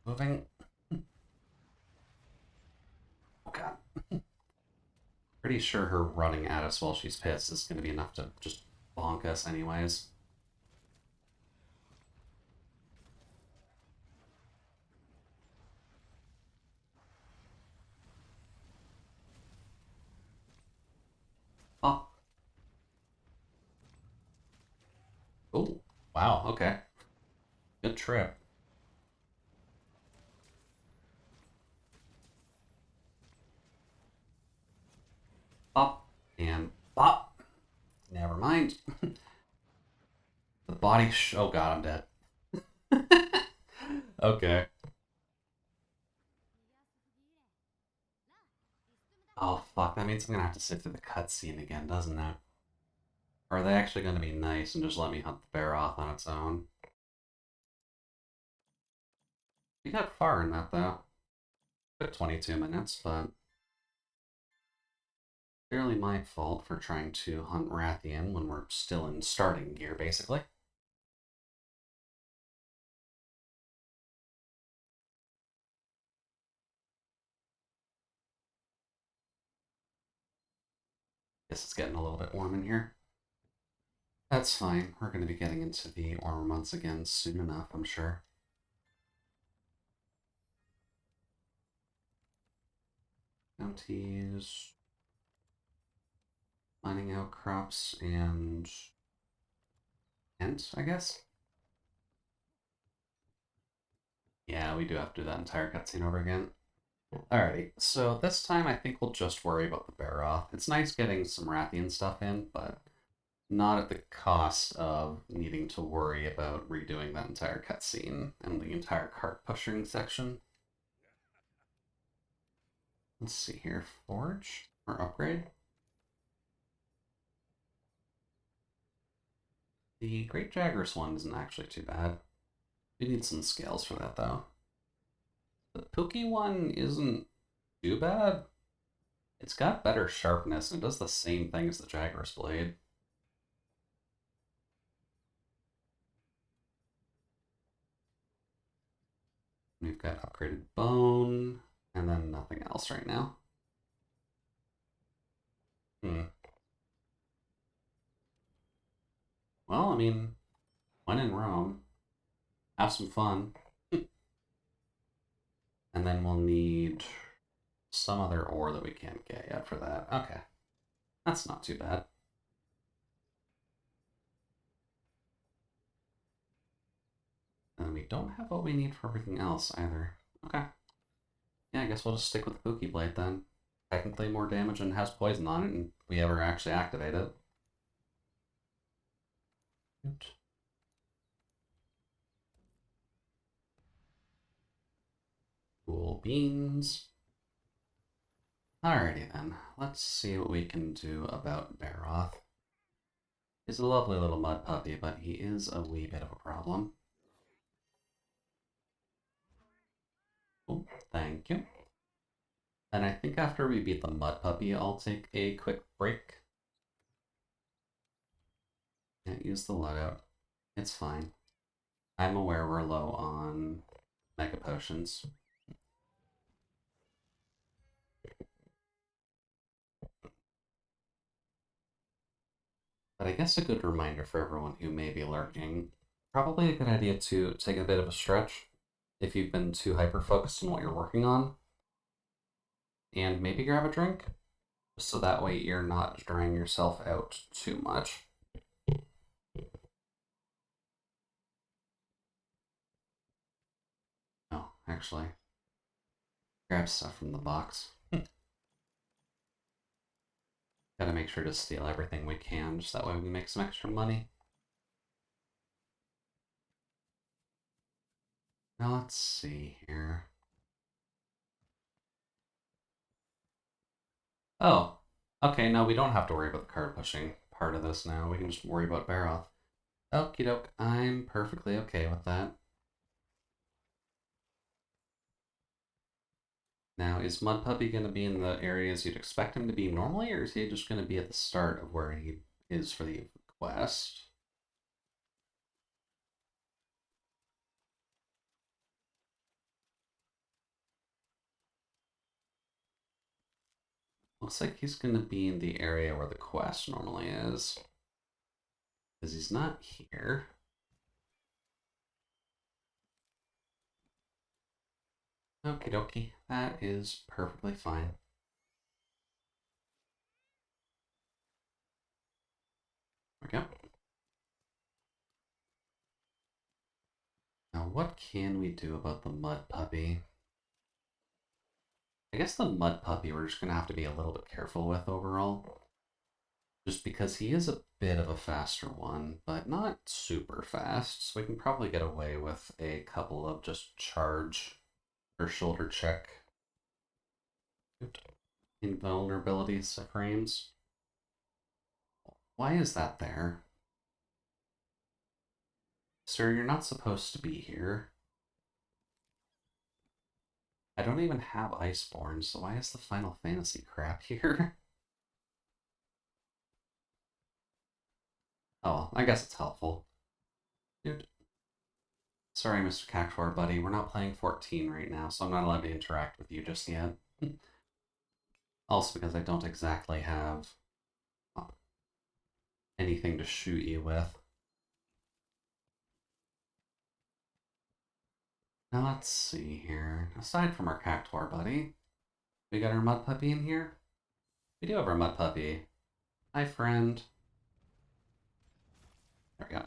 Moving. Oh god. Pretty sure her running at us while she's pissed is gonna be enough to just bonk us anyways. Oh. Oh. Wow, okay. Good trip. Bop. And bop. Never mind. The body oh god, I'm dead. Okay. Oh fuck, that means I'm gonna have to sit through the cutscene again, doesn't it? Or are they actually gonna be nice and just let me hunt the bear off on its own? We got far in that though. Took 22 minutes, but clearly my fault for trying to hunt Rathian when we're still in starting gear, basically. Guess it's getting a little bit warm in here. That's fine. We're going to be getting into the warmer months again soon enough, I'm sure. Bounties. Mining outcrops and Kent, I guess? Yeah, we do have to do that entire cutscene over again. Alrighty, so this time I think we'll just worry about the Baroth. It's nice getting some Rathian stuff in, but not at the cost of needing to worry about redoing that entire cutscene and the entire cart pushing section. Let's see here, forge or upgrade? The Great Jagras one isn't actually too bad. We need some scales for that though. The Pookie one isn't too bad. It's got better sharpness and it does the same thing as the Jagras blade. We've got upgraded bone, and then nothing else right now. Well, I mean, when in Rome, have some fun. And then we'll need some other ore that we can't get yet for that. Okay. That's not too bad. And we don't have what we need for everything else either. Okay. Yeah, I guess we'll just stick with the Pookie Blade then. Technically more damage and has poison on it, and we ever actually activate it. Oops. Cool beans. Alrighty then, let's see what we can do about Baroth. He's a lovely little mud puppy, but he is a wee bit of a problem. Oh, thank you. And I think after we beat the mud puppy, I'll take a quick break. Can't use the loadout. It's fine. I'm aware we're low on mega potions. But I guess a good reminder for everyone who may be lurking, probably a good idea to take a bit of a stretch if you've been too hyper-focused on what you're working on. And maybe grab a drink, so that way you're not drying yourself out too much. Oh, actually, grab stuff from the box. Gotta make sure to steal everything we can, just that way we can make some extra money. Now let's see here. Oh, okay, no, we don't have to worry about the card pushing part of this now. We can just worry about Baroth. Okie doke, I'm perfectly okay with that. Now, is Mud Puppy going to be in the areas you'd expect him to be normally, or is he just going to be at the start of where he is for the quest? Looks like he's going to be in the area where the quest normally is. Because he's not here. Okie dokie, that is perfectly fine. There we go. Now, what can we do about the Mud Puppy? I guess the Mud Puppy we're just going to have to be a little bit careful with overall. Just because he is a bit of a faster one, but not super fast, so we can probably get away with a couple of just charge or shoulder check invulnerabilities frames. Why is that there? Sir, you're not supposed to be here. I don't even have Iceborne, so why is the Final Fantasy crap here? Oh, well, I guess it's helpful. Dude. Sorry, Mr. Cactuar, buddy. We're not playing 14 right now, so I'm not allowed to interact with you just yet. Also because I don't exactly have anything to shoot you with. Now let's see here. Aside from our Cactuar buddy, we got our mud puppy in here? We do have our mud puppy. Hi, friend. There we go.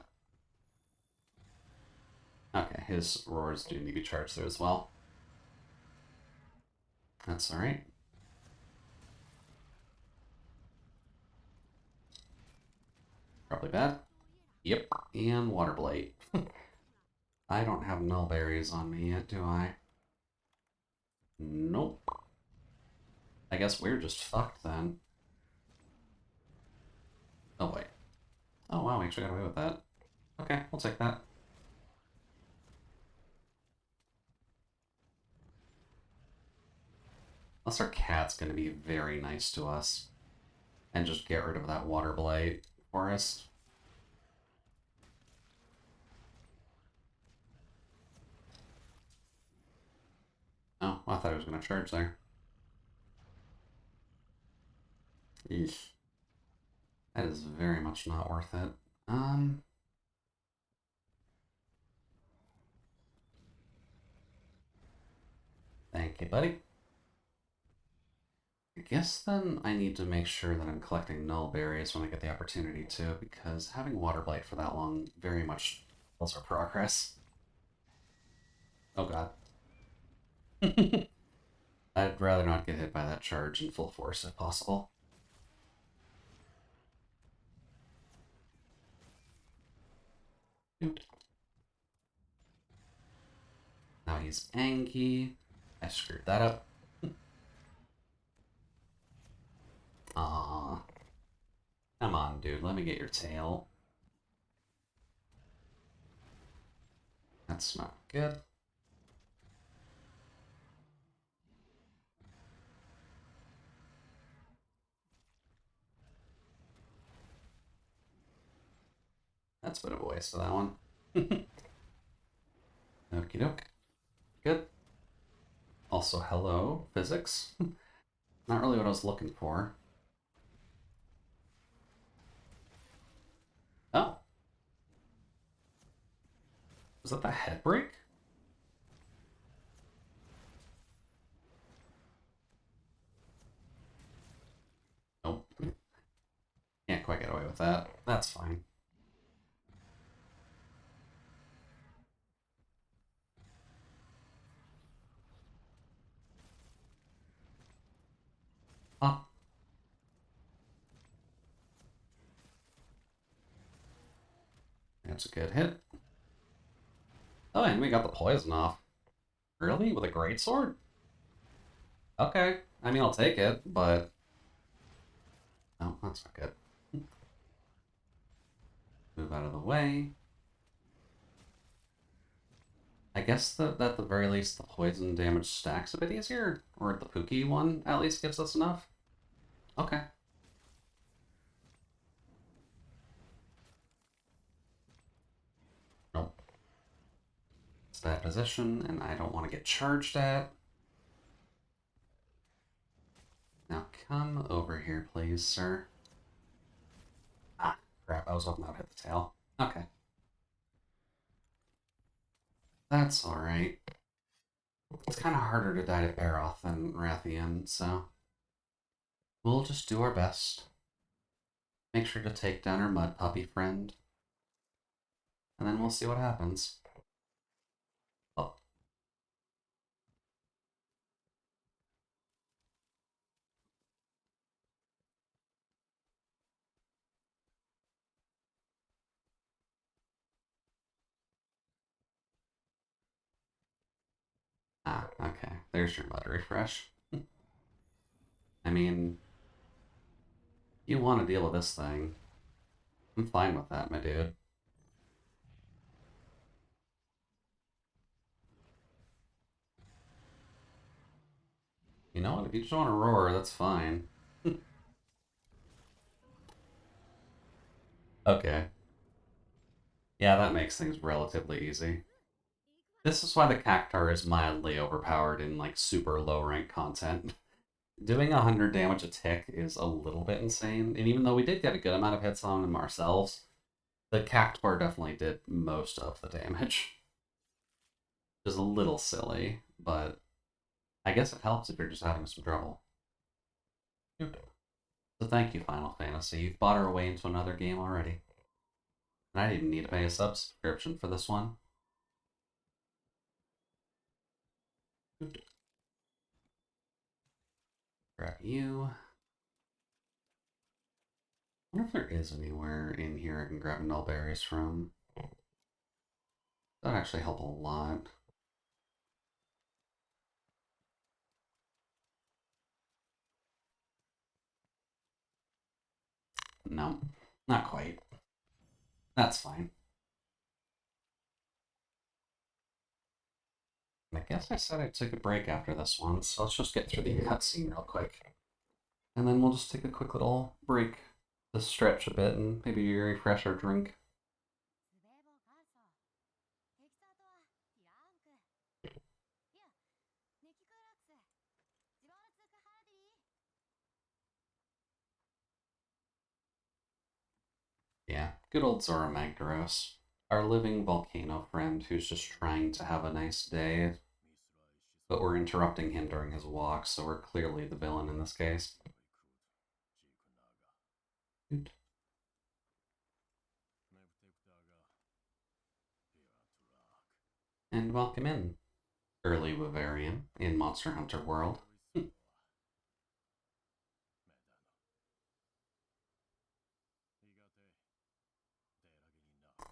Okay, his roars do need to be charged there as well. That's alright. Probably bad. Yep, and water blight. I don't have null berries on me yet, do I? Nope. I guess we're just fucked then. Oh, wait. Oh, wow, we actually got away with that. Okay, we'll take that. Unless our cat's gonna be very nice to us. And just get rid of that water blight forest. Oh, I thought he was gonna charge there. Eesh. That is very much not worth it. Thank you, buddy. I guess then I need to make sure that I'm collecting null berries when I get the opportunity to, because having water blight for that long very much kills our progress. Oh god. I'd rather not get hit by that charge in full force if possible. Dude. Now he's Angie. I screwed that up. Aww. Come on, dude. Let me get your tail. That's not good. That's a bit of a waste of that one. Okie doke. Good. Also, hello, physics. Not really what I was looking for. Oh. Was that the head break? Nope. Can't quite get away with that. That's fine. Oh. That's a good hit. Oh, and we got the poison off. Really? With a greatsword? Okay. I mean, I'll take it, but... No, that's not good. Move out of the way. I guess that at the very least the poison damage stacks a bit easier, or the Pookie one at least gives us enough. Okay. Nope. It's bad position, and I don't want to get charged at. Now come over here, please, sir. Ah, crap, I was hoping that would hit the tail. Okay. That's alright. It's kind of harder to die to Aeroth than Rathian, so... We'll just do our best. Make sure to take down our mud puppy friend. And then we'll see what happens. Oh. Ah, okay. There's your mud refresh. I mean, you want to deal with this thing. I'm fine with that, my dude. know what? If you just want to roar, that's fine. Okay. Yeah, that makes things relatively easy. This is why the Cactuar is mildly overpowered in like super low rank content. Doing 100 damage a tick is a little bit insane, and even though we did get a good amount of hits on him ourselves, the Cactuar definitely did most of the damage. Which is a little silly, but I guess it helps if you're just having some trouble. So thank you, Final Fantasy. You've bought our way into another game already. And I didn't need to pay a subscription for this one. Grab you. I wonder if there is anywhere in here I can grab nullberries from. That'd actually help a lot. No, not quite. That's fine. I guess I said I'd take a break after this one, so let's just get through the cutscene real quick. And then we'll just take a quick little break to stretch a bit and maybe refresh our drink. Yeah, good old Zora Magdaros. Our living volcano friend who's just trying to have a nice day, but we're interrupting him during his walk, so we're clearly the villain in this case. And welcome in, early Bavarian in Monster Hunter World.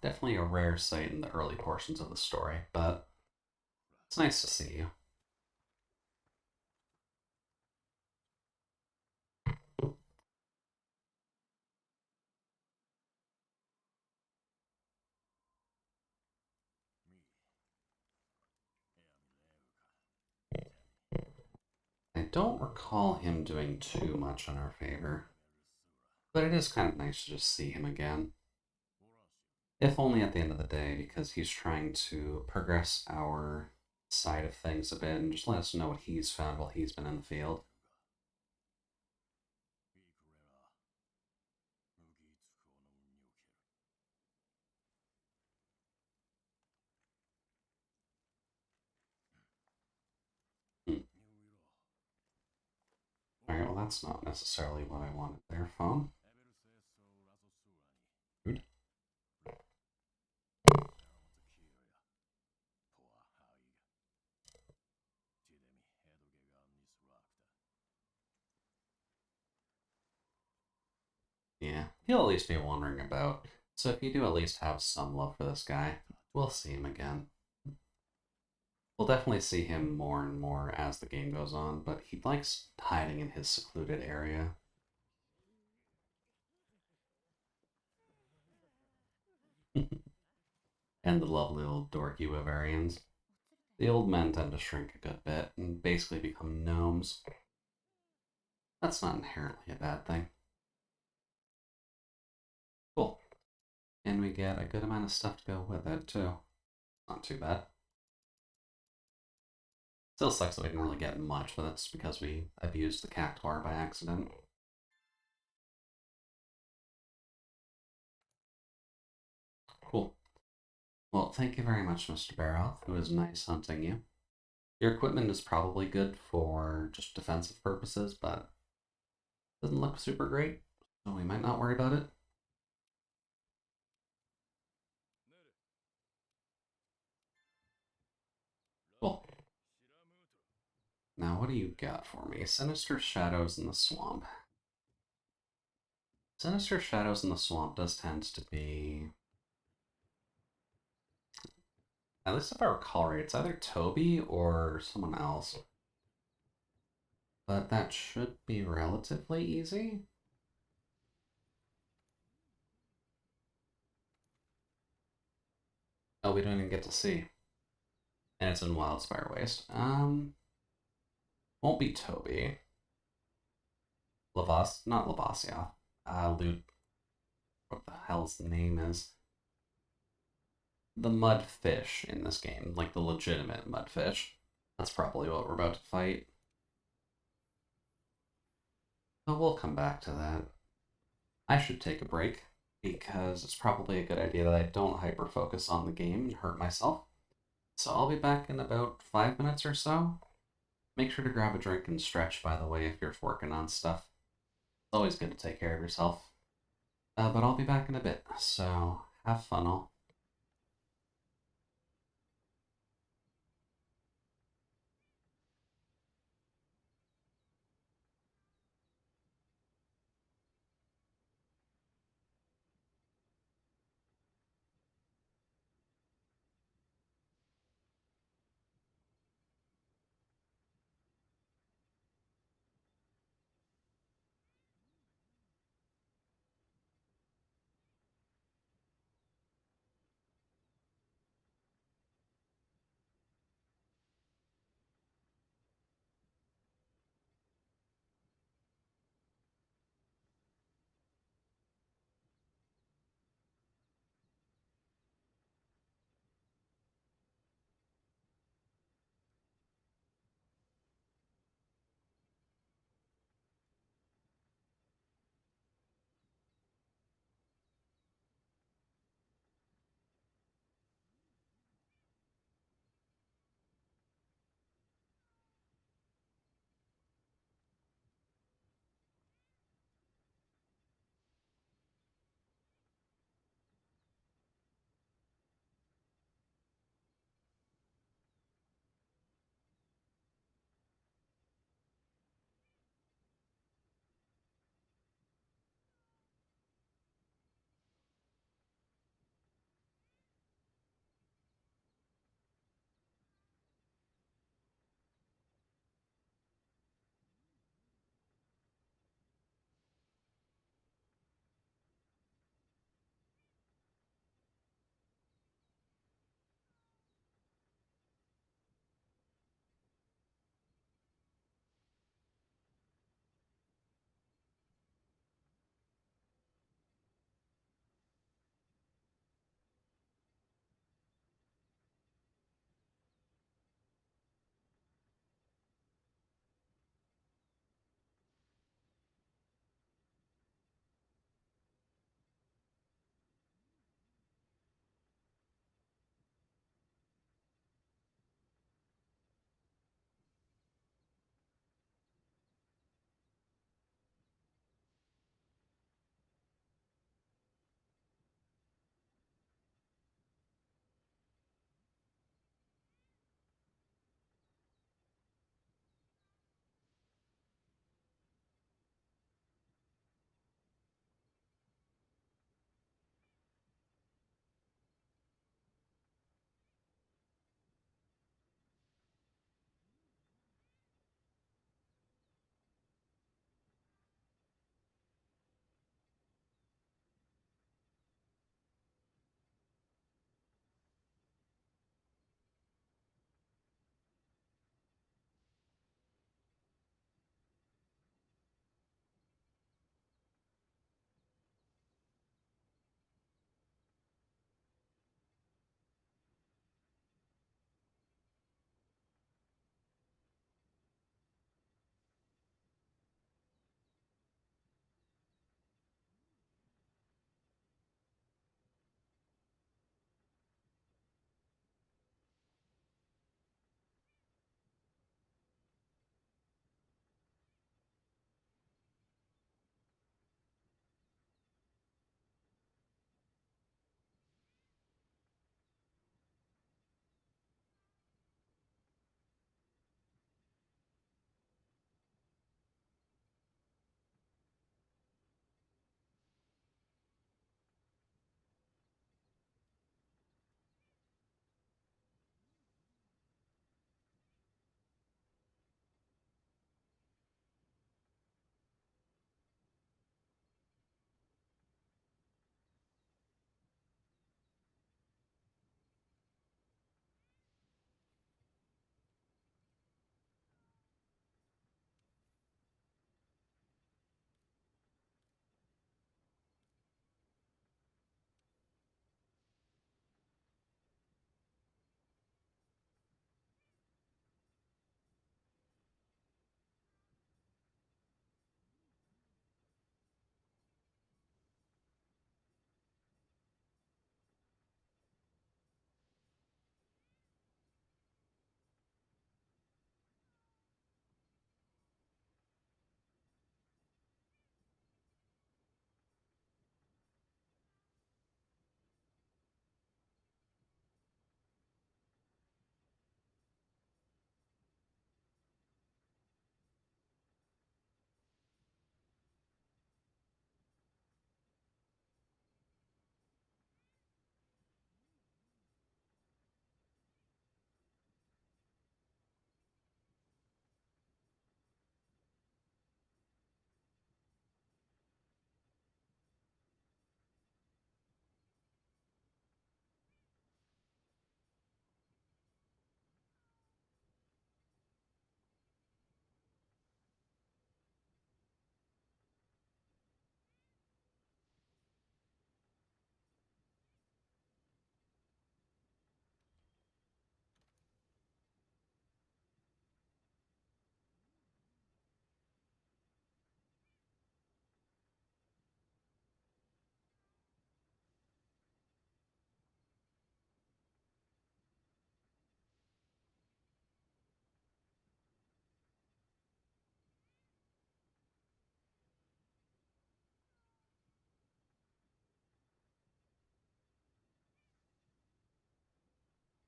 Definitely a rare sight in the early portions of the story, but it's nice to see you. I don't recall him doing too much in our favor, but it is kind of nice to just see him again. If only at the end of the day, because he's trying to progress our side of things a bit and just let us know what he's found while he's been in the field. Alright, well that's not necessarily what I wanted there, phone. Rude. Yeah, he'll at least be wondering about. So if you do at least have some love for this guy, we'll see him again. We'll definitely see him more and more as the game goes on, but he likes hiding in his secluded area. And the lovely little dorky Bavarians. The old men tend to shrink a good bit and basically become gnomes. That's not inherently a bad thing. Cool. And we get a good amount of stuff to go with it, too. Not too bad. Still sucks that we didn't really get much, but that's because we abused the Cactuar by accident. Cool. Well, thank you very much, Mr. Baroth. It was nice hunting you. Your equipment is probably good for just defensive purposes, but doesn't look super great, so we might not worry about it. Cool. Now, what do you got for me? Sinister Shadows in the Swamp. Sinister Shadows in the Swamp does tend to be... At least if I recall right, it's either Toby or someone else. But that should be relatively easy. Oh, we don't even get to see. And it's in Wildspire Waste. Won't be Toby. Not Lavasia. Lude. What the hell's the name is? The mudfish in this game, like the legitimate mudfish. That's probably what we're about to fight. But we'll come back to that. I should take a break, because it's probably a good idea that I don't hyper-focus on the game and hurt myself. So I'll be back in about 5 minutes or so. Make sure to grab a drink and stretch, by the way, if you're working on stuff. It's always good to take care of yourself. But I'll be back in a bit, so have fun all.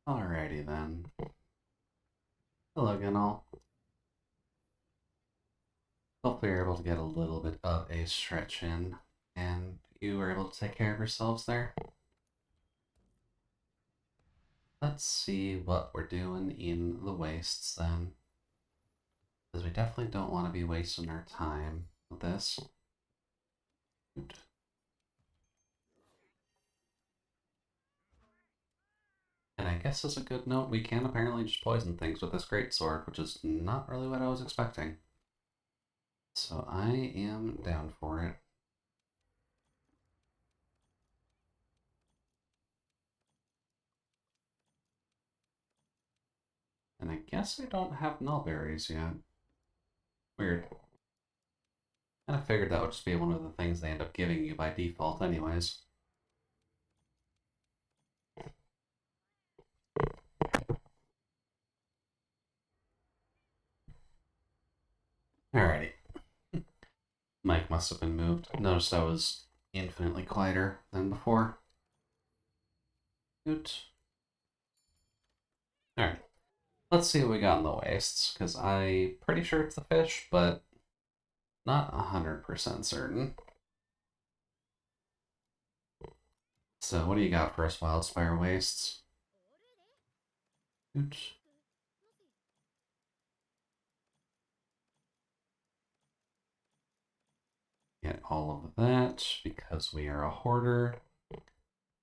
Alrighty then. Hello again, all. Hopefully you're able to get a little bit of a stretch in, and you were able to take care of yourselves there. Let's see what we're doing in the wastes then. Because we definitely don't want to be wasting our time with this. And I guess as a good note, we can apparently just poison things with this greatsword, which is not really what I was expecting. So I am down for it. And I guess I don't have nullberries yet. Weird. And I figured that would just be one of the things they end up giving you by default anyways. Alrighty. Mic must have been moved. Noticed I was infinitely quieter than before. Good. Alright. Let's see what we got in the wastes, because I'm pretty sure it's the fish, but not 100% certain. So what do you got for us, Wildspire Wastes? Good. Get all of that, because we are a hoarder.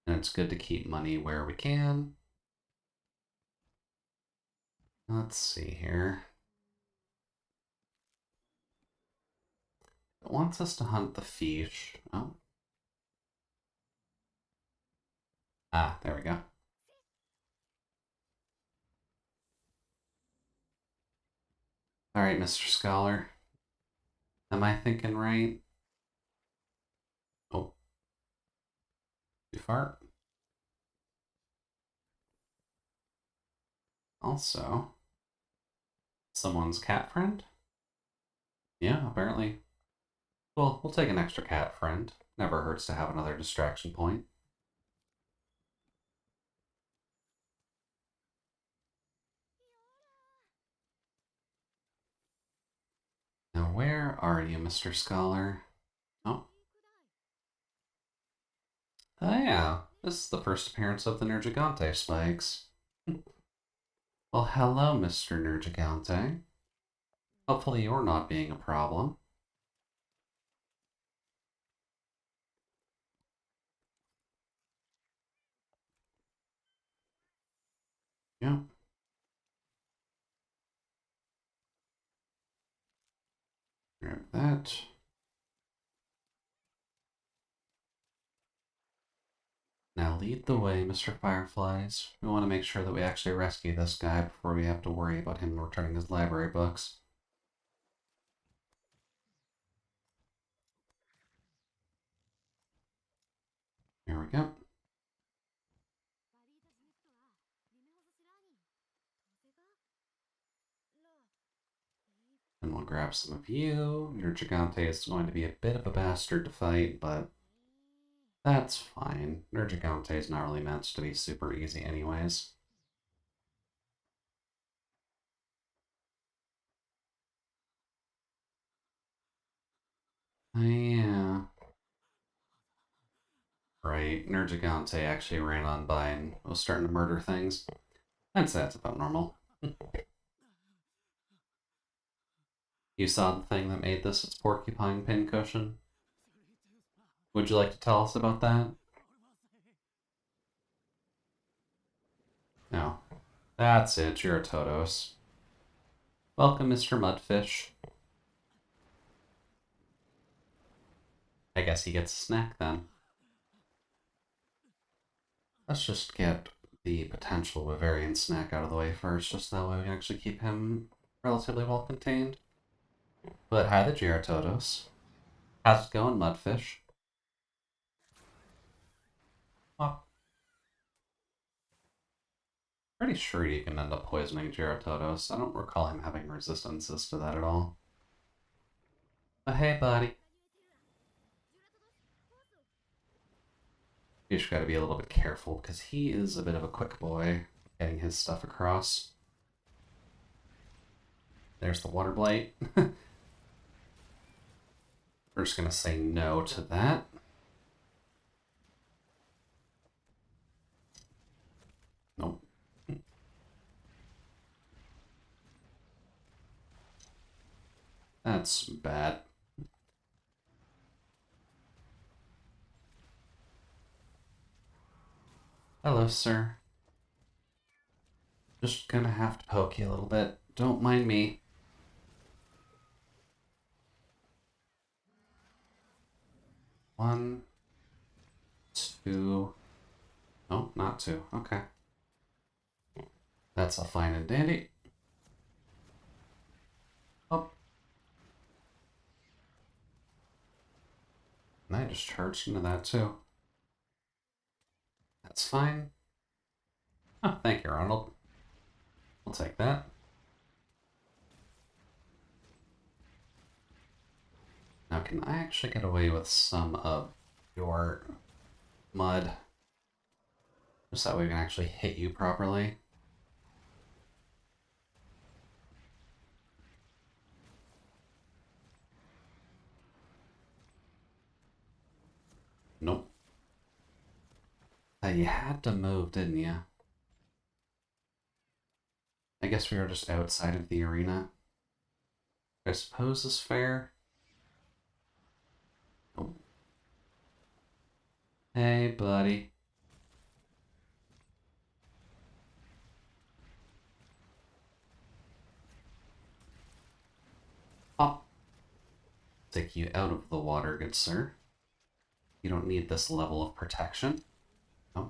And it's good to keep money where we can. Let's see here. It wants us to hunt the fish. Oh. Ah, there we go. Alright, Mr. Scholar. Am I thinking right? Oh. You fart? Also, someone's cat friend? Yeah, apparently. Well, we'll take an extra cat friend. Never hurts to have another distraction point. Now, where are you, Mr. Scholar? Oh. Oh, yeah. This is the first appearance of the Nergigante spikes. Well, hello, Mr. Nergigante. Hopefully you're not being a problem. Yeah. Grab that. Now lead the way, Mr. Fireflies. We want to make sure that we actually rescue this guy before we have to worry about him returning his library books. Here we go. And we'll grab some of you. Your Gigante is going to be a bit of a bastard to fight, but that's fine. Nergigante is not really meant to be super easy anyways. Yeah. Right, Nergigante actually ran on by and was starting to murder things. I'd say that's about normal. You saw the thing that made this its porcupine pincushion? Would you like to tell us about that? No. That's it, you're a Totos. Welcome, Mr. Mudfish. I guess he gets a snack then. Let's just get the potential Bavarian snack out of the way first, just that way we can actually keep him relatively well contained. But hi the Geratodos. How's it going, Mudfish? Oh. Pretty sure you can end up poisoning Geratodos. I don't recall him having resistances to that at all. But hey, buddy. You just gotta be a little bit careful, because he is a bit of a quick boy. getting his stuff across. There's the water blight. We're just gonna say no to that. Nope. That's bad. Hello, sir. Just gonna have to poke you a little bit. Don't mind me. One, two. Oh, not two. Okay. That's a fine and dandy. Oh. And I just charged into that too. That's fine. Oh, thank you, Ronald. I'll take that. Now, can I actually get away with some of your mud? Just that way we can actually hit you properly. Nope. You had to move, didn't you? I guess we were just outside of the arena. I suppose is fair. Oh. Hey, buddy. Pop. Take you out of the water, good sir. You don't need this level of protection. Oh.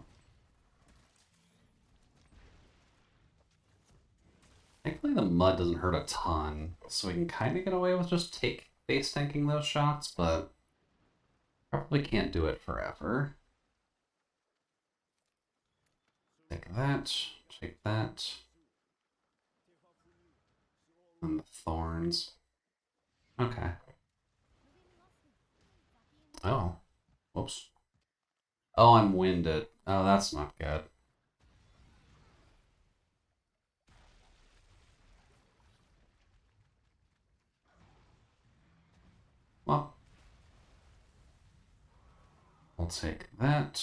Thankfully the mud doesn't hurt a ton, so we can kind of get away with just face tanking those shots, but probably can't do it forever. Take that, take that. And the thorns. Okay. Oh. Whoops. Oh, I'm winded. Oh, that's not good. Well, I'll take that.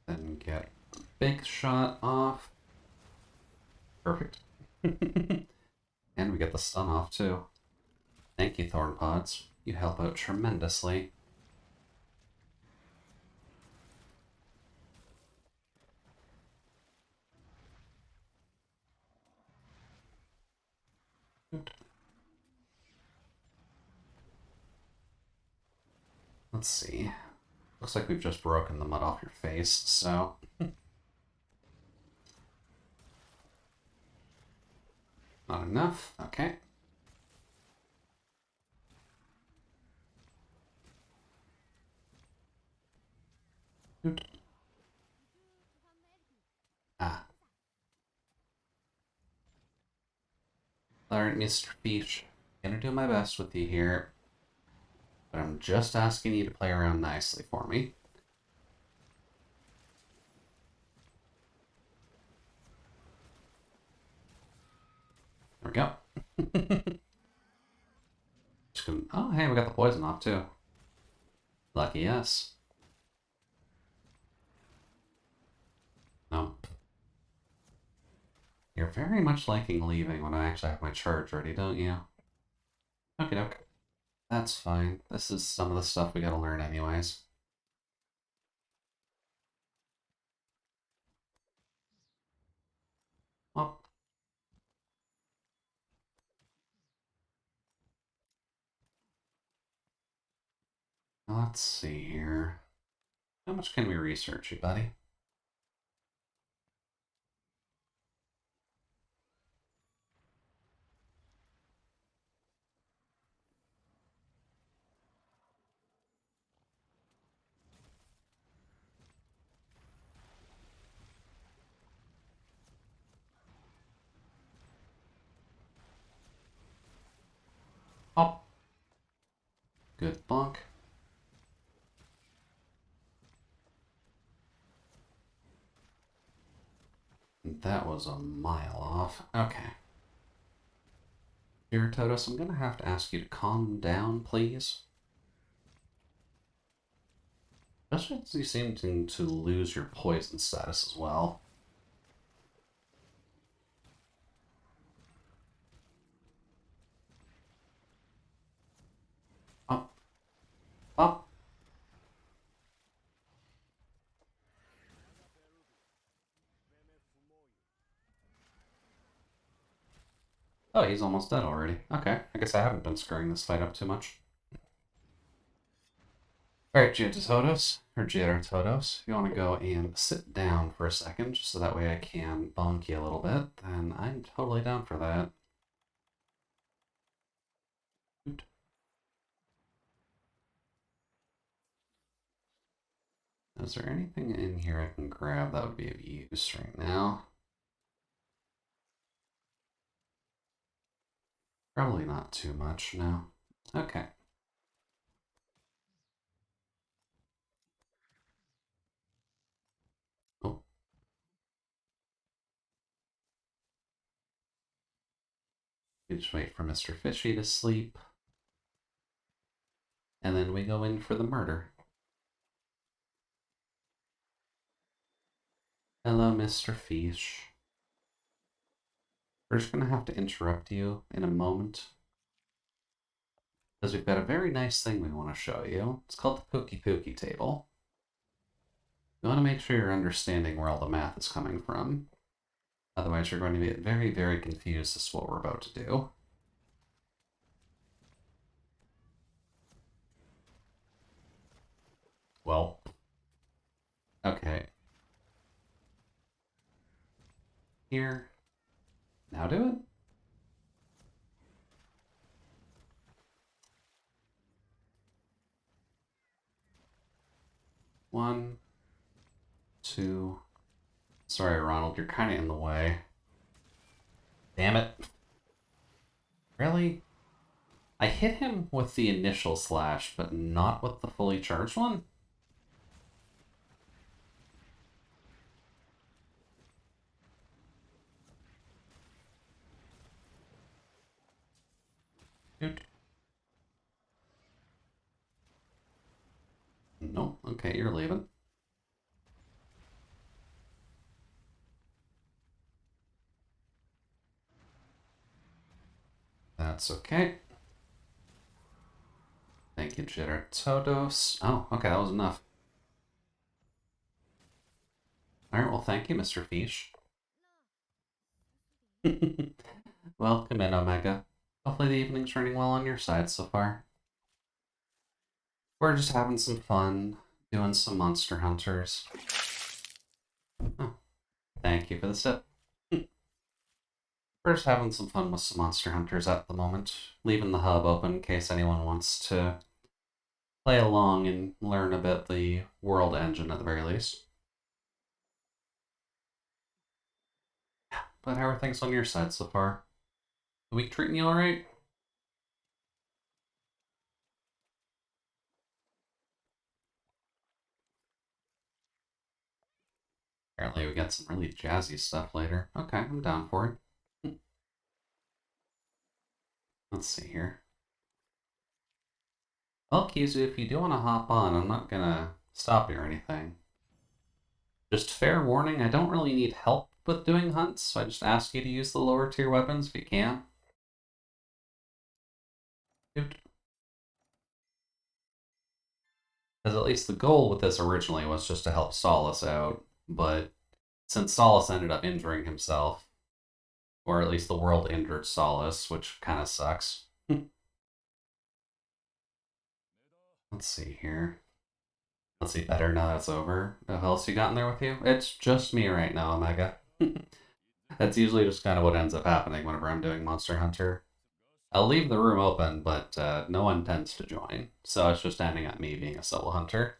Then get big shot off. Perfect. And we get the stun off too. Thank you, Thorn Pods. You help out tremendously. Let's see. Looks like we've just broken the mud off your face, so... Not enough. Okay. Ah. Alright, Mr. Peach. Gonna do my best with you here. But I'm just asking you to play around nicely for me. There we go. Just gonna... Oh, hey, we got the poison off too. Lucky us. No. You're very much liking leaving when I actually have my charge ready, don't you? Okay, doke. That's fine. This is some of the stuff we gotta learn anyways. Well. Let's see here. How much can we research you, buddy? Oh. good bonk. That was a mile off. Okay. Irritotus, I'm gonna have to ask you to calm down, please. Especially as you seem to lose your poison status as well. Up. Up. Oh, he's almost dead already. Okay, I guess I haven't been screwing this fight up too much. Alright, Giottodos, or Giottodos, if you want to go and sit down for a second, just so that way I can bonk you a little bit, then I'm totally down for that. Is there anything in here I can grab that would be of use right now? Probably not too much, no. Okay. Oh. We just wait for Mr. Fishy to sleep. And then we go in for the murder. Hello, Mr. Fish. We're just going to have to interrupt you in a moment, because we've got a very nice thing we want to show you. It's called the Pookie Pookie table. You want to make sure you're understanding where all the math is coming from. Otherwise, you're going to get very, very confused as to what we're about to do. Well, okay. Here. Now do it. One, two. Sorry, Ronald, you're kind of in the way. Damn it. Really? I hit him with the initial slash, but not with the fully charged one? Dude. Nope. Okay, you're leaving. That's okay. Thank you, Giottodos. Oh, okay, that was enough. Alright, well, thank you, Mr. Fish. Welcome in, Omega. Hopefully the evening's running well on your side so far. We're just having some fun, doing some Monster Hunters. Oh, thank you for the sip. We're just having some fun with some Monster Hunters at the moment, leaving the hub open in case anyone wants to play along and learn a bit the world engine at the very least. But how are things on your side so far? The week treating you alright? Apparently we got some really jazzy stuff later. Okay, I'm down for it. Let's see here. Well, Kizu, if you do want to hop on, I'm not gonna stop you or anything. Just fair warning, I don't really need help with doing hunts, so I just ask you to use the lower tier weapons if you can. Because at least the goal with this originally was just to help Solace out, but since Solace ended up injuring himself, or at least the world injured Solace, which kind of sucks. Let's see here. Let's see, better now that's over. Who else you got in there with you? It's just me right now, Omega. That's usually just kind of what ends up happening whenever I'm doing Monster Hunter. I'll leave the room open, but no one tends to join. So it's just ending up me being a solo hunter.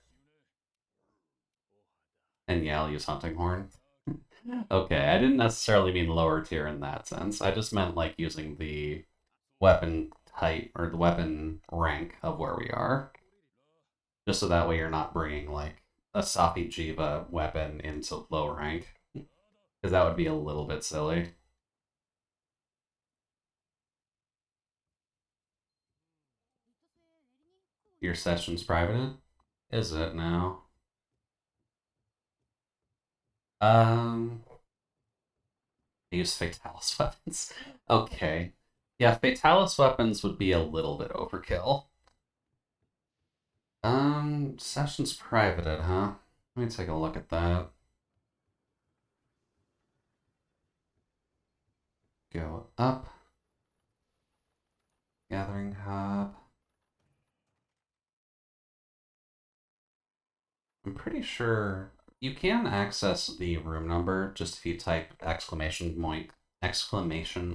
And yeah, I'll use Hunting Horn. Okay, I didn't necessarily mean lower tier in that sense. I just meant like using the weapon height or the weapon rank of where we are. Just so that way you're not bringing like a Safi Jiva weapon into low rank. Because that would be a little bit silly. Your session's privated? Is it now? Use Fatalis weapons. Okay. Yeah, Fatalis weapons would be a little bit overkill. Session's privated, huh? Let me take a look at that. Go up. Gathering Hub. I'm pretty sure you can access the room number just if you type exclamation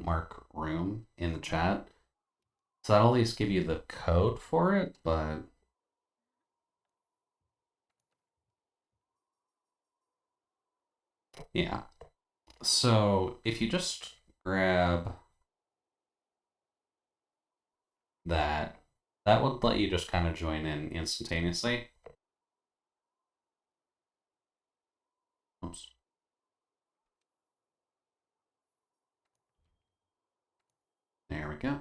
mark room in the chat. So that'll at least give you the code for it, but yeah. So if you just grab that, that would let you just kind of join in instantaneously. Oops. There we go.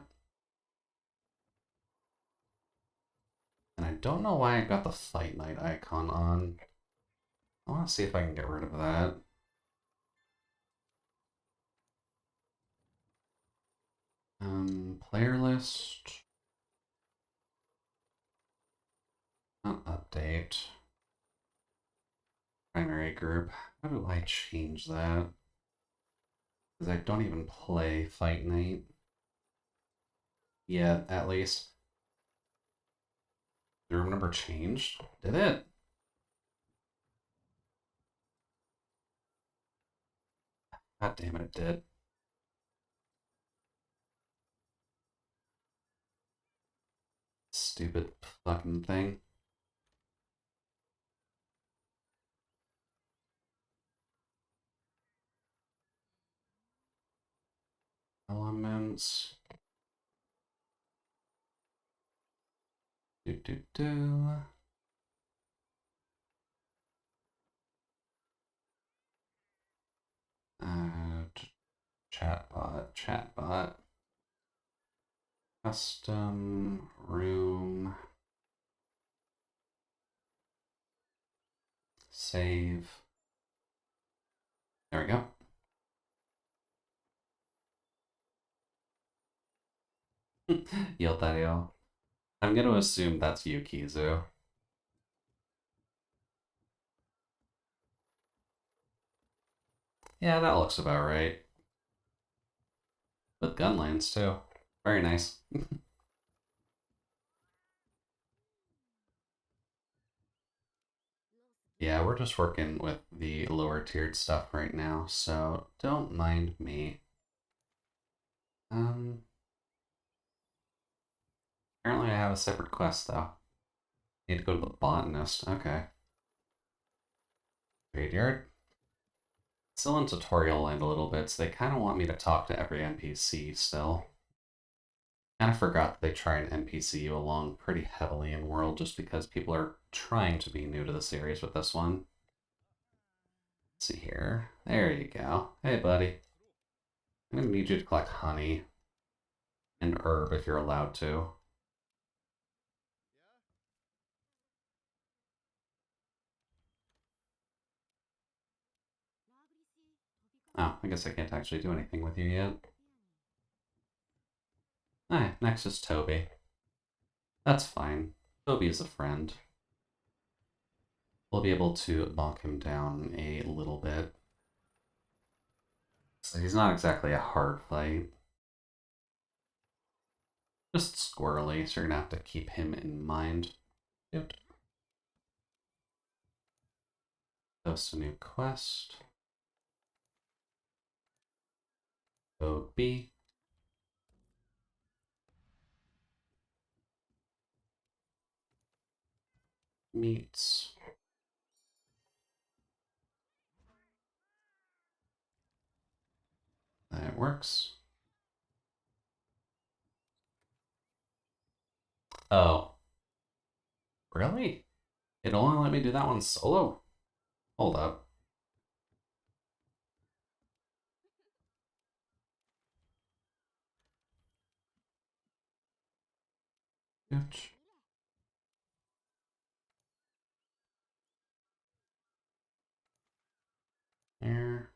And I don't know why I got the Fight Night icon on. I want to see if I can get rid of that. Player list. Not update. Primary group. How do I change that? Because I don't even play Fight Night. Yet, at least. The room number changed? Did it? God damn it, it did. Stupid fucking thing. Elements. Do. Chatbot. Custom room. Save. There we go. Yeltario. I'm going to assume that's Yukizu. Yeah, that looks about right. With gunlands, too. Very nice. Yeah, we're just working with the lower tiered stuff right now, so don't mind me. Apparently I have a separate quest, though. Need to go to the botanist. Okay. Graveyard. Still in tutorial land a little bit, so they kind of want me to talk to every NPC still. Kind of forgot that they try and NPC you along pretty heavily in World just because people are trying to be new to the series with this one. Let's see here. There you go. Hey, buddy. I'm gonna need you to collect honey and herb if you're allowed to. Oh, I guess I can't actually do anything with you yet. Alright, next is Toby. That's fine. Toby is a friend. We'll be able to knock him down a little bit. So he's not exactly a hard fight. Just squirrely, so you're gonna have to keep him in mind. Yep. Post a new quest. Toby. Meets. That works. Oh, really? It only let me do that one solo? Hold up. Ooch. There.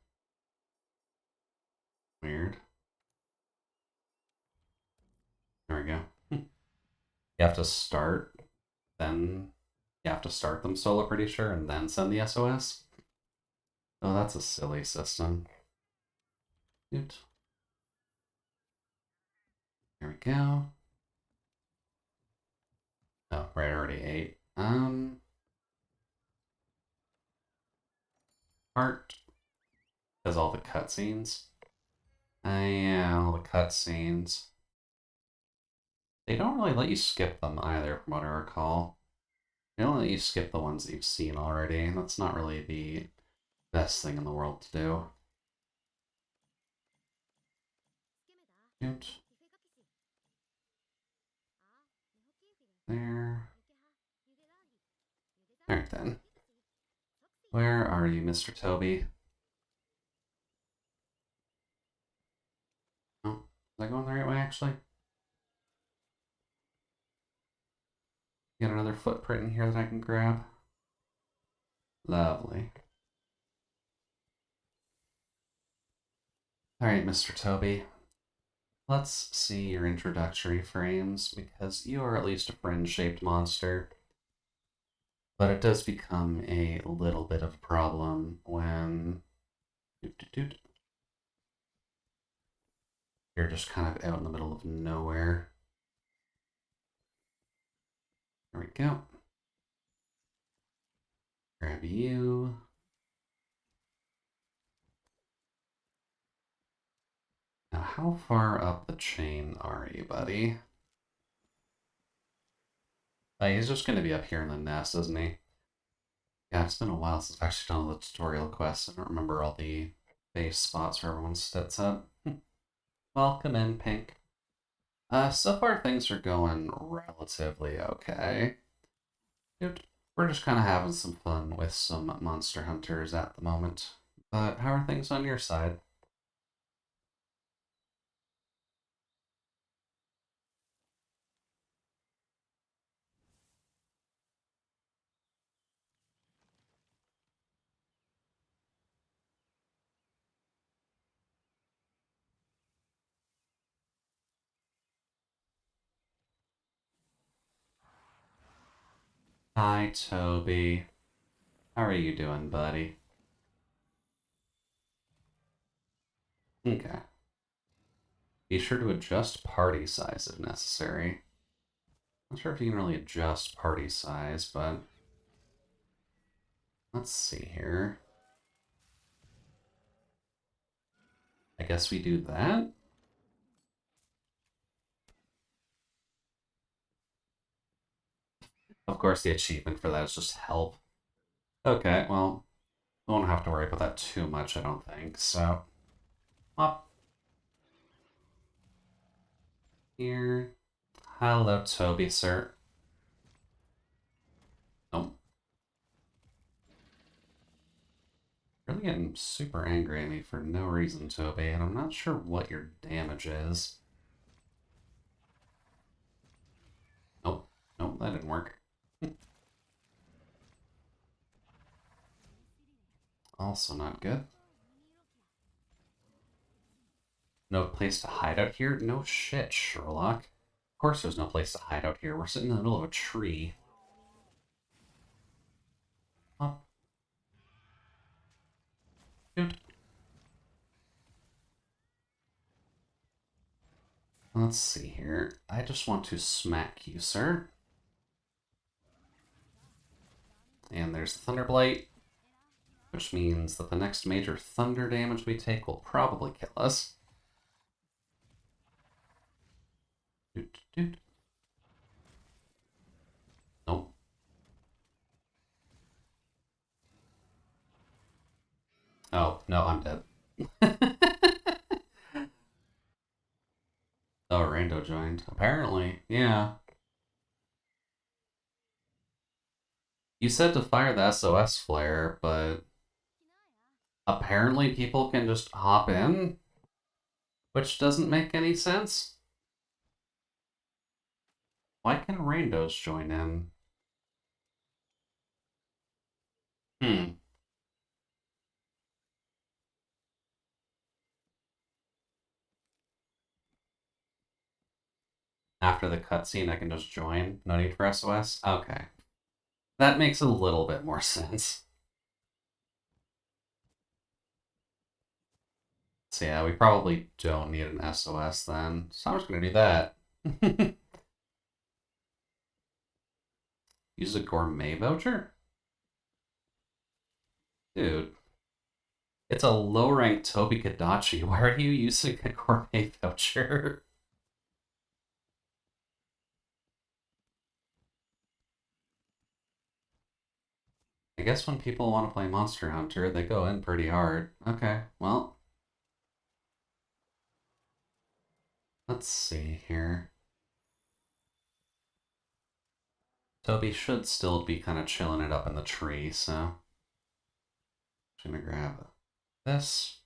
Weird. There we go. You have to start, then you have to start them solo, pretty sure, and then send the SOS. Oh, that's a silly system. Oot. There we go. Oh, right, already 8. Art. Does all the cutscenes. Yeah, all the cutscenes. They don't really let you skip them either, from what I recall. They only let you skip the ones that you've seen already, and that's not really the best thing in the world to do. Oot. There. Alright then. Where are you, Mr. Toby? Oh, is I going the right way, actually? Got another footprint in here that I can grab. Lovely. Alright, Mr. Toby. Let's see your introductory frames, because you are at least a friend-shaped monster. But it does become a little bit of a problem when you're just kind of out in the middle of nowhere. There we go. Grab you. Now, how far up the chain are you, buddy? He's just going to be up here in the nest, isn't he? Yeah, it's been a while since I've actually done the tutorial quests. I don't remember all the base spots where everyone sits up. Welcome in, Pink. So far things are going relatively okay. Dude, we're just kind of having some fun with some monster hunters at the moment. But how are things on your side? Hi, Toby. How are you doing, buddy? Okay. Be sure to adjust party size if necessary. Not sure if you can really adjust party size, but let's see here. I guess we do that? Of course, the achievement for that is just help. Okay, well, we won't have to worry about that too much, I don't think, so... Up. Here. Hello, Toby, sir. Nope. Really getting super angry at me for no reason, Toby, and I'm not sure what your damage is. Nope. Nope, that didn't work. Also not good. No place to hide out here? No shit, Sherlock. Of course there's no place to hide out here. We're sitting in the middle of a tree. Up. Dude. Let's see here. I just want to smack you, sir. And there's Thunderblight, which means that the next major thunder damage we take will probably kill us. Doot, doot. Nope. Oh, no, I'm dead. Oh, Rando joined. Apparently, yeah. You said to fire the SOS flare, but apparently people can just hop in, which doesn't make any sense. Why can randos join in? Hmm. After the cutscene, I can just join. No need for SOS? Okay. That makes a little bit more sense. So yeah, we probably don't need an SOS then. So I'm just gonna do that. Use a gourmet voucher? Dude. It's a low rank Tobi Kadachi. Why are you using a gourmet voucher? I guess when people want to play Monster Hunter, they go in pretty hard. Okay, well. Let's see here. Tobi should still be kind of chilling it up in the tree, so. I'm just gonna grab this.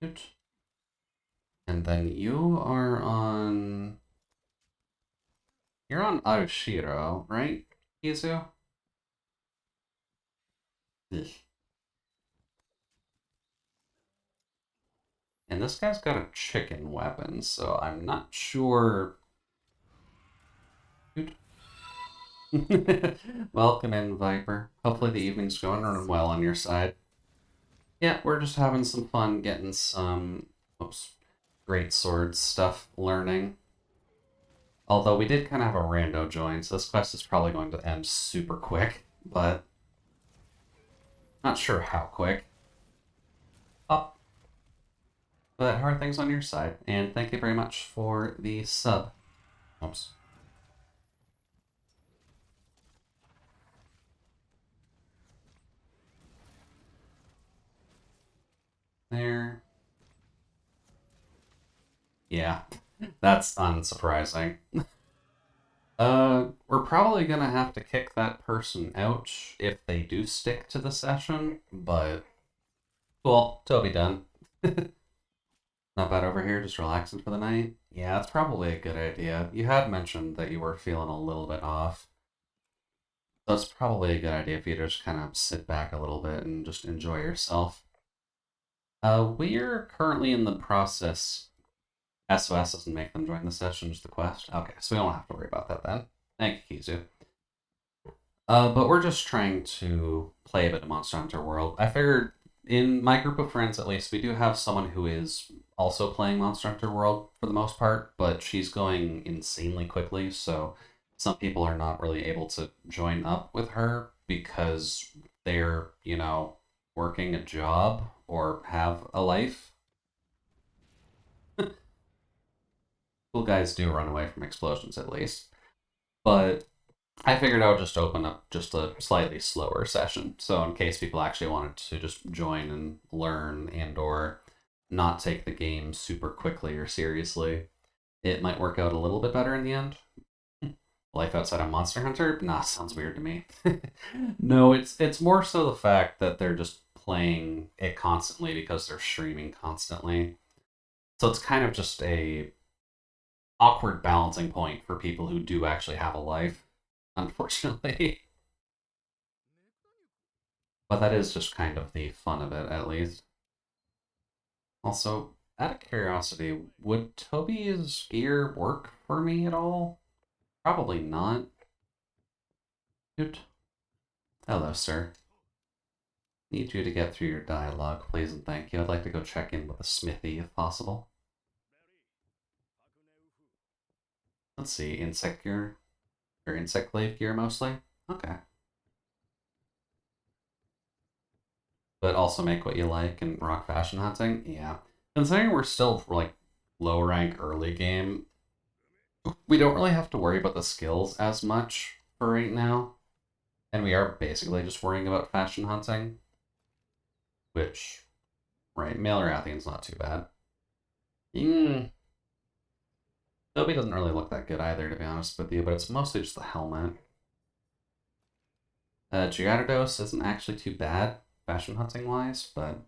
Good. And then you are on. You're on Arushiro, right, Kizu? Ugh. And this guy's got a chicken weapon, so I'm not sure. Welcome in, Viper. Hopefully the evening's going well on your side. Yeah, we're just having some fun getting some great sword stuff learning. Although we did kind of have a rando join, so this quest is probably going to end super quick, but not sure how quick. Up. But how are things on your side? And thank you very much for the sub. Oops. There. Yeah, that's unsurprising. We're probably gonna have to kick that person out if they do stick to the session, but cool, Tobi done. Not bad over here, just relaxing for the night. Yeah, that's probably a good idea. You had mentioned that you were feeling a little bit off. So it's probably a good idea if you just kind of sit back a little bit and just enjoy yourself. We're currently in the process. SOS doesn't make them join the session, just the quest. Okay, so we don't have to worry about that then. Thank you, Kizu. But we're just trying to play a bit of Monster Hunter World. I figured in my group of friends, at least, we do have someone who is also playing Monster Hunter World for the most part, but she's going insanely quickly, so some people are not really able to join up with her because they're, working a job or have a life. Cool guys do run away from explosions at least. But I figured I would just open up just a slightly slower session. So in case people actually wanted to just join and learn and or not take the game super quickly or seriously, it might work out a little bit better in the end. Life outside of Monster Hunter? Nah, sounds weird to me. No, it's more so the fact that they're just playing it constantly because they're streaming constantly. So it's kind of just a awkward balancing point for people who do actually have a life, unfortunately. But that is just kind of the fun of it, at least. Also, out of curiosity, would Tobi's gear work for me at all? Probably not. Dude. Hello, sir. Need you to get through your dialogue, please and thank you. I'd like to go check in with a smithy if possible. Let's see, insect gear? Or insect glaive gear mostly? Okay. But also make what you like and rock fashion hunting? Yeah. Considering we're still like low rank early game, we don't really have to worry about the skills as much for right now. And we are basically just worrying about fashion hunting. Which, right, male Rathian's not too bad. Still Toby doesn't really look that good either, to be honest with you, but it's mostly just the helmet. Gyarados isn't actually too bad, fashion hunting-wise, but...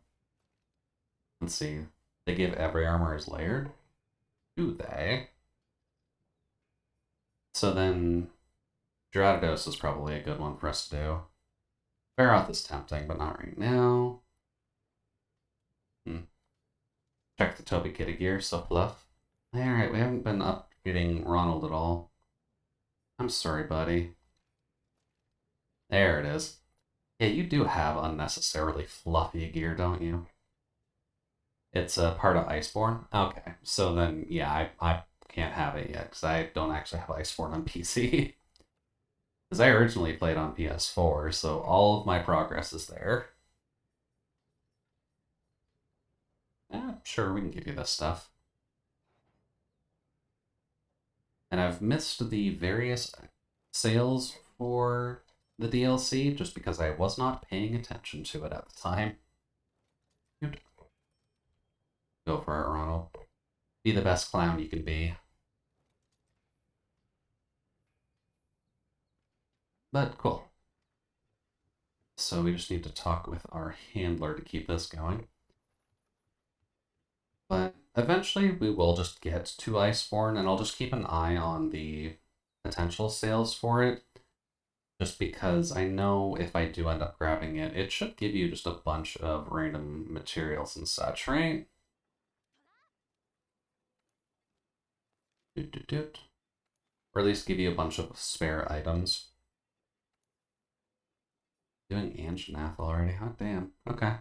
Let's see. They give every armor is layered? Do they? So then... Gyarados is probably a good one for us to do. Fearoth is tempting, but not right now. Check the Toby Kitty gear, so fluff. Alright, we haven't been upgrading Ronald at all. I'm sorry, buddy. There it is. Yeah, you do have unnecessarily fluffy gear, don't you? It's a part of Iceborne? Okay, so then, yeah, I can't have it yet, because I don't actually have Iceborne on PC. Because I originally played on PS4, so all of my progress is there. Yeah, sure, we can give you this stuff. And I've missed the various sales for the DLC just because I was not paying attention to it at the time. Go for it, Ronald. Be the best clown you can be. But cool. So we just need to talk with our handler to keep this going. But eventually we will just get to Iceborne, and I'll just keep an eye on the potential sales for it. Just because I know if I do end up grabbing it, it should give you just a bunch of random materials and such, right? Or at least give you a bunch of spare items. Doing Anjanath already? Hot damn. Okay.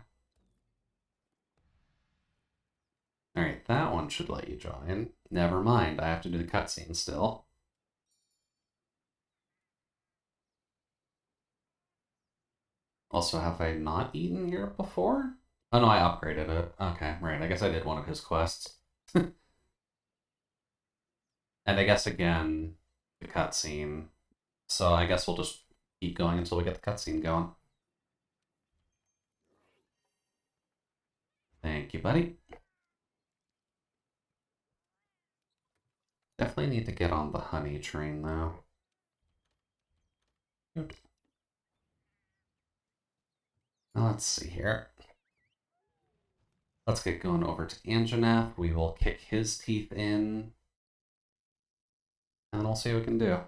Alright, that one should let you join. Never mind, I have to do the cutscene still. Also, have I not eaten here before? Oh no, I upgraded it. Okay, right, I guess I did one of his quests. And I guess again, the cutscene. So I guess we'll just keep going until we get the cutscene going. Thank you, buddy. Definitely need to get on the honey train, though. Good. Now let's see here. Let's get going over to Anjanath. We will kick his teeth in. And we'll see what we can do.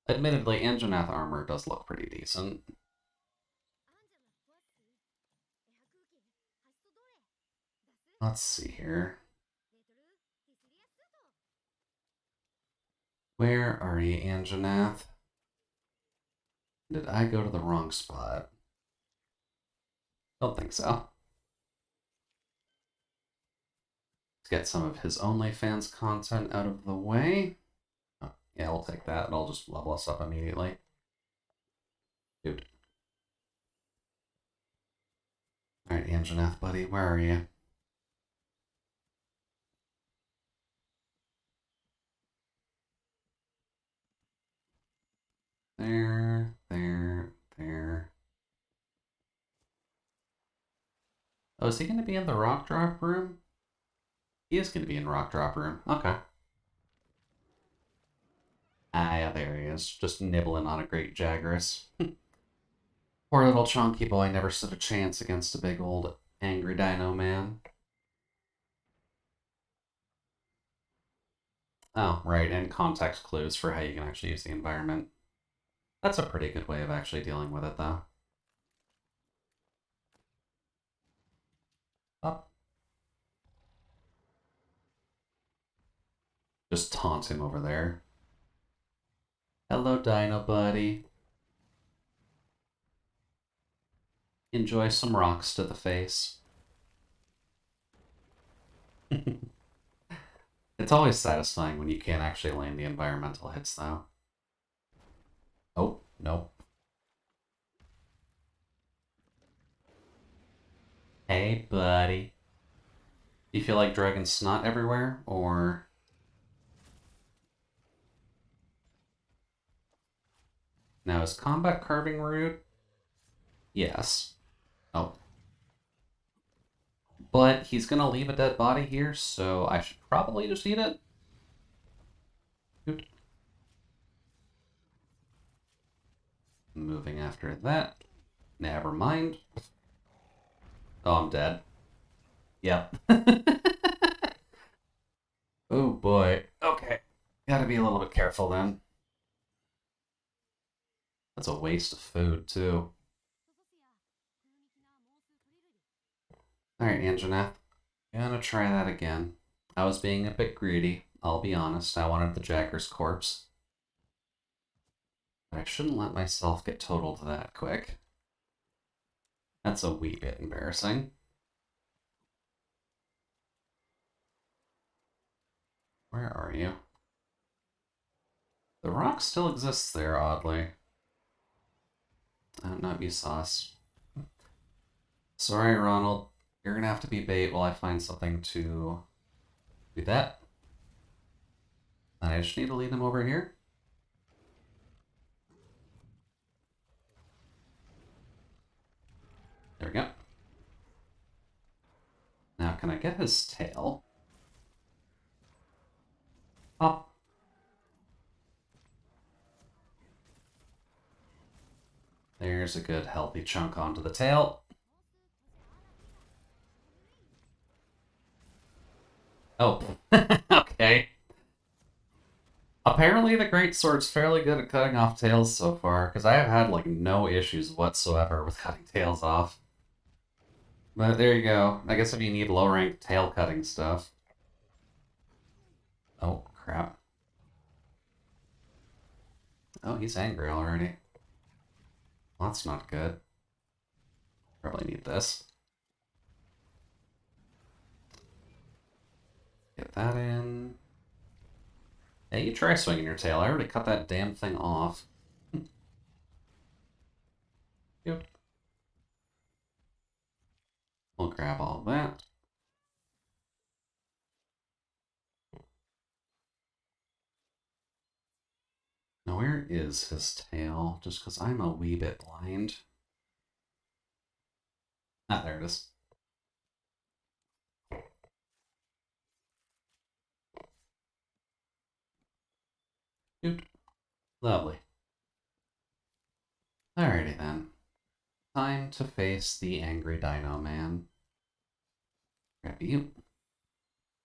Admittedly, Anjanath armor does look pretty decent. Let's see here. Where are you, Anjanath? Did I go to the wrong spot? Don't think so. Let's get some of his OnlyFans content out of the way. Oh, yeah, we'll take that. It'll just level us up immediately. Dude. Alright, Anjanath, buddy, where are you? There. Oh, is he going to be in the rock drop room? He is going to be in rock drop room. Okay. Ah, yeah, there he is. Just nibbling on a great Jagras. Poor little chunky boy never stood a chance against a big old angry dino man. Oh, right, and context clues for how you can actually use the environment. That's a pretty good way of actually dealing with it, though. Up. Just taunt him over there. Hello, Dino Buddy. Enjoy some rocks to the face. It's always satisfying when you can't actually land the environmental hits, though. Oh, nope. Hey, buddy. Do you feel like dragging snot everywhere, or... Now, is combat carving rude? Yes. Oh. But he's gonna leave a dead body here, so I should probably just eat it. Moving after that. Never mind. Oh, I'm dead. Yep. Oh boy. Okay. Gotta be a little bit careful then. That's a waste of food, too. Alright, Anjanath. Gonna try that again. I was being a bit greedy. I'll be honest. I wanted the Jagger's corpse. But I shouldn't let myself get totaled that quick. That's a wee bit embarrassing. Where are you? The rock still exists there, oddly. Not Vsauce. Sorry, Ronald. You're gonna have to be bait while I find something to do that. I just need to lead him over here. There we go. Now, can I get his tail? Up. There's a good healthy chunk onto the tail. Oh, okay. Apparently the Greatsword's fairly good at cutting off tails so far, because I have had, like, no issues whatsoever with cutting tails off. But there you go. I guess if you need low-ranked tail cutting stuff. Oh, crap. Oh, he's angry already. Well, that's not good. Probably need this. Get that in. Hey, you try swinging your tail. I already cut that damn thing off. Yep. We'll grab all that. Now, where is his tail? Just because I'm a wee bit blind. Ah, there it is. Dude. Lovely. Alrighty then. Time to face the angry Dino Man. Grab you.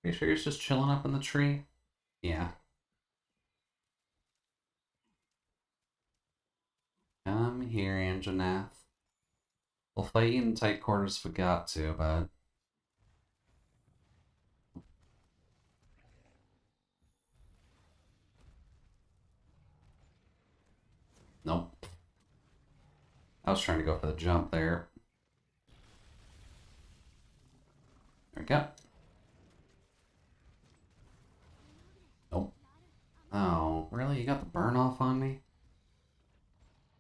Pretty sure he's just chilling up in the tree? Yeah. Come here, Anjanath. We'll fight you in tight quarters if we got to, but... Nope. I was trying to go for the jump there. There we go. Nope. Oh, really? You got the burn off on me?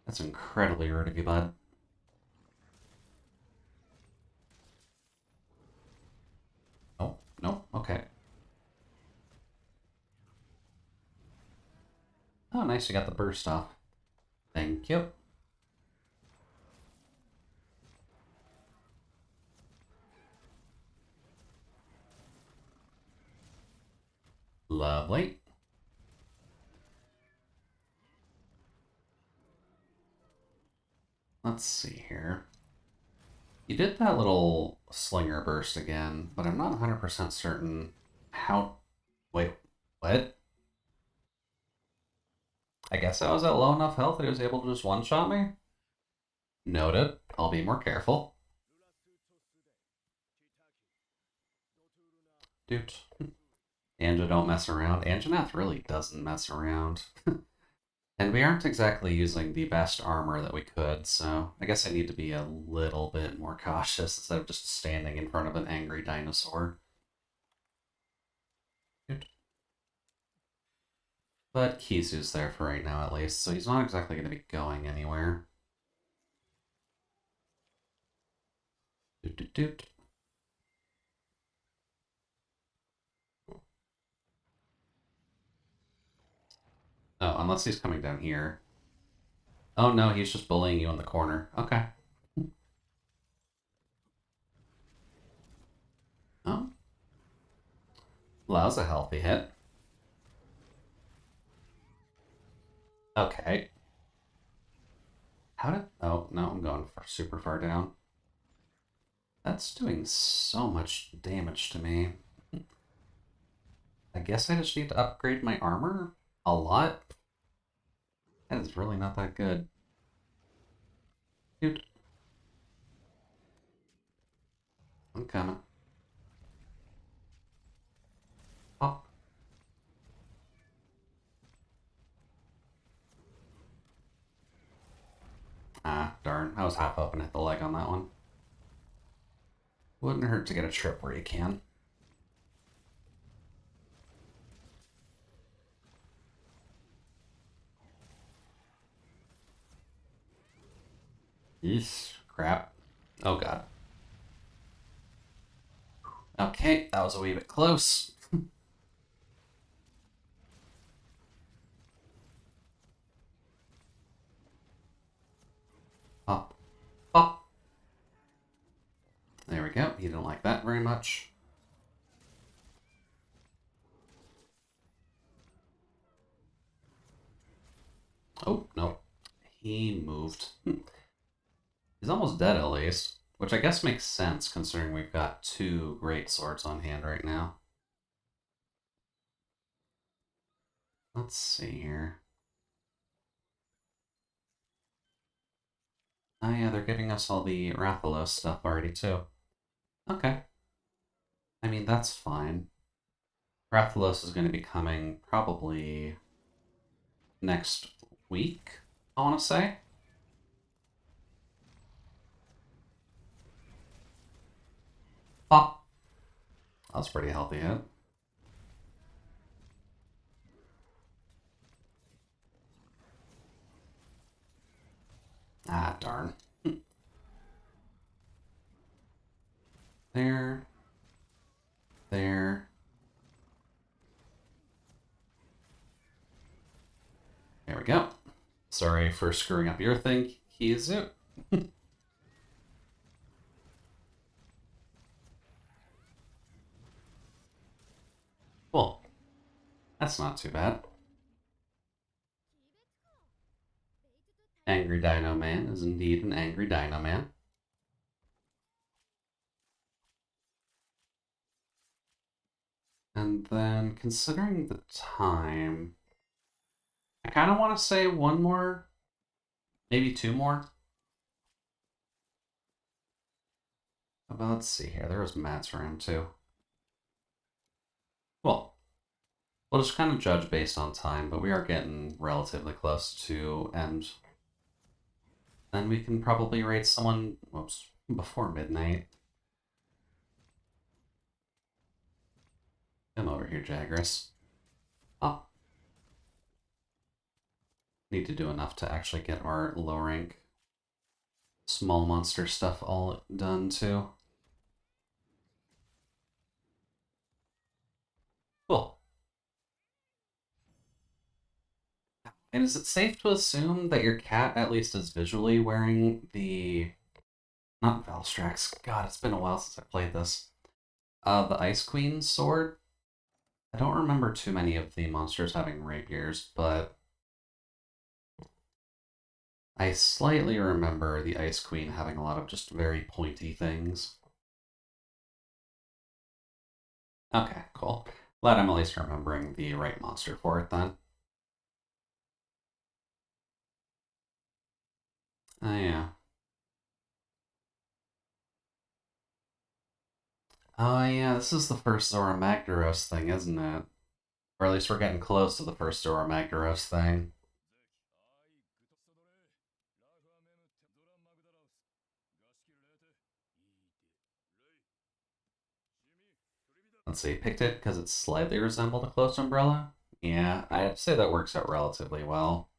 That's incredibly rude of you, bud. Oh, nope. Okay. Oh, nice. You got the burst off. Thank you. Lovely. Let's see here. You did that little slinger burst again, but I'm not 100% certain how... Wait, what? I guess I was at low enough health that he was able to just one-shot me? Noted. I'll be more careful. Dude. Anja don't mess around. Anjanath really doesn't mess around. And we aren't exactly using the best armor that we could, so I guess I need to be a little bit more cautious instead of just standing in front of an angry dinosaur. Good. But Kisu's there for right now at least, so he's not exactly going to be going anywhere. Doot doot doot. Oh, unless he's coming down here. Oh no, he's just bullying you in the corner. Okay. Oh. Well, that was a healthy hit. Okay. How did... Oh, no, I'm going super far down. That's doing so much damage to me. I guess I just need to upgrade my armor a lot. That is really not that good. Dude. I'm coming. Pop. Ah, darn. I was half up and hit the leg on that one. Wouldn't hurt to get a trip where you can. Yeesh. Crap. Oh god. Okay, that was a wee bit close. Pop. Pop. There we go. He didn't like that very much. Oh, no. He moved. He's almost dead at least, which I guess makes sense considering we've got 2 great swords on hand right now. Let's see here. Oh yeah, they're giving us all the Rathalos stuff already too. Okay. I mean, that's fine. Rathalos is going to be coming probably next week, I want to say. Pop. That was pretty healthy hit. Ah, darn. There. There. There we go. Sorry for screwing up your thing, Kizu. Cool. That's not too bad. Angry Dino Man is indeed an angry Dino Man. And then, considering the time, I kind of want to say 1 more, maybe 2 more. But let's see here. There was mats for him too. Well, we'll just kind of judge based on time, but we are getting relatively close to end. Then we can probably raid someone, whoops, before midnight. Come over here, Jagras. Oh. Need to do enough to actually get our low rank small monster stuff all done too. Cool. And is it safe to assume that your cat at least is visually wearing the... Not Valstrax. God, it's been a while since I played this. The Ice Queen sword? I don't remember too many of the monsters having rapiers, but... I slightly remember the Ice Queen having a lot of just very pointy things. Okay, cool. Glad I'm at least remembering the right monster for it then. Oh yeah. Oh yeah, this is the first Zora Magdaros thing, isn't it? Or at least we're getting close to the first Zora Magdaros thing. Let's see, picked it because it slightly resembled a close umbrella. Yeah, I'd say that works out relatively well.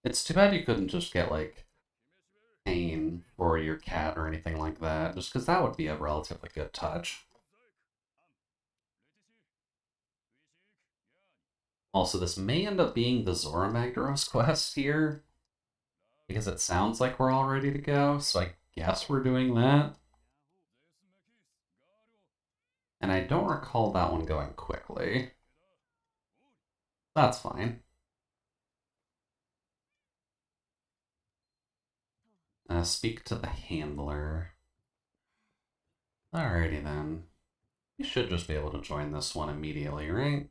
It's too bad you couldn't just get, like, pain for your cat or anything like that, just because that would be a relatively good touch. Also, this may end up being the Zora Magdaros quest here, because it sounds like we're all ready to go, so I guess we're doing that. And I don't recall that one going quickly. That's fine. Speak to the handler. Alrighty then. You should just be able to join this one immediately, right?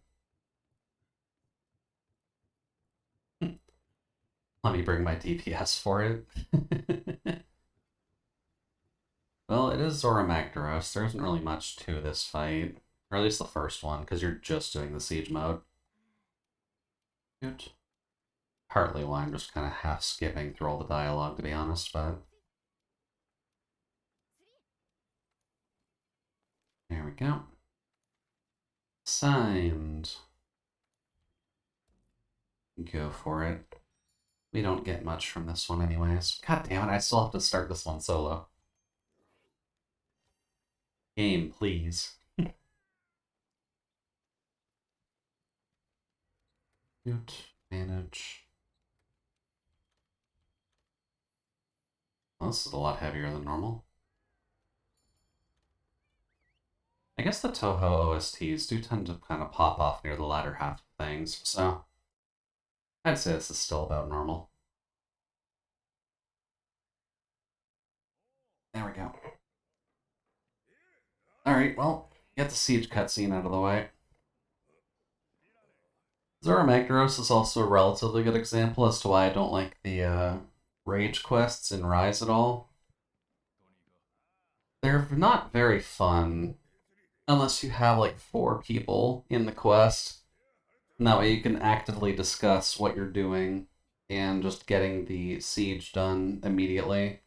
Let me bring my DPS for it. Well, it is Zora Magdaros. There isn't really much to this fight. Or at least the first one, because you're just doing the siege mode. Good. Partly why I'm just kind of half skipping through all the dialogue, to be honest, but... There we go. Signed. Go for it. We don't get much from this one anyways. God damn it, I still have to start this one solo. Game, please. Good. Manage. Well, this is a lot heavier than normal. I guess the Toho OSTs do tend to kind of pop off near the latter half of things, so I'd say this is still about normal. There we go. Alright, well, get the siege cutscene out of the way. Zora Magdaros is also a relatively good example as to why I don't like the rage quests in Rise at all. They're not very fun unless you have like 4 people in the quest. And that way you can actively discuss what you're doing and just getting the siege done immediately.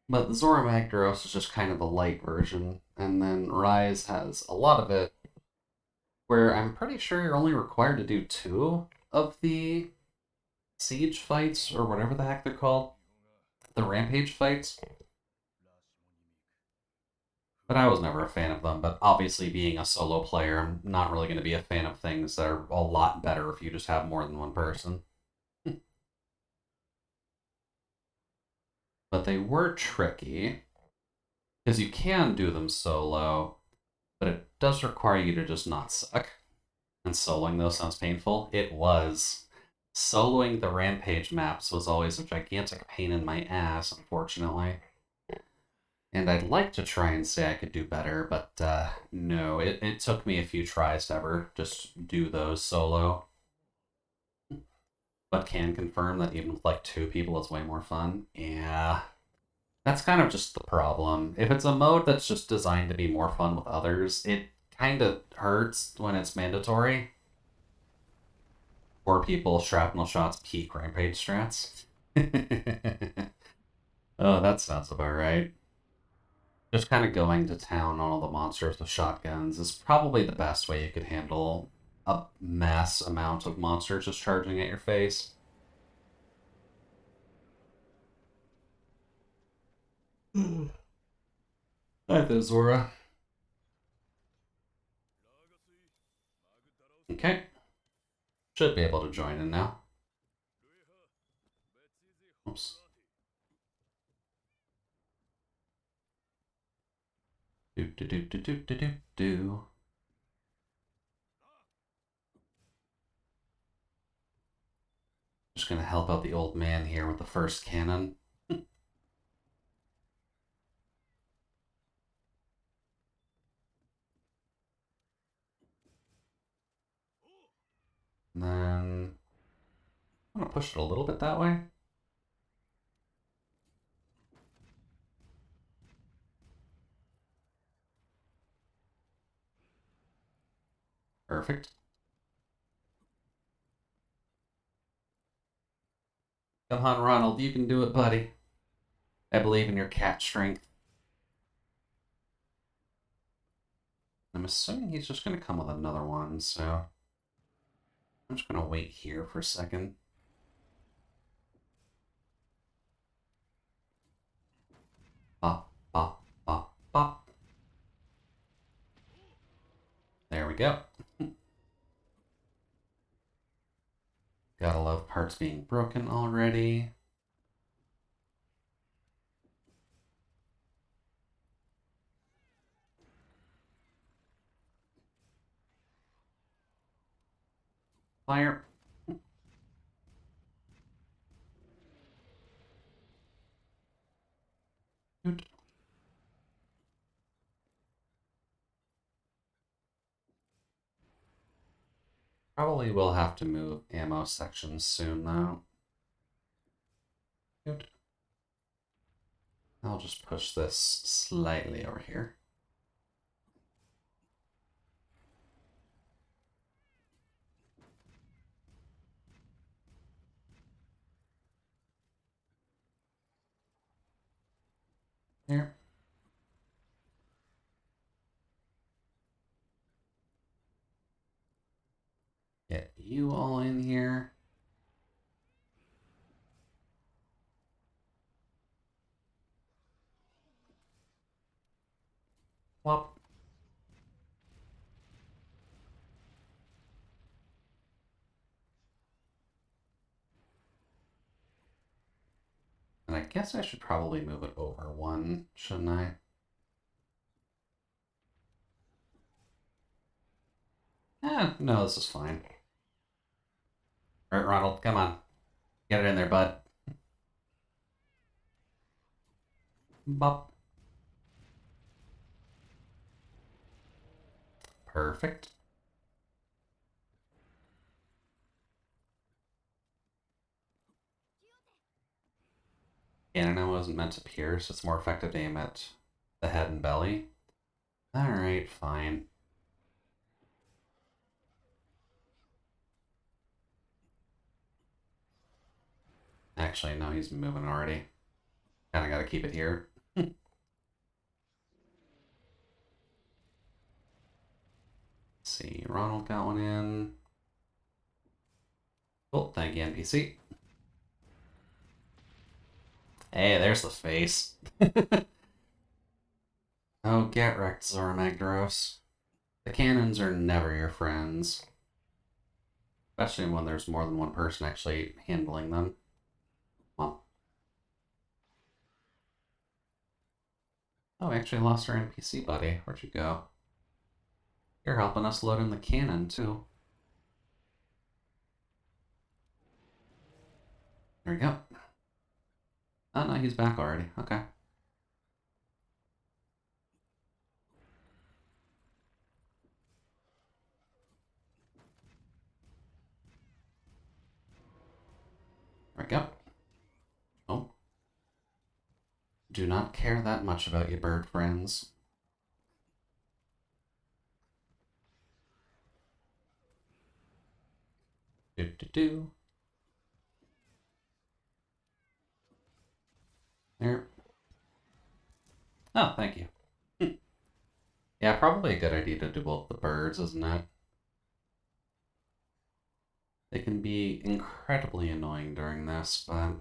But Zora Magdaros is just kind of a light version, and then Rise has a lot of it, where I'm pretty sure you're only required to do 2 of the siege fights, or whatever the heck they're called. The rampage fights. But I was never a fan of them, but obviously being a solo player, I'm not really going to be a fan of things that are a lot better if you just have more than one person. But they were tricky, because you can do them solo, but it does require you to just not suck. And soloing those sounds painful. It was. Soloing the rampage maps was always a gigantic pain in my ass, unfortunately. And I'd like to try and say I could do better, but no, it took me a few tries to ever just do those solo. But can confirm that even with like 2 people, it's way more fun. Yeah. That's kind of just the problem. If it's a mode that's just designed to be more fun with others, it kind of hurts when it's mandatory. 4 people, shrapnel shots, peak rampage strats. Oh, that sounds about right. Just kind of going to town on all the monsters with shotguns is probably the best way you could handle a mass amount of monsters just charging at your face. Hi there, Zora. Okay. Should be able to join in now. Oops. Do. Just gonna help out the old man here with the first cannon. And then I'm gonna push it a little bit that way. Perfect. Come on, Ronald, you can do it, buddy. I believe in your cat strength. I'm assuming he's just gonna come with another one, so I'm just gonna wait here for a second. Bop, bop, bop, bop. There we go. Gotta love parts being broken already. Fire. Probably will have to move ammo sections soon, though. Good. I'll just push this slightly over here. Here. Get you all in here. Whop. And I guess I should probably move it over one, shouldn't I? No, this is fine. All right, Ronald, come on. Get it in there, bud. Bop. Perfect. Cannon wasn't meant to pierce. It's more effective to aim at the head and belly. Alright, fine. Actually, no, he's moving already. Kinda gotta keep it here. See, Ronald got one in. Cool, thank you, NPC. Hey, there's the face. Oh, get wrecked, Zora Magdaros. The cannons are never your friends. Especially when there's more than one person actually handling them. Well. Oh, we actually lost our NPC buddy. Where'd you go? You're helping us load in the cannon, too. There we go. Oh, no, he's back already. Okay. There we go. Oh. Do not care that much about your bird friends. Do. There. Oh, thank you. Yeah, probably a good idea to do both the birds, isn't it? They can be incredibly annoying during this, but...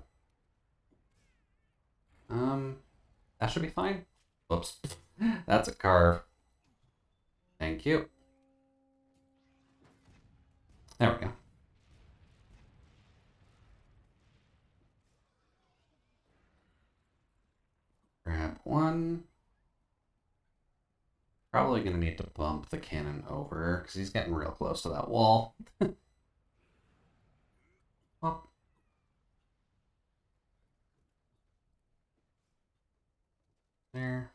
that should be fine. Whoops. That's a carve. Thank you. There we go. Grab one. Probably gonna need to bump the cannon over, because he's getting real close to that wall. Well, there.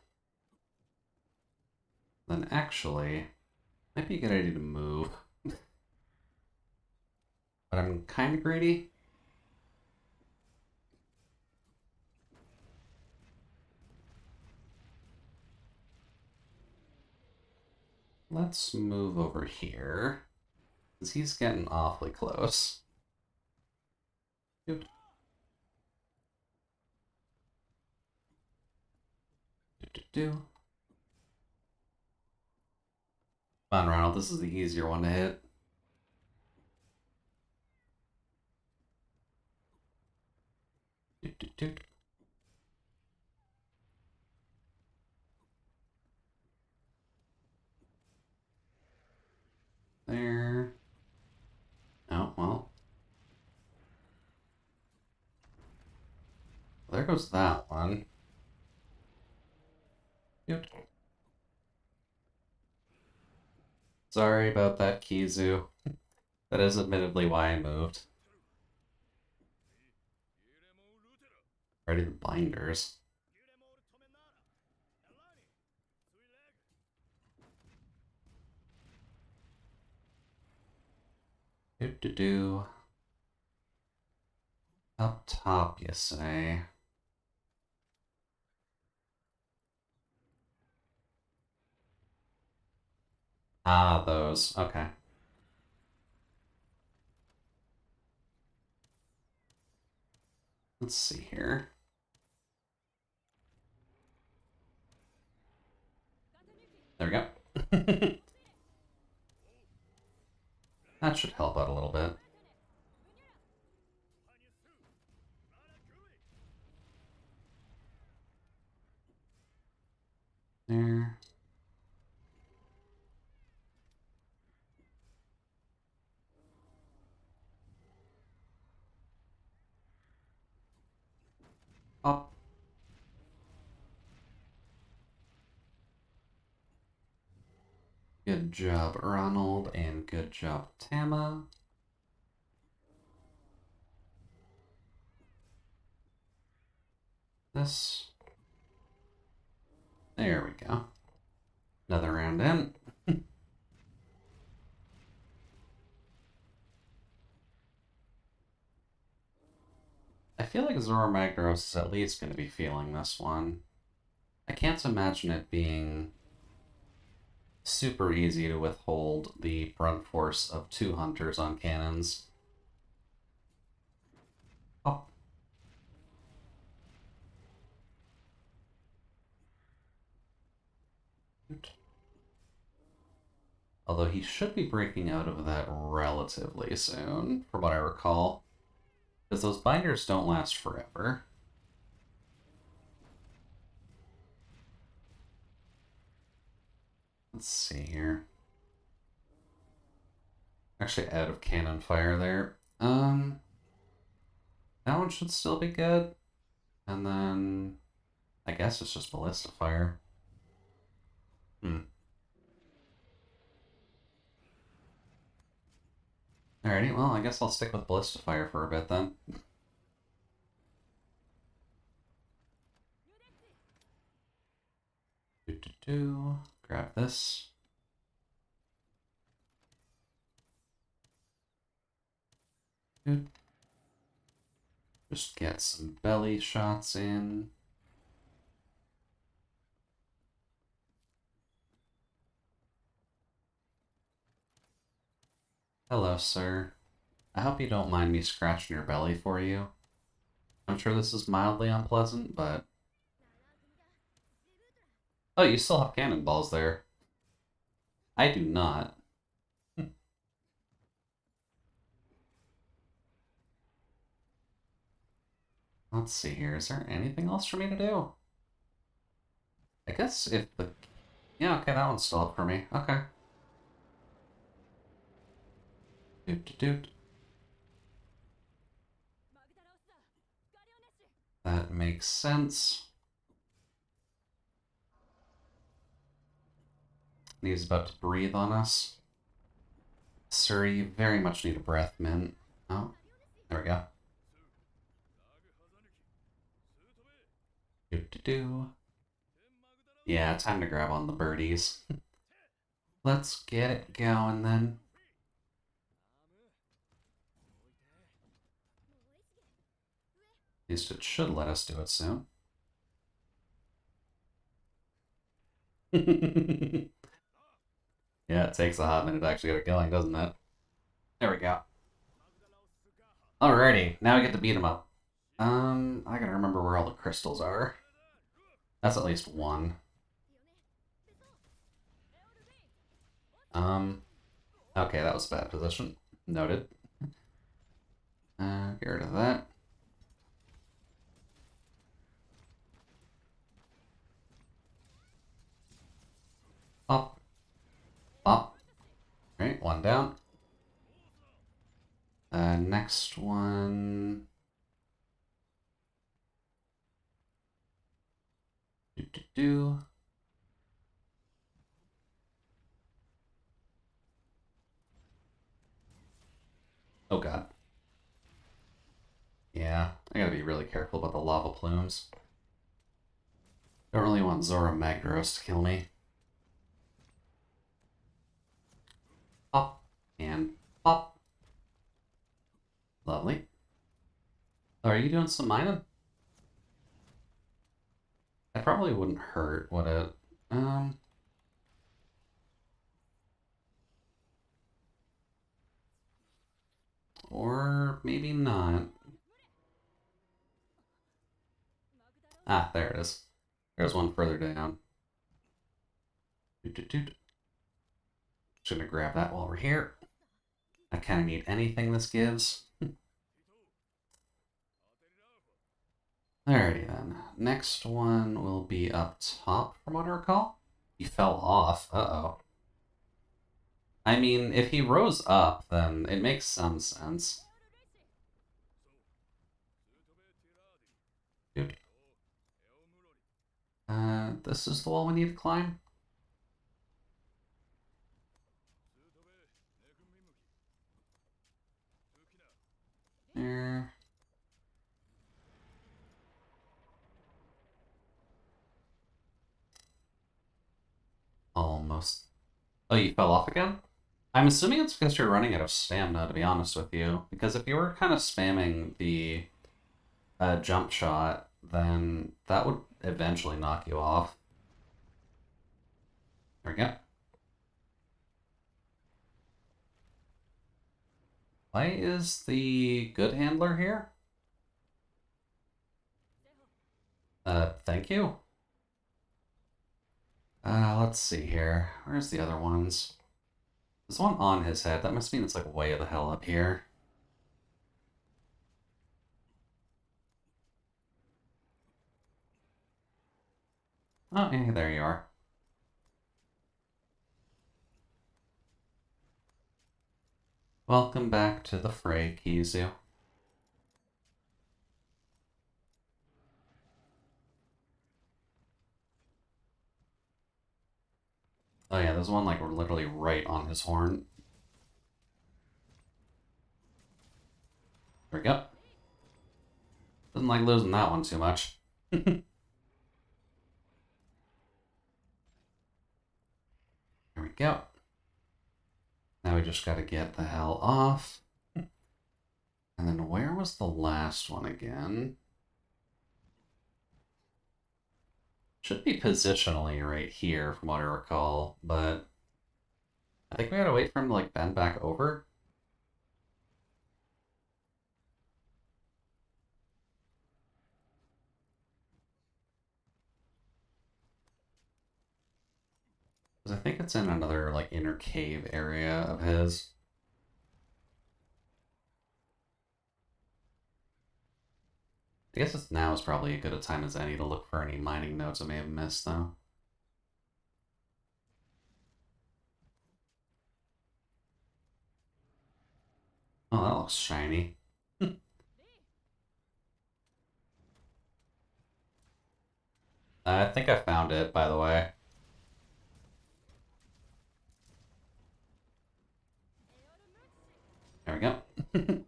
Then actually, might be a good idea to move. But I'm kind of greedy. Let's move over here, because he's getting awfully close. Good. Do. Come on, Ronald, this is the easier one to hit. Do. There. Oh, well. There goes that one. Good. Sorry about that, Kizu. That is admittedly why I moved. Ready the binders. Do. Up top, you say? Ah, those. Okay. Let's see here. There we go. That should help out a little bit. There. Up. Good job, Ronald, and good job, Tama. This. There we go. Another round in. I feel like Zora Magdaros is at least going to be feeling this one. I can't imagine it being super easy to withhold the brunt force of 2 hunters on cannons. Oh. Although he should be breaking out of that relatively soon, from what I recall. Because those binders don't last forever. Let's see here. Actually out of cannon fire there. That one should still be good. And then I guess it's just ballista fire. Alrighty, well, I guess I'll stick with ballista fire for a bit then. Grab this. Good. Just get some belly shots in. Hello, sir. I hope you don't mind me scratching your belly for you. I'm sure this is mildly unpleasant, but... Oh, you still have cannonballs there. I do not. Let's see here. Is there anything else for me to do? I guess if the... Yeah, okay, that one's still up for me. Okay. Doot. That makes sense. He's about to breathe on us. Sir, you very much need a breath mint. Oh, there we go. Yeah, time to grab on the birdies. Let's get it going then. At least it should let us do it soon. Yeah, it takes a hot minute to actually get it going, doesn't it? There we go. Alrighty, now we get to beat him up. I gotta remember where all the crystals are. That's at least one. Okay, that was a bad position. Noted. Get rid of that. Up. Up. Alright, one down. Next one... Do. Oh god. Yeah, I gotta be really careful about the lava plumes. Don't really want Zora Magdaros to kill me. Pop and pop. Lovely. Oh, are you doing some mining? That probably wouldn't hurt, would it? Um, or maybe not. Ah, there it is. There's one further down. Doot, doot, doot. Just gonna grab that while we're here. I kind of need anything this gives. Alrighty then. Next one will be up top, from what I recall. He fell off. Uh-oh. I mean, if he rose up, then it makes some sense. Dude. This is the wall we need to climb? There. Almost. Oh, you fell off again? I'm assuming it's because you're running out of stamina, to be honest with you. Because if you were kind of spamming the jump shot, then that would eventually knock you off. There we go. Why is the good handler here? Thank you. Let's see here. Where's the other ones? There's one on his head. That must mean it's like way the hell up here. Oh, yeah, there you are. Welcome back to the fray, Kizu. Oh yeah, there's one like literally right on his horn. There we go. Doesn't like losing that one too much. There we go. Now we just gotta get the hell off. And then where was the last one again? Should be positionally right here from what I recall, but I think we gotta wait for him to like bend back over. Because I think it's in another like inner cave area of his. I guess now is probably as good a time as any to look for any mining nodes I may have missed, though. Oh, that looks shiny. I think I found it, by the way. There we go.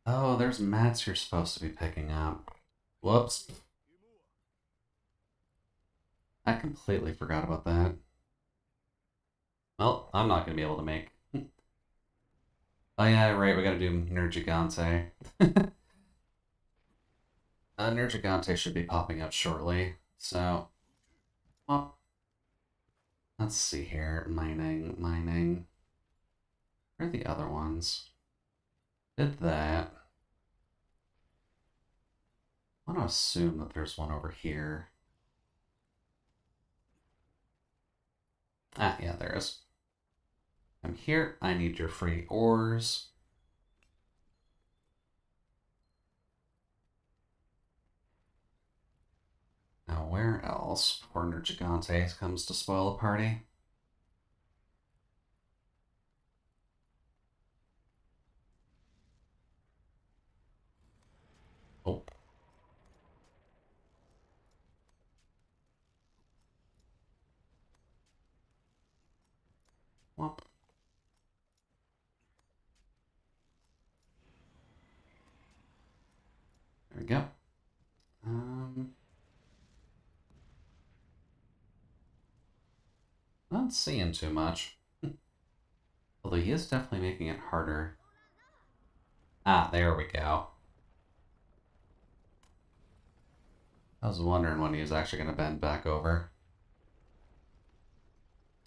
Oh, there's mats you're supposed to be picking up. Whoops. I completely forgot about that. Well, I'm not going to be able to make. Oh yeah, right, we gotta do Nergigante. Nergigante should be popping up shortly, so... Well, let's see here. Mining. Where are the other ones? Did that. I want to assume that there's one over here. Ah, yeah, there is. I'm here. I need your free ores. Now, where else before Nergigante comes to spoil the party? Oh. Whoop. There we go. Not seeing too much. Although he is definitely making it harder. Ah, there we go. I was wondering when he was actually going to bend back over.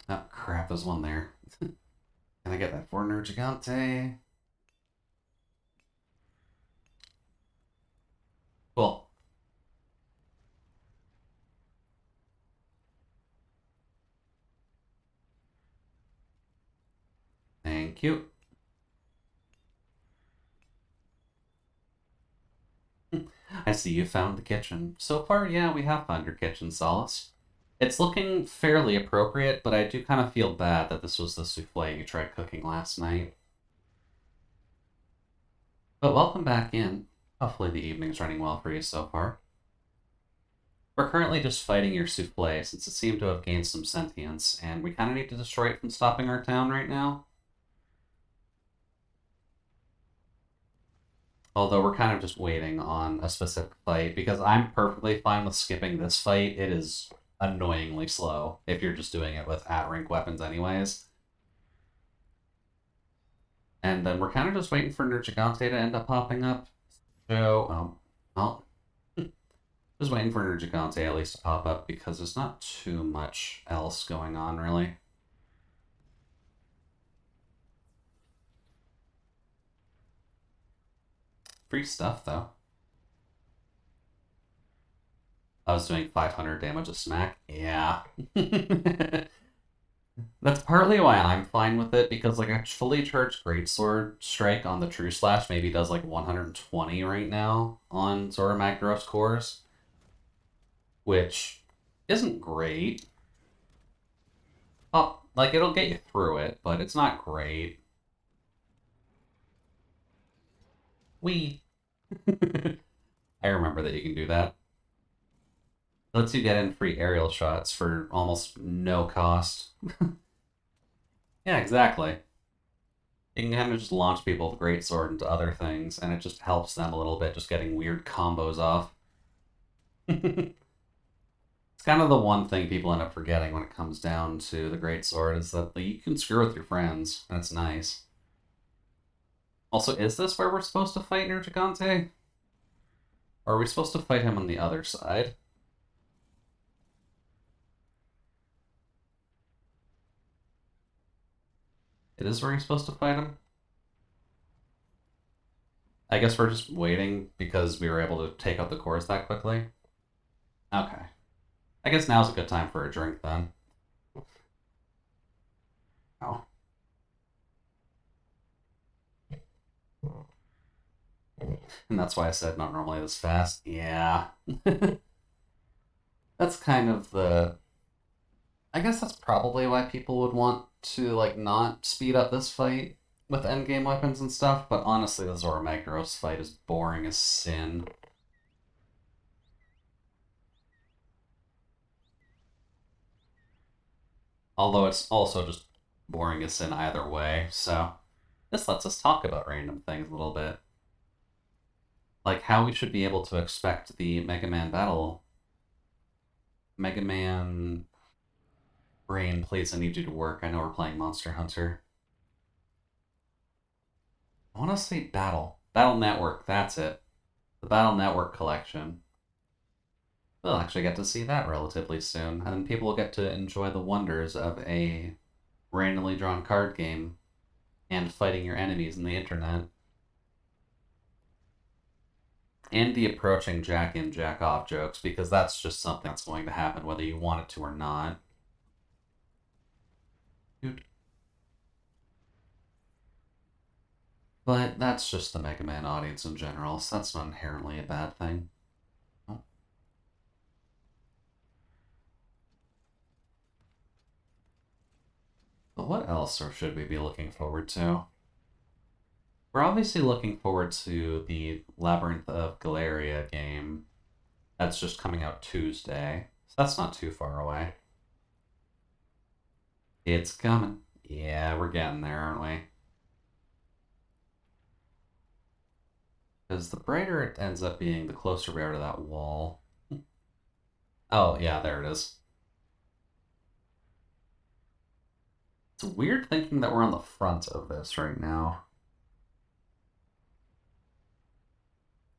Oh, crap, there's one there. Can I get that for Gigante? Cool. Thank you. I see you found the kitchen. So far, yeah, we have found your kitchen, Solace. It's looking fairly appropriate, but I do kind of feel bad that this was the souffle you tried cooking last night. But welcome back in. Hopefully the evening's running well for you so far. We're currently just fighting your souffle since it seemed to have gained some sentience, and we kind of need to destroy it from stopping our town right now. Although we're kind of just waiting on a specific fight, because I'm perfectly fine with skipping this fight. It is annoyingly slow if you're just doing it with at-rank weapons anyways. And then we're kind of just waiting for Nergigante to end up popping up. So, well, just waiting for Nergigante at least to pop up because there's not too much else going on, really. Free stuff, though. I was doing 500 damage a smack. Yeah. That's partly why I'm fine with it, because like a fully charged greatsword strike on the True Slash maybe does like 120 right now on Zora Magdaros cores, which isn't great. Oh, like it'll get you through it, but it's not great. We. I remember that you can do that. It lets you get in free aerial shots for almost no cost. Yeah, exactly. You can kind of just launch people with greatsword into other things, and it just helps them a little bit, just getting weird combos off. It's kind of the one thing people end up forgetting when it comes down to the greatsword is that like, you can screw with your friends, and it's nice. Also, is this where we're supposed to fight Nergigante? Or are we supposed to fight him on the other side? It is where you're supposed to fight him? I guess we're just waiting because we were able to take out the cores that quickly. Okay. I guess now's a good time for a drink then. Oh. And that's why I said not normally this fast. Yeah. That's kind of the... I guess that's probably why people would want to, like, not speed up this fight with endgame weapons and stuff, but honestly, the Zora Magdaros fight is boring as sin. Although it's also just boring as sin either way, so this lets us talk about random things a little bit. Like how we should be able to expect the Mega Man battle. Mega Man... Brain, please, I need you to work. I know we're playing Monster Hunter. I want to say Battle. Battle Network, that's it. The Battle Network collection. We'll actually get to see that relatively soon, and people will get to enjoy the wonders of a randomly drawn card game and fighting your enemies in the internet. And the approaching jack in, jack off jokes, because that's just something that's going to happen whether you want it to or not. Dude. But that's just the Mega Man audience in general, so that's not inherently a bad thing. Oh. But what else or should we be looking forward to? We're obviously looking forward to the Labyrinth of Galeria game that's just coming out Tuesday, so that's not too far away. It's coming. Yeah, we're getting there, aren't we? Because the brighter it ends up being, the closer we are to that wall. Oh, yeah, there it is. It's weird thinking that we're on the front of this right now.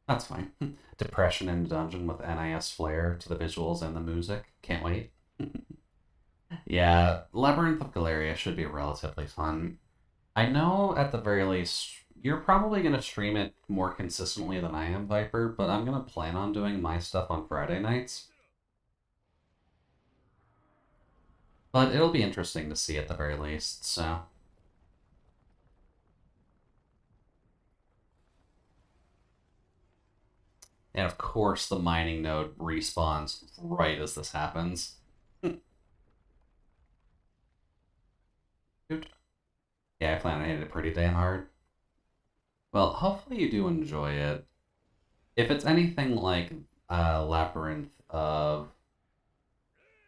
That's fine. Depression in Dungeon with NIS flair to the visuals and the music. Can't wait. Yeah, Labyrinth of Galeria should be relatively fun. I know at the very least you're probably going to stream it more consistently than I am, Viper, but I'm going to plan on doing my stuff on Friday nights. But it'll be interesting to see at the very least, so. And of course, the mining node respawns right as this happens. Yeah, I plan on hitting it pretty damn hard. Well, hopefully you do enjoy it. If it's anything like Labyrinth of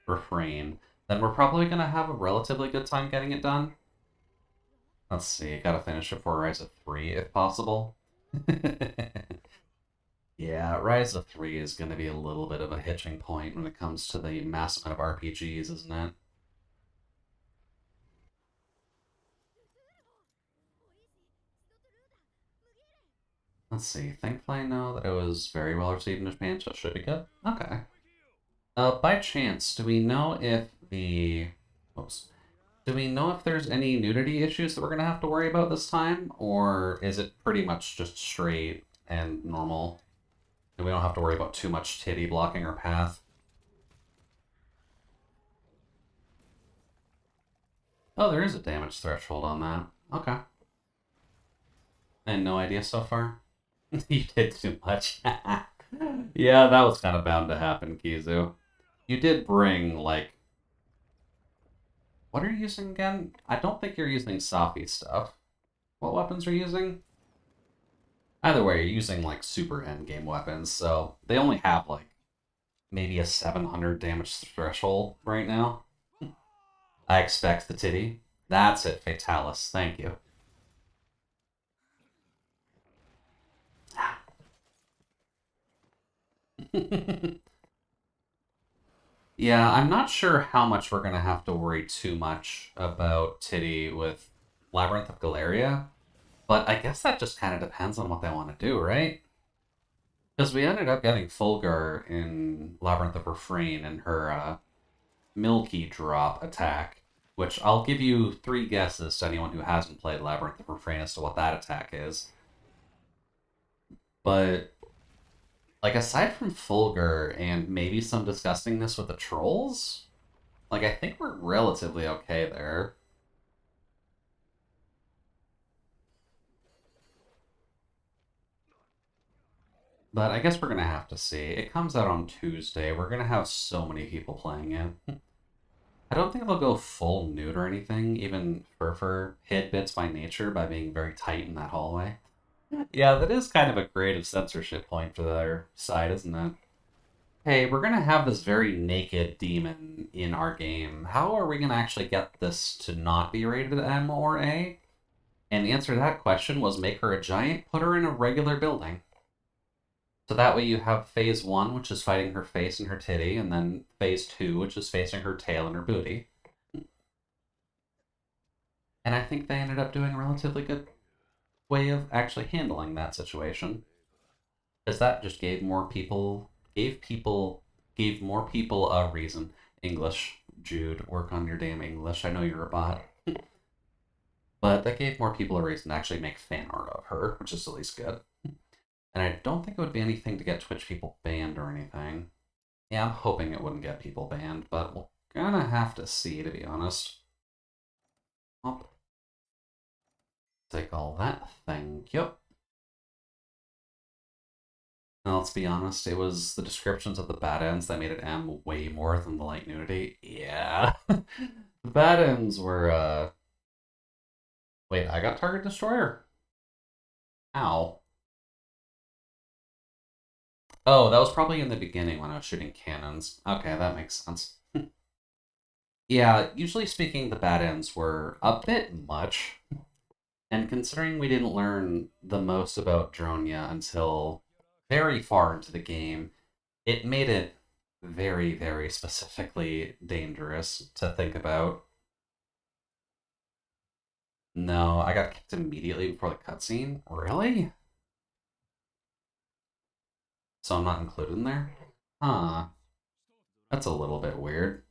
Refrain, then we're probably going to have a relatively good time getting it done. Let's see, gotta finish it before Rise of 3 if possible. Yeah, Rise of 3 is going to be a little bit of a hitching point when it comes to the mass amount of RPGs, isn't it? Let's see, thankfully I know that it was very well received in Japan, so it should be good. Okay. By chance, do we know if the... Oops. Do we know if there's any nudity issues that we're going to have to worry about this time? Or is it pretty much just straight and normal? And we don't have to worry about too much titty blocking our path? Oh, there is a damage threshold on that. Okay. I had no idea so far. You did too much. Yeah, that was kind of bound to happen, Kizu. You did bring, like... What are you using again? I don't think you're using Safi stuff. What weapons are you using? Either way, you're using, like, super endgame weapons, so they only have, like, maybe a 700 damage threshold right now. I expect the titty. That's it, Fatalis. Thank you. Yeah, I'm not sure how much we're going to have to worry too much about Titty with Labyrinth of Galeria, but I guess that just kind of depends on what they want to do, right? Because we ended up getting Fulgur in Labyrinth of Refrain and her Milky Drop attack, which I'll give you 3 guesses to anyone who hasn't played Labyrinth of Refrain as to what that attack is. But like, aside from Fulgur and maybe some disgustingness with the trolls, like, I think we're relatively okay there. But I guess we're going to have to see. It comes out on Tuesday. We're going to have so many people playing it. I don't think they'll go full nude or anything. Even Furfur hid bits by nature by being very tight in that hallway. Yeah, that is kind of a creative censorship point for their side, isn't it? Hey, we're gonna have this very naked demon in our game. How are we gonna actually get this to not be rated M or A? And the answer to that question was make her a giant, put her in a regular building. So that way you have phase 1, which is fighting her face and her titty, and then phase 2, which is facing her tail and her booty. And I think they ended up doing a relatively good way of actually handling that situation. Because that just gave more people a reason. English, Jude, work on your damn English. I know you're a bot. But that gave more people a reason to actually make fan art of her, which is at least good. And I don't think it would be anything to get Twitch people banned or anything. Yeah, I'm hoping it wouldn't get people banned, but we're gonna have to see, to be honest. Up. Take all that, thank you. Now, let's be honest, it was the descriptions of the bad ends that made it M way more than the light nudity. Yeah. The bad ends were, Wait, I got Target Destroyer. Ow. Oh, that was probably in the beginning when I was shooting cannons. Okay, that makes sense. Yeah, usually speaking, the bad ends were a bit much. And considering we didn't learn the most about Dronia until very far into the game, it made it very, very specifically dangerous to think about. No, I got kicked immediately before the cutscene. Really? So I'm not included in there? Huh. That's a little bit weird.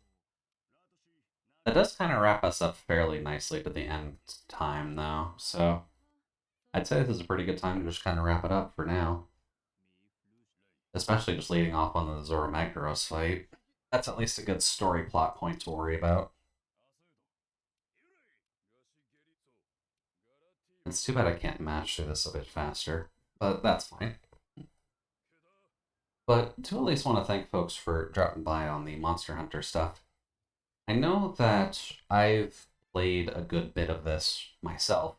That does kind of wrap us up fairly nicely to the end time, though. So I'd say this is a pretty good time to just kind of wrap it up for now. Especially just leading off on the Zora Magdaros fight. That's at least a good story plot point to worry about. It's too bad I can't match through this a bit faster, but that's fine. But do at least want to thank folks for dropping by on the Monster Hunter stuff. I know that I've played a good bit of this myself,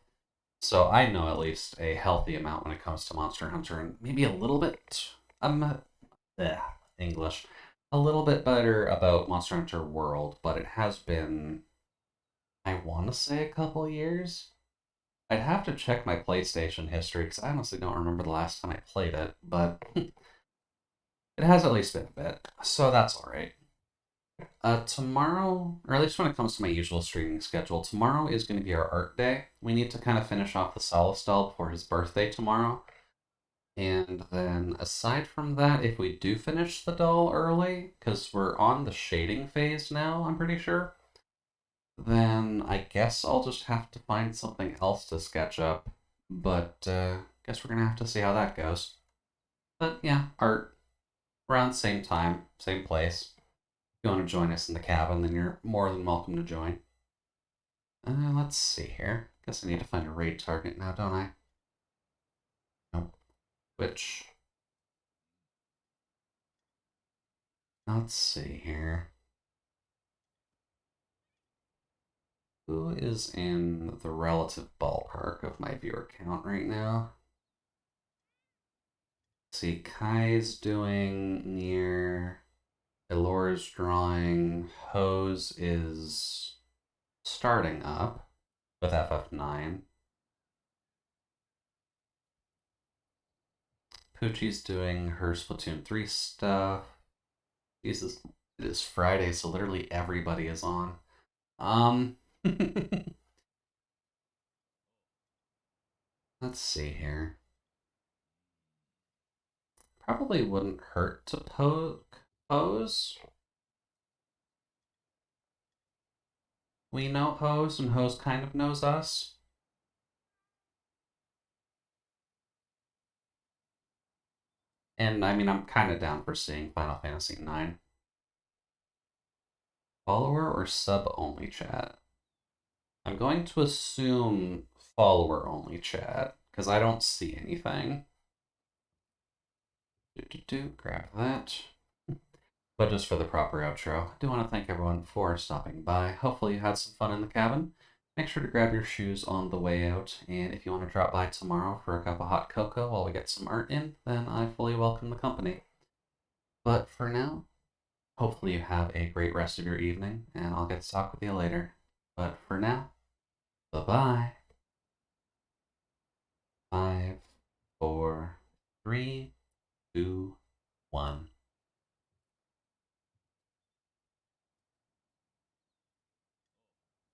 so I know at least a healthy amount when it comes to Monster Hunter, and maybe a little bit, English, a little bit better about Monster Hunter World, but it has been, I want to say, a couple years. I'd have to check my PlayStation history because I honestly don't remember the last time I played it, but it has at least been a bit, so that's alright. Tomorrow, or at least when it comes to my usual streaming schedule, tomorrow is going to be our art day. We need to kind of finish off the Solace doll before his birthday tomorrow. And then aside from that, if we do finish the doll early, because we're on the shading phase now, I'm pretty sure, then I guess I'll just have to find something else to sketch up. But guess we're going to have to see how that goes. But yeah, art, around same time, same place. If you want to join us in the cabin, then you're more than welcome to join. Let's see here. Guess I need to find a raid target now, don't I? Nope. Which? Let's see here. Who is in the relative ballpark of my viewer count right now? Let's see, Kai's doing near. Elora's drawing. Hose is starting up with FF9. Poochie's doing her Splatoon 3 stuff. Jesus, it is Friday, so literally everybody is on. Let's see here. Probably wouldn't hurt to poke Hose. We know Hose, and Hose kind of knows us. And I mean, I'm kind of down for seeing Final Fantasy IX. Follower or sub only chat? I'm going to assume follower only chat, because I don't see anything. Grab that. But just for the proper outro, I do want to thank everyone for stopping by. Hopefully you had some fun in the cabin. Make sure to grab your shoes on the way out, and if you want to drop by tomorrow for a cup of hot cocoa while we get some art in, then I fully welcome the company. But for now, hopefully you have a great rest of your evening, and I'll get to talk with you later. But for now, bye-bye. 5, 4, 3, 2, 1.